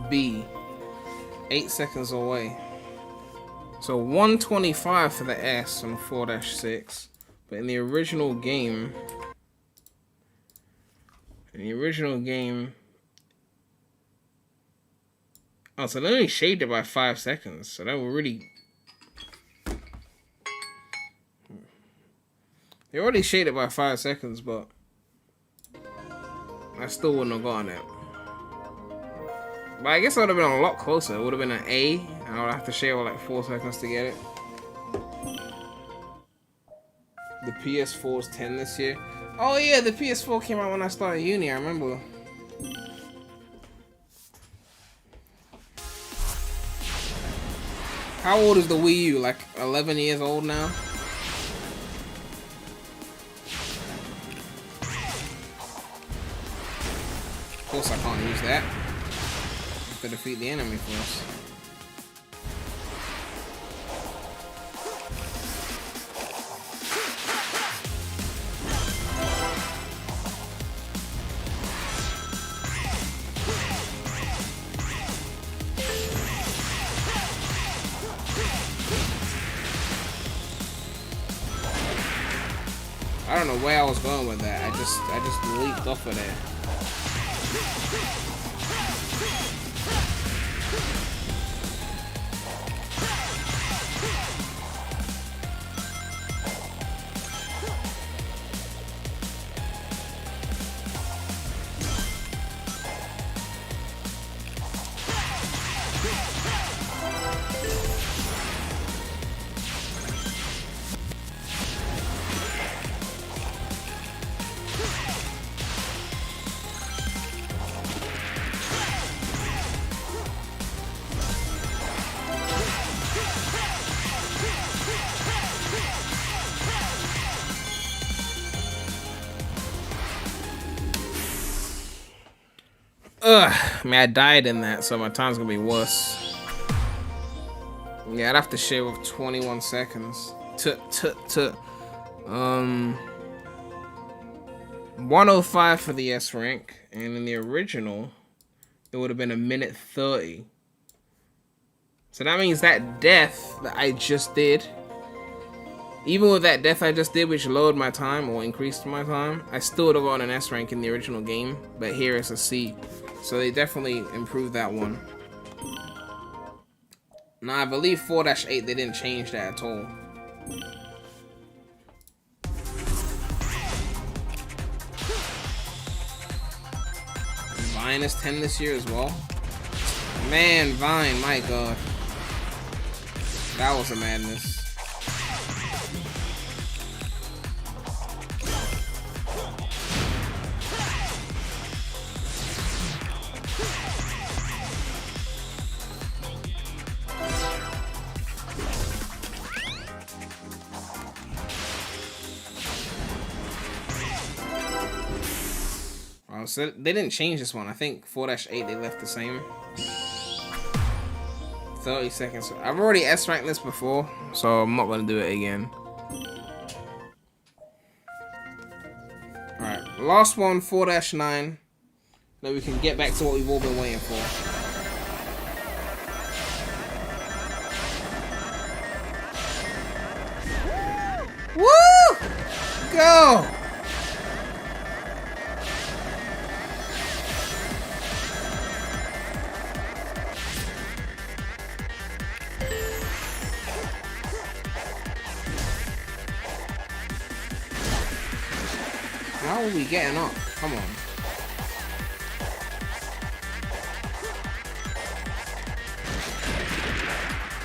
B. 8 seconds away. So 125 for the S on 4-6. But in the original game... Oh, so they only shaved it by 5 seconds. So that would really... They already shaded by 5 seconds, but I still wouldn't have gotten it. But I guess it would have been a lot closer. It would have been an A, and I would have to shade with like 4 seconds to get it. The PS4 is 10 this year. Oh yeah, the PS4 came out when I started uni, I remember. How old is the Wii U? Like 11 years old now? Of course I can't use that. I have to defeat the enemy first. I don't know where I was going with that. I just leaped off of there. Ugh, I mean, I died in that, so my time's gonna be worse. Yeah, I'd have to shave with 21 seconds. 105 for the S rank, and in the original, it would have been 1:30. So that means that death that I just did, even with that death I just did, which lowered my time or increased my time, I still would have gotten an S rank in the original game, but here it's a C. So they definitely improved that one. Now I believe 4-8 they didn't change that at all. Vine is 10 this year as well. Man, Vine, my god. That was a madness. So they didn't change this one. I think 4-8 they left the same. 30 seconds. I've already S-ranked this before, so I'm not going to do it again. Alright, last one, 4-9. Then we can get back to what we've all been waiting for. Woo! Go! How are we getting up? Come on.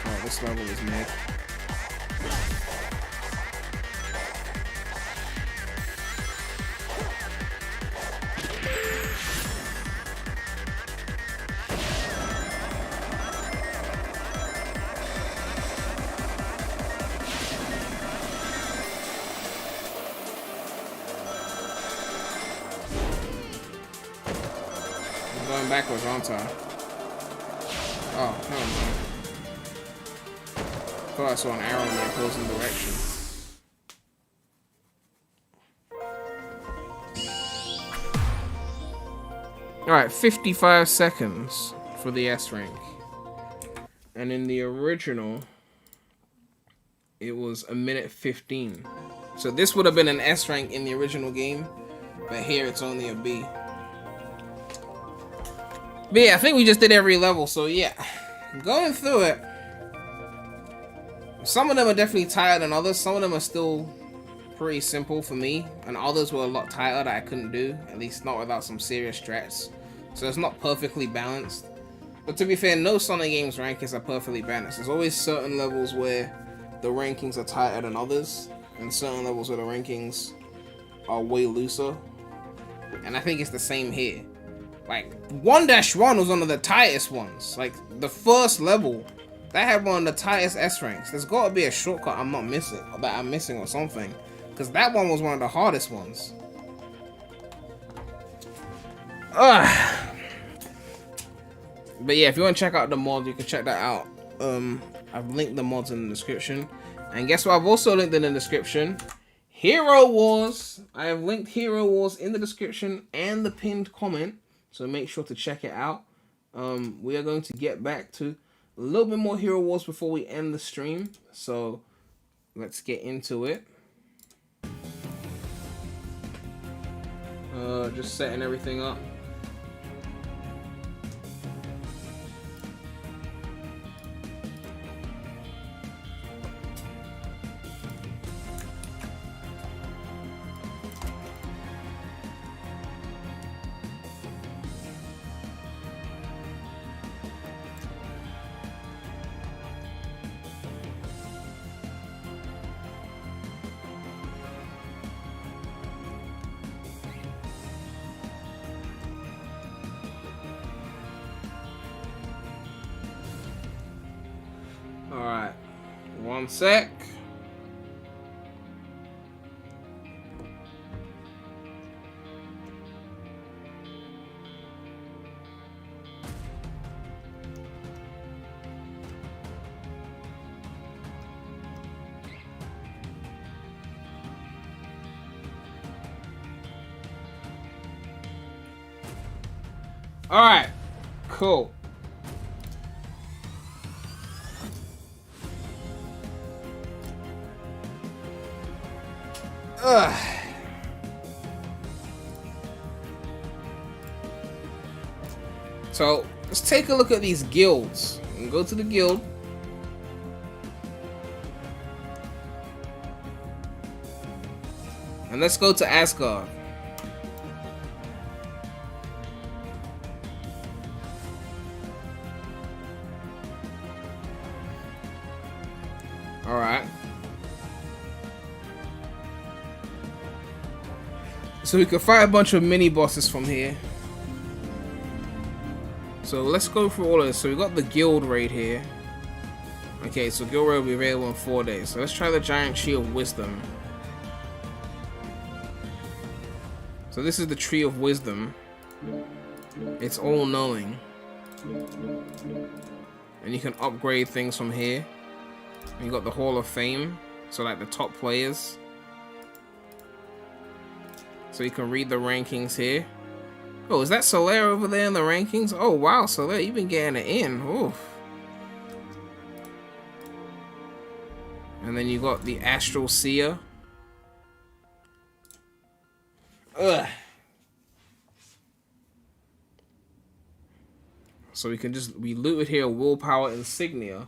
Oh, this level is mid. Going backwards, aren't I? Oh, never mind. I thought I saw an arrow in the opposing direction. Alright, 55 seconds for the S rank. And in the original, it was 1:15. So this would have been an S rank in the original game, but here it's only a B. But yeah, I think we just did every level, so yeah. Going through it, some of them are definitely tighter than others. Some of them are still pretty simple for me, and others were a lot tighter that I couldn't do, at least not without some serious strats. So it's not perfectly balanced. But to be fair, no Sonic games rankings are perfectly balanced. There's always certain levels where the rankings are tighter than others, and certain levels where the rankings are way looser. And I think it's the same here. Like, 1-1 was one of the tightest ones. Like, the first level, that had one of the tightest S ranks. There's got to be a shortcut I'm not missing, or that I'm missing or something. Because that one was one of the hardest ones. Ugh. But yeah, if you want to check out the mod, you can check that out. I've linked the mods in the description. And guess what? I've also linked in the description. Hero Wars. I have linked Hero Wars in the description and the pinned comment. So make sure to check it out. We are going to get back to a little bit more Hero Wars before we end the stream. So let's get into it. Just setting everything up. Alright, 1 sec. Alright, cool. Ugh. So let's take a look at these guilds. And go to the guild. And let's go to Asgard. Alright. So we can fight a bunch of mini bosses from here. So let's go through all of this. So we got the guild raid here. Okay, so guild raid will be available in 4 days. So let's try the giant tree of wisdom. So this is the tree of wisdom. It's all knowing. And you can upgrade things from here. And you got the Hall of Fame. So like the top players. So you can read the rankings here. Oh, is that Solaire over there in the rankings? Oh wow, Solaire, you've been getting it in. Oof. And then you got the Astral Seer. Ugh. So we looted here willpower insignia.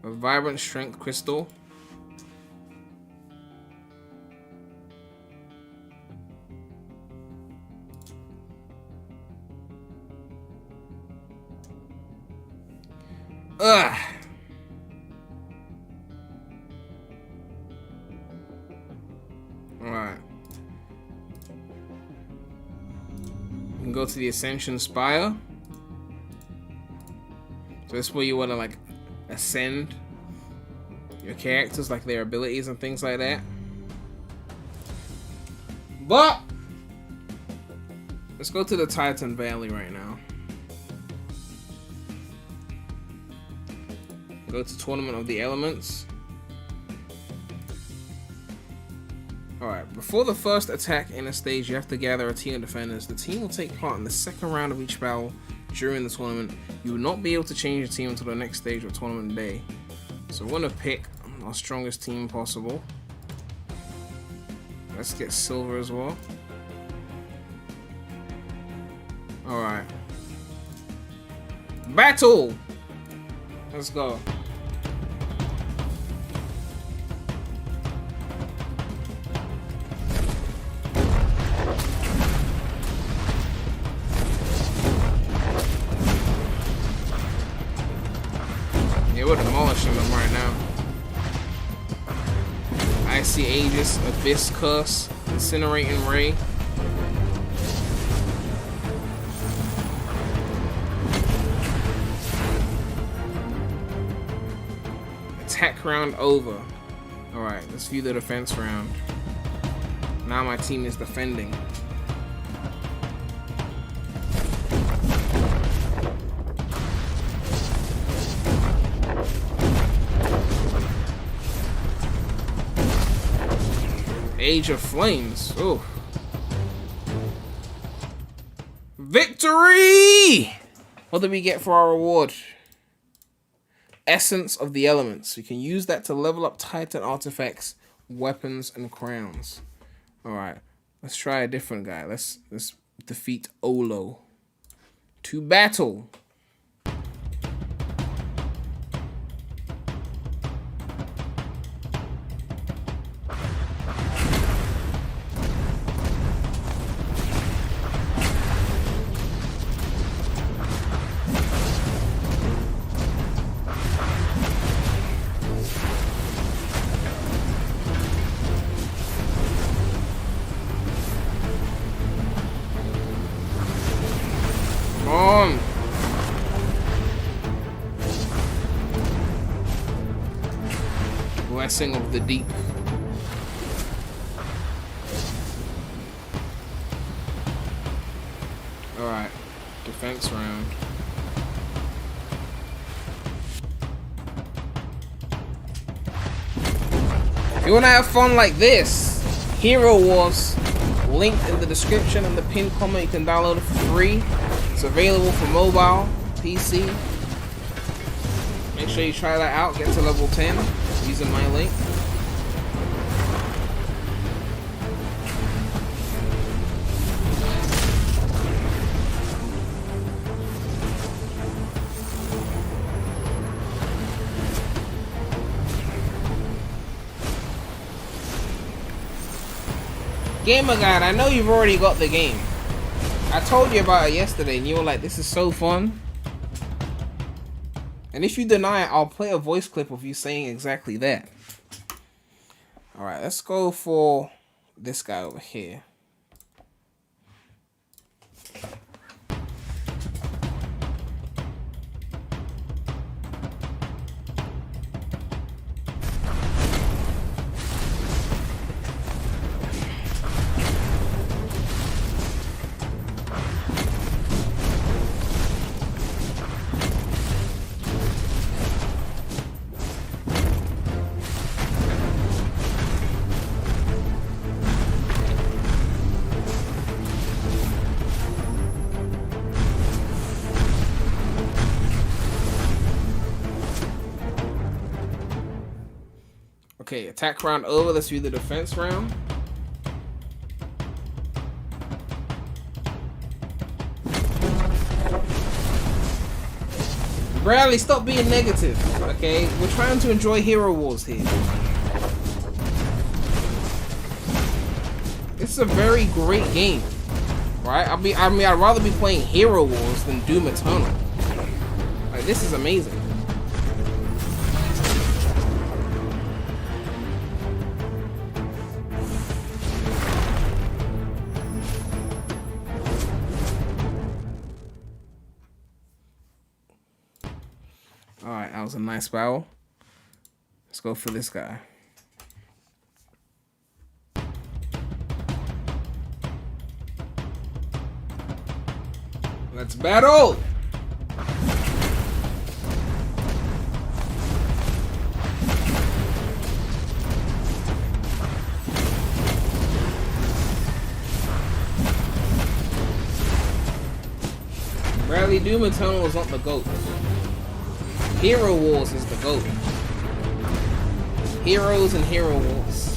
A vibrant strength crystal. Ugh. Alright. You can go to the Ascension Spire. So this is where you want to like ascend your characters, like their abilities and things like that. But let's go to the Titan Valley right now. Go to Tournament of the Elements. Alright, before the first attack in a stage, you have to gather a team of defenders. The team will take part in the second round of each battle during the tournament. You will not be able to change your team until the next stage of tournament day. So we're going to pick our strongest team possible. Let's get silver as well. Alright. Battle! Let's go. Yeah, we're demolishing them right now. Icy Aegis, Abyss Curse, Incinerating Ray. Attack round over. Alright, let's view the defense round. Now my team is defending. Age of Flames. Ooh. Victory! What did we get for our reward? Essence of the Elements. We can use that to level up Titan artifacts, weapons, and crowns. Alright. Let's try a different guy. Let's defeat Olo. To battle. On. Blessing of the Deep. Alright, defense round. If you want to have fun like this, Hero Wars, linked in the description and the pinned comment. You can download it for free. It's available for mobile, PC. Make sure you try that out. Get to level 10 using my link. Gamer Guide, I know you've already got the game. I told you about it yesterday and you were like, this is so fun. And if you deny it, I'll play a voice clip of you saying exactly that. Alright, let's go for this guy over here. Okay, attack round over. Let's do the defense round. Bradley, stop being negative, okay? We're trying to enjoy Hero Wars here. This is a very great game, right? I mean, I'd rather be playing Hero Wars than Doom Eternal. Like, this is amazing. Alright, that was a nice battle. Let's go for this guy. Let's battle! Bradley, Doom Eternal is not the GOAT. Hero Wars is the GOAT. Heroes and Hero Wars.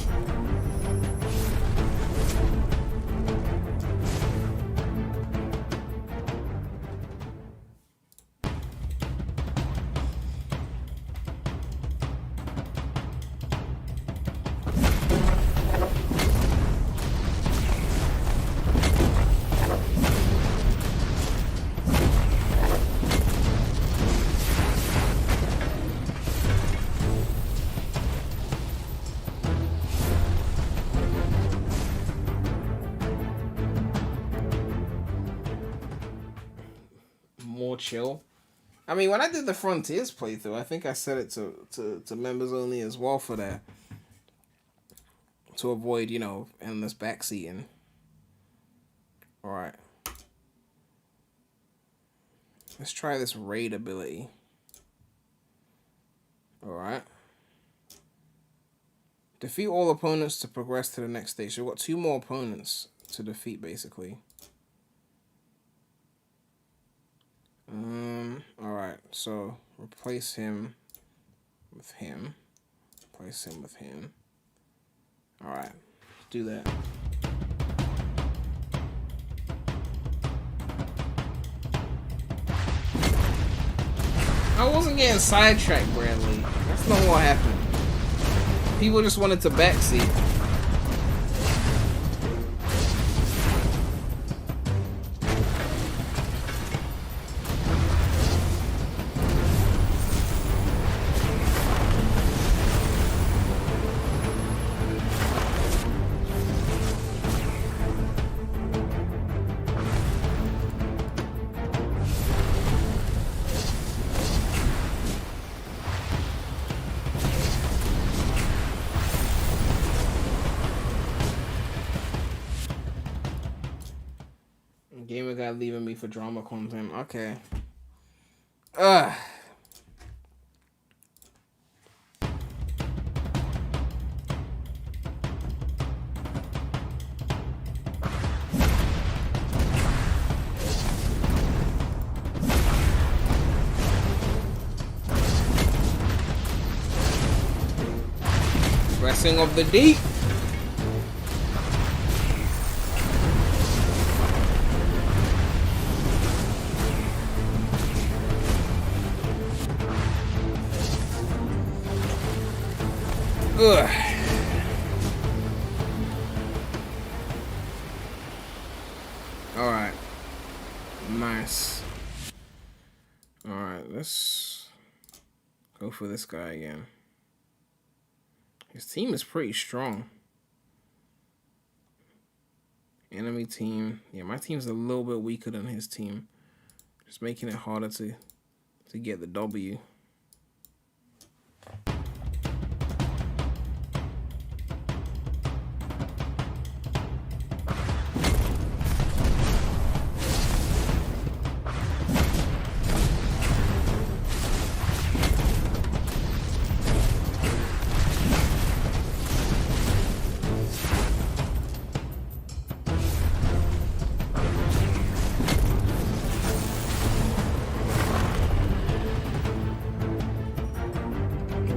Chill. I mean, when I did the Frontiers playthrough, I think I set it to members only as well for that. To avoid, you know, endless backseating. Alright. Let's try this raid ability. Alright. Defeat all opponents to progress to the next stage. So we've got 2 more opponents to defeat, basically. Alright, so replace him with him. Replace him with him. Alright, do that. I wasn't getting sidetracked, Bradley. That's not what happened. People just wanted to backseat. Gamer guy leaving me for drama content. Okay. Blessing of the Deep. Ugh. Nice. Alright, let's go for this guy again. His team is pretty strong. Enemy team. Yeah, my team's a little bit weaker than his team. Just making it harder to get the W.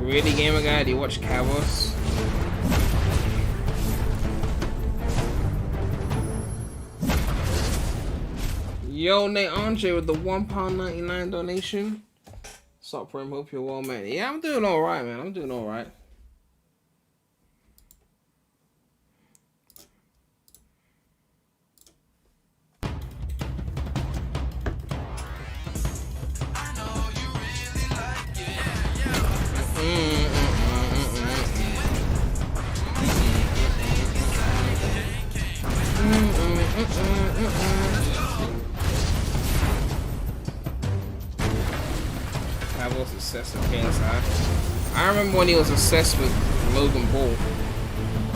Really, gamer guy? Do you watch Cowboys? Yo, Nate Andre with the £1.99 donation. Sup, Prim? Hope you're well, man. Yeah, I'm doing alright, man. I'm doing alright. Cavill's obsessed with KSI. I remember when he was obsessed with Logan Paul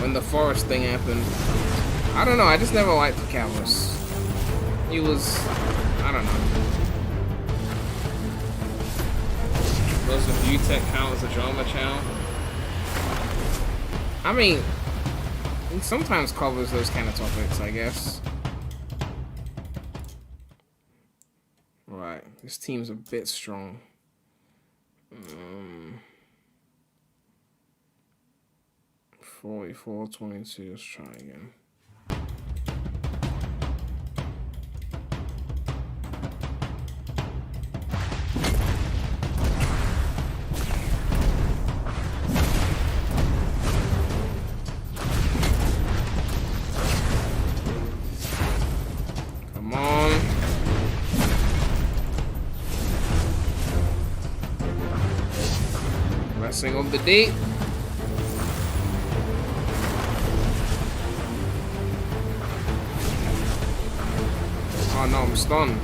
when the Forest thing happened. I don't know, I just never liked Cavill. He was, I don't know. Does the View Tech count as a drama channel? I mean, he sometimes covers those kind of topics, I guess. Right, this team's a bit strong. 44-22, let's try again. Come on. Messing up the date. Oh no, I'm stunned.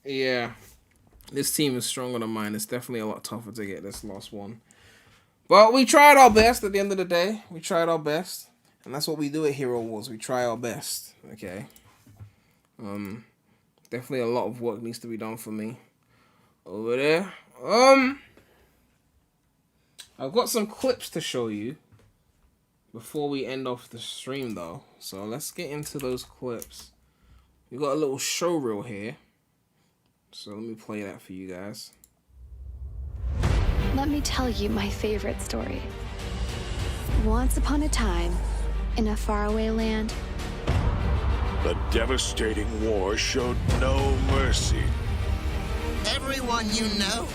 Yeah, this team is stronger than mine. It's definitely a lot tougher to get this last one. But we tried our best at the end of the day. We tried our best. And that's what we do at Hero Wars. We try our best. Okay. Definitely a lot of work needs to be done for me over there. I've got some clips to show you before we end off the stream though. So let's get into those clips. We got a little show reel here. So let me play that for you guys. Let me tell you my favorite story. Once upon a time, in a faraway land, The devastating war showed no mercy. Everyone you know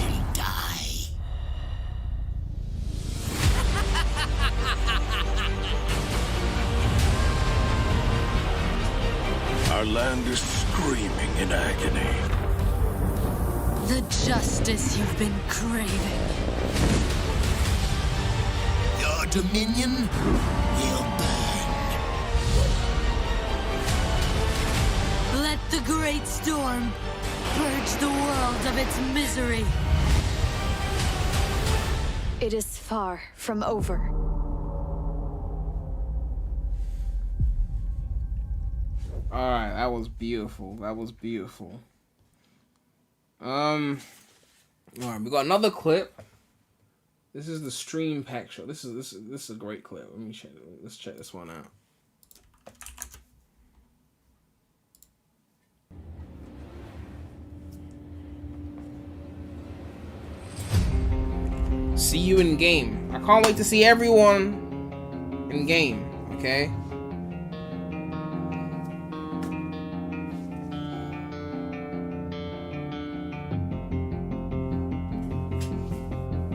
will die. Our land is screaming in agony. The justice you've been craving. Your dominion will burn. Let the great storm purge the world of its misery. it is far from over. Alright, that was beautiful. That was beautiful. Alright, we got another clip. This is the stream pack show. This is a great clip. Let me check. Let's check this one out. See you in game. I can't wait to see everyone in game. Okay.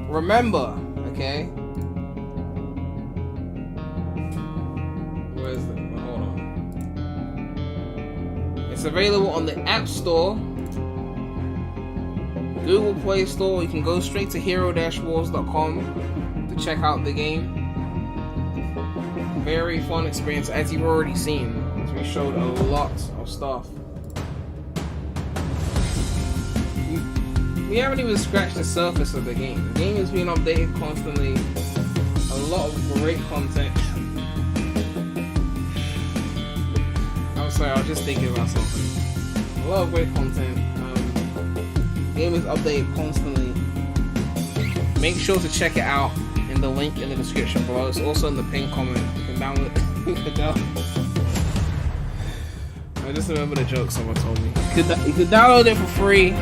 Remember, okay. Where is it? Hold on. It's available on the App Store, Google Play Store. You can go straight to hero-wars.com to check out the game. Very fun experience, as you've already seen. We showed a lot of stuff. We haven't even scratched the surface of the game. The game is being updated constantly. A lot of great content. I'm sorry, I was just thinking about something. A lot of great content. The game is updated constantly. Make sure to check it out in the link in the description below. It's also in the pinned comment. You can download it. I just remember the joke someone told me. You could download it for free.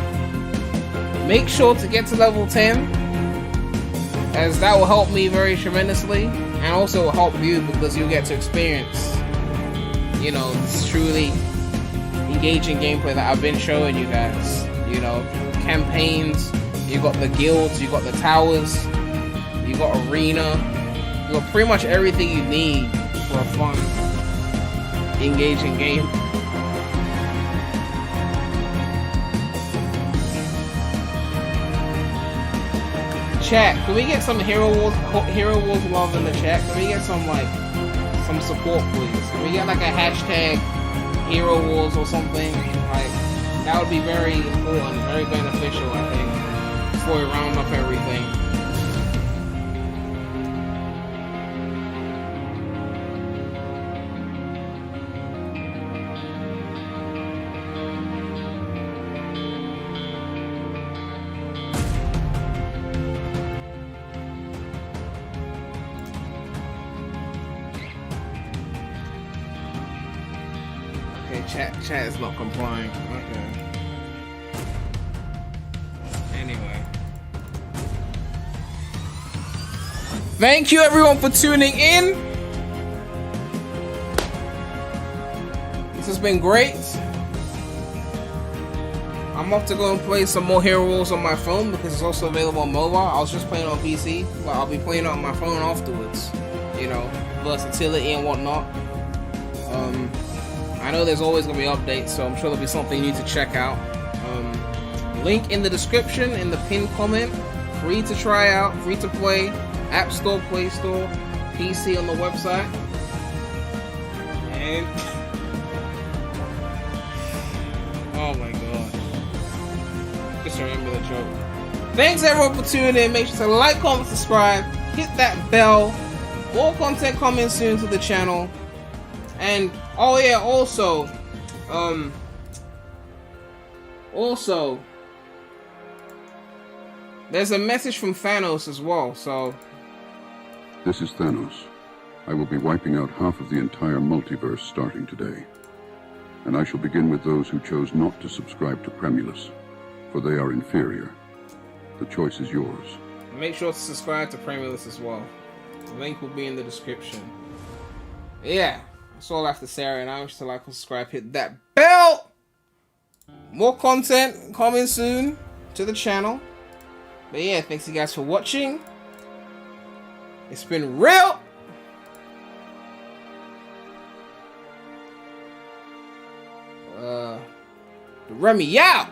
Make sure to get to level 10, as that will help me very tremendously, and also will help you because you'll get to experience, you know, this truly engaging gameplay that I've been showing you guys. You know, campaigns, you got the guilds, you got the towers, you got arena, you got pretty much everything you need for a fun, engaging game. Chat, can we get some Hero Wars love in the chat? Can we get some support, please? Can we get like a hashtag Hero Wars or something? Like, that would be very important, very beneficial, I think, before we round up everything. Chat is not complying. Okay. Anyway. Thank you everyone for tuning in. This has been great. I'm off to go and play some more Hero Wars on my phone because it's also available on mobile. I was just playing on PC, but I'll be playing it on my phone afterwards. You know, versatility and whatnot. I know there's always going to be updates, so I'm sure there'll be something you need to check out. Link in the description, in the pinned comment. Free to try out, free to play. App Store, Play Store, PC on the website. And... oh my god. Just remember the joke. Thanks everyone for tuning in. Make sure to like, comment, subscribe. Hit that bell. More content coming soon to the channel. And oh yeah, also there's a message from Thanos as well, so This is Thanos. I will be wiping out half of the entire multiverse starting today. And I shall begin with those who chose not to subscribe to Premulus, for they are inferior. The choice is yours. make sure to subscribe to Premulus as well. The link will be in the description. Yeah. That's all I have to say right now. Just to like and subscribe, hit that bell. More content coming soon to the channel. But yeah, thanks you guys for watching. It's been real. Remy out.